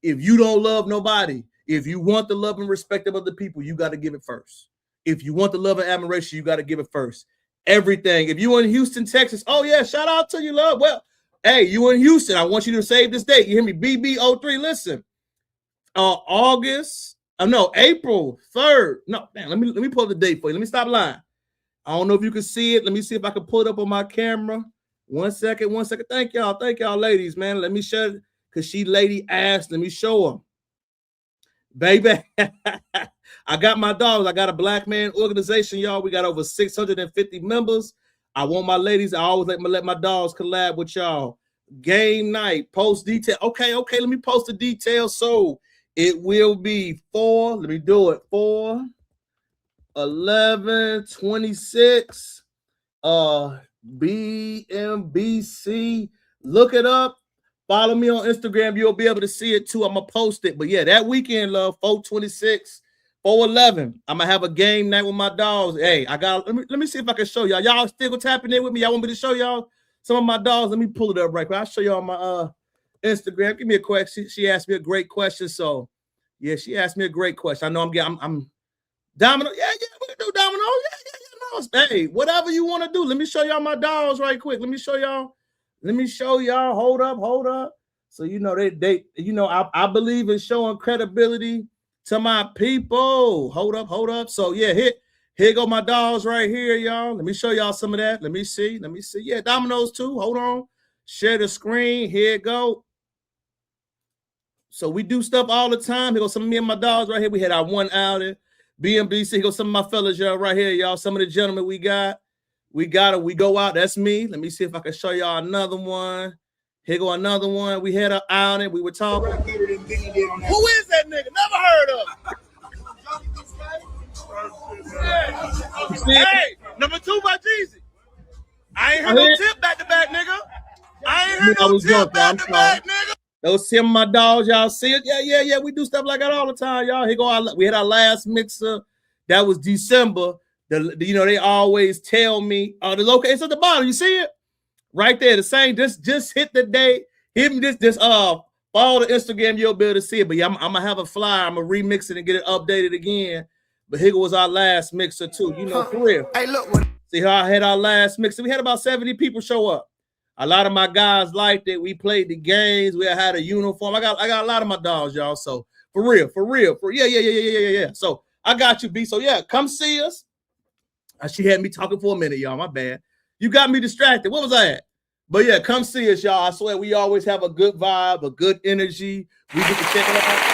if you don't love nobody, if you want the love and respect of other people, you got to give it first. If you want the love and admiration, you got to give it first. Everything. If you in Houston, Texas, oh yeah, shout out to you, love. Well, hey, you in Houston, I want you to save this date. You hear me? BB03. Listen, April 3rd. No, man, let me pull up the date for you. Let me stop lying. I don't know if you can see it. Let me see if I can pull it up on my camera. One second. Thank y'all, ladies, man. Let me show it, because she lady asked. Let me show them. Baby, I got my dogs. I got a Black man organization, y'all. We got over 650 members. I want my ladies. I always let my dogs collab with y'all. Game night, post detail. Okay, let me post the details. So it will be 4/11/26. BMBC. Look it up. Follow me on Instagram. You'll be able to see it too. I'm gonna post it. But yeah, that weekend, love, 4/26, 4/11. I'm gonna have a game night with my dogs. Hey, I got. Let me see if I can show y'all. Y'all still tapping in with me? Y'all want me to show y'all some of my dogs? Let me pull it up right quick. I'll show y'all my Instagram. Give me a question. She asked me a great question. So yeah, she asked me a great question. I know I'm Domino. Yeah, we can do Domino. Yeah. Hey, whatever you want to do. Let me show y'all my dogs right quick. Let me show y'all. Hold up. So you know they I believe in showing credibility to my people. Hold up. So yeah, here go my dogs right here, y'all. Let me show y'all some of that. Let me see. Yeah, Dominoes too. Hold on. Share the screen. Here it go. So we do stuff all the time. Here go some of me and my dogs right here. We had our one outing. BMBC. Here go some of my fellas, y'all, right here, y'all. Some of the gentlemen we got. We go out. That's me. Let me see if I can show y'all another one. Here go another one. We had an outing. We were talking. Who is that nigga? Never heard of. Hey, number 2 by Jeezy. I ain't heard no tip back to back, nigga. I ain't heard no tip back to back, nigga. Those him, my dogs, y'all see it? Yeah. We do stuff like that all the time, y'all. Here go. We had our last mixer. That was December. They always tell me the location. It's at the bottom. You see it right there. The same. Just hit the date. Hit me this. Follow the Instagram. You'll be able to see it. But yeah, I'm gonna have a flyer. I'm gonna remix it and get it updated again. But here was our last mixer too. For real. Hey, look. See how I had our last mixer. We had about 70 people show up. A lot of my guys liked it. We played the games. We had a uniform. I got a lot of my dogs, y'all. So for real. Yeah. So I got you, B. So yeah, come see us. She had me talking for a minute, y'all. My bad. You got me distracted. What was I at? But yeah, come see us, y'all. I swear we always have a good vibe, a good energy. We get to check it out.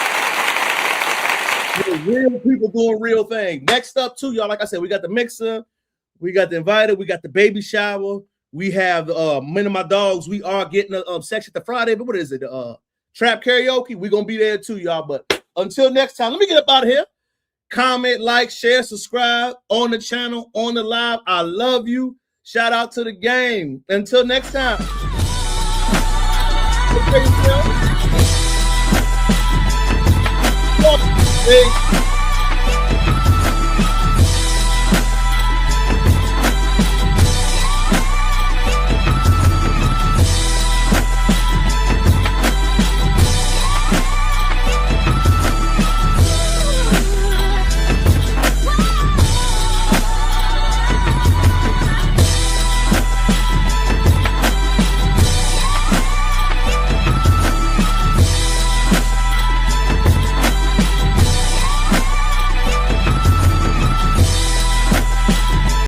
Real people doing real things. Next up, too, y'all. Like I said, we got the mixer, we got the invited, we got the baby shower. We have many of my dogs. We are getting a section the Friday, but what is it? Trap karaoke. We're gonna be there too, y'all. But until next time, let me get up out of here. Comment, like, share, subscribe on the channel, on the live. I love you. Shout out to the game. Until next time. Peace.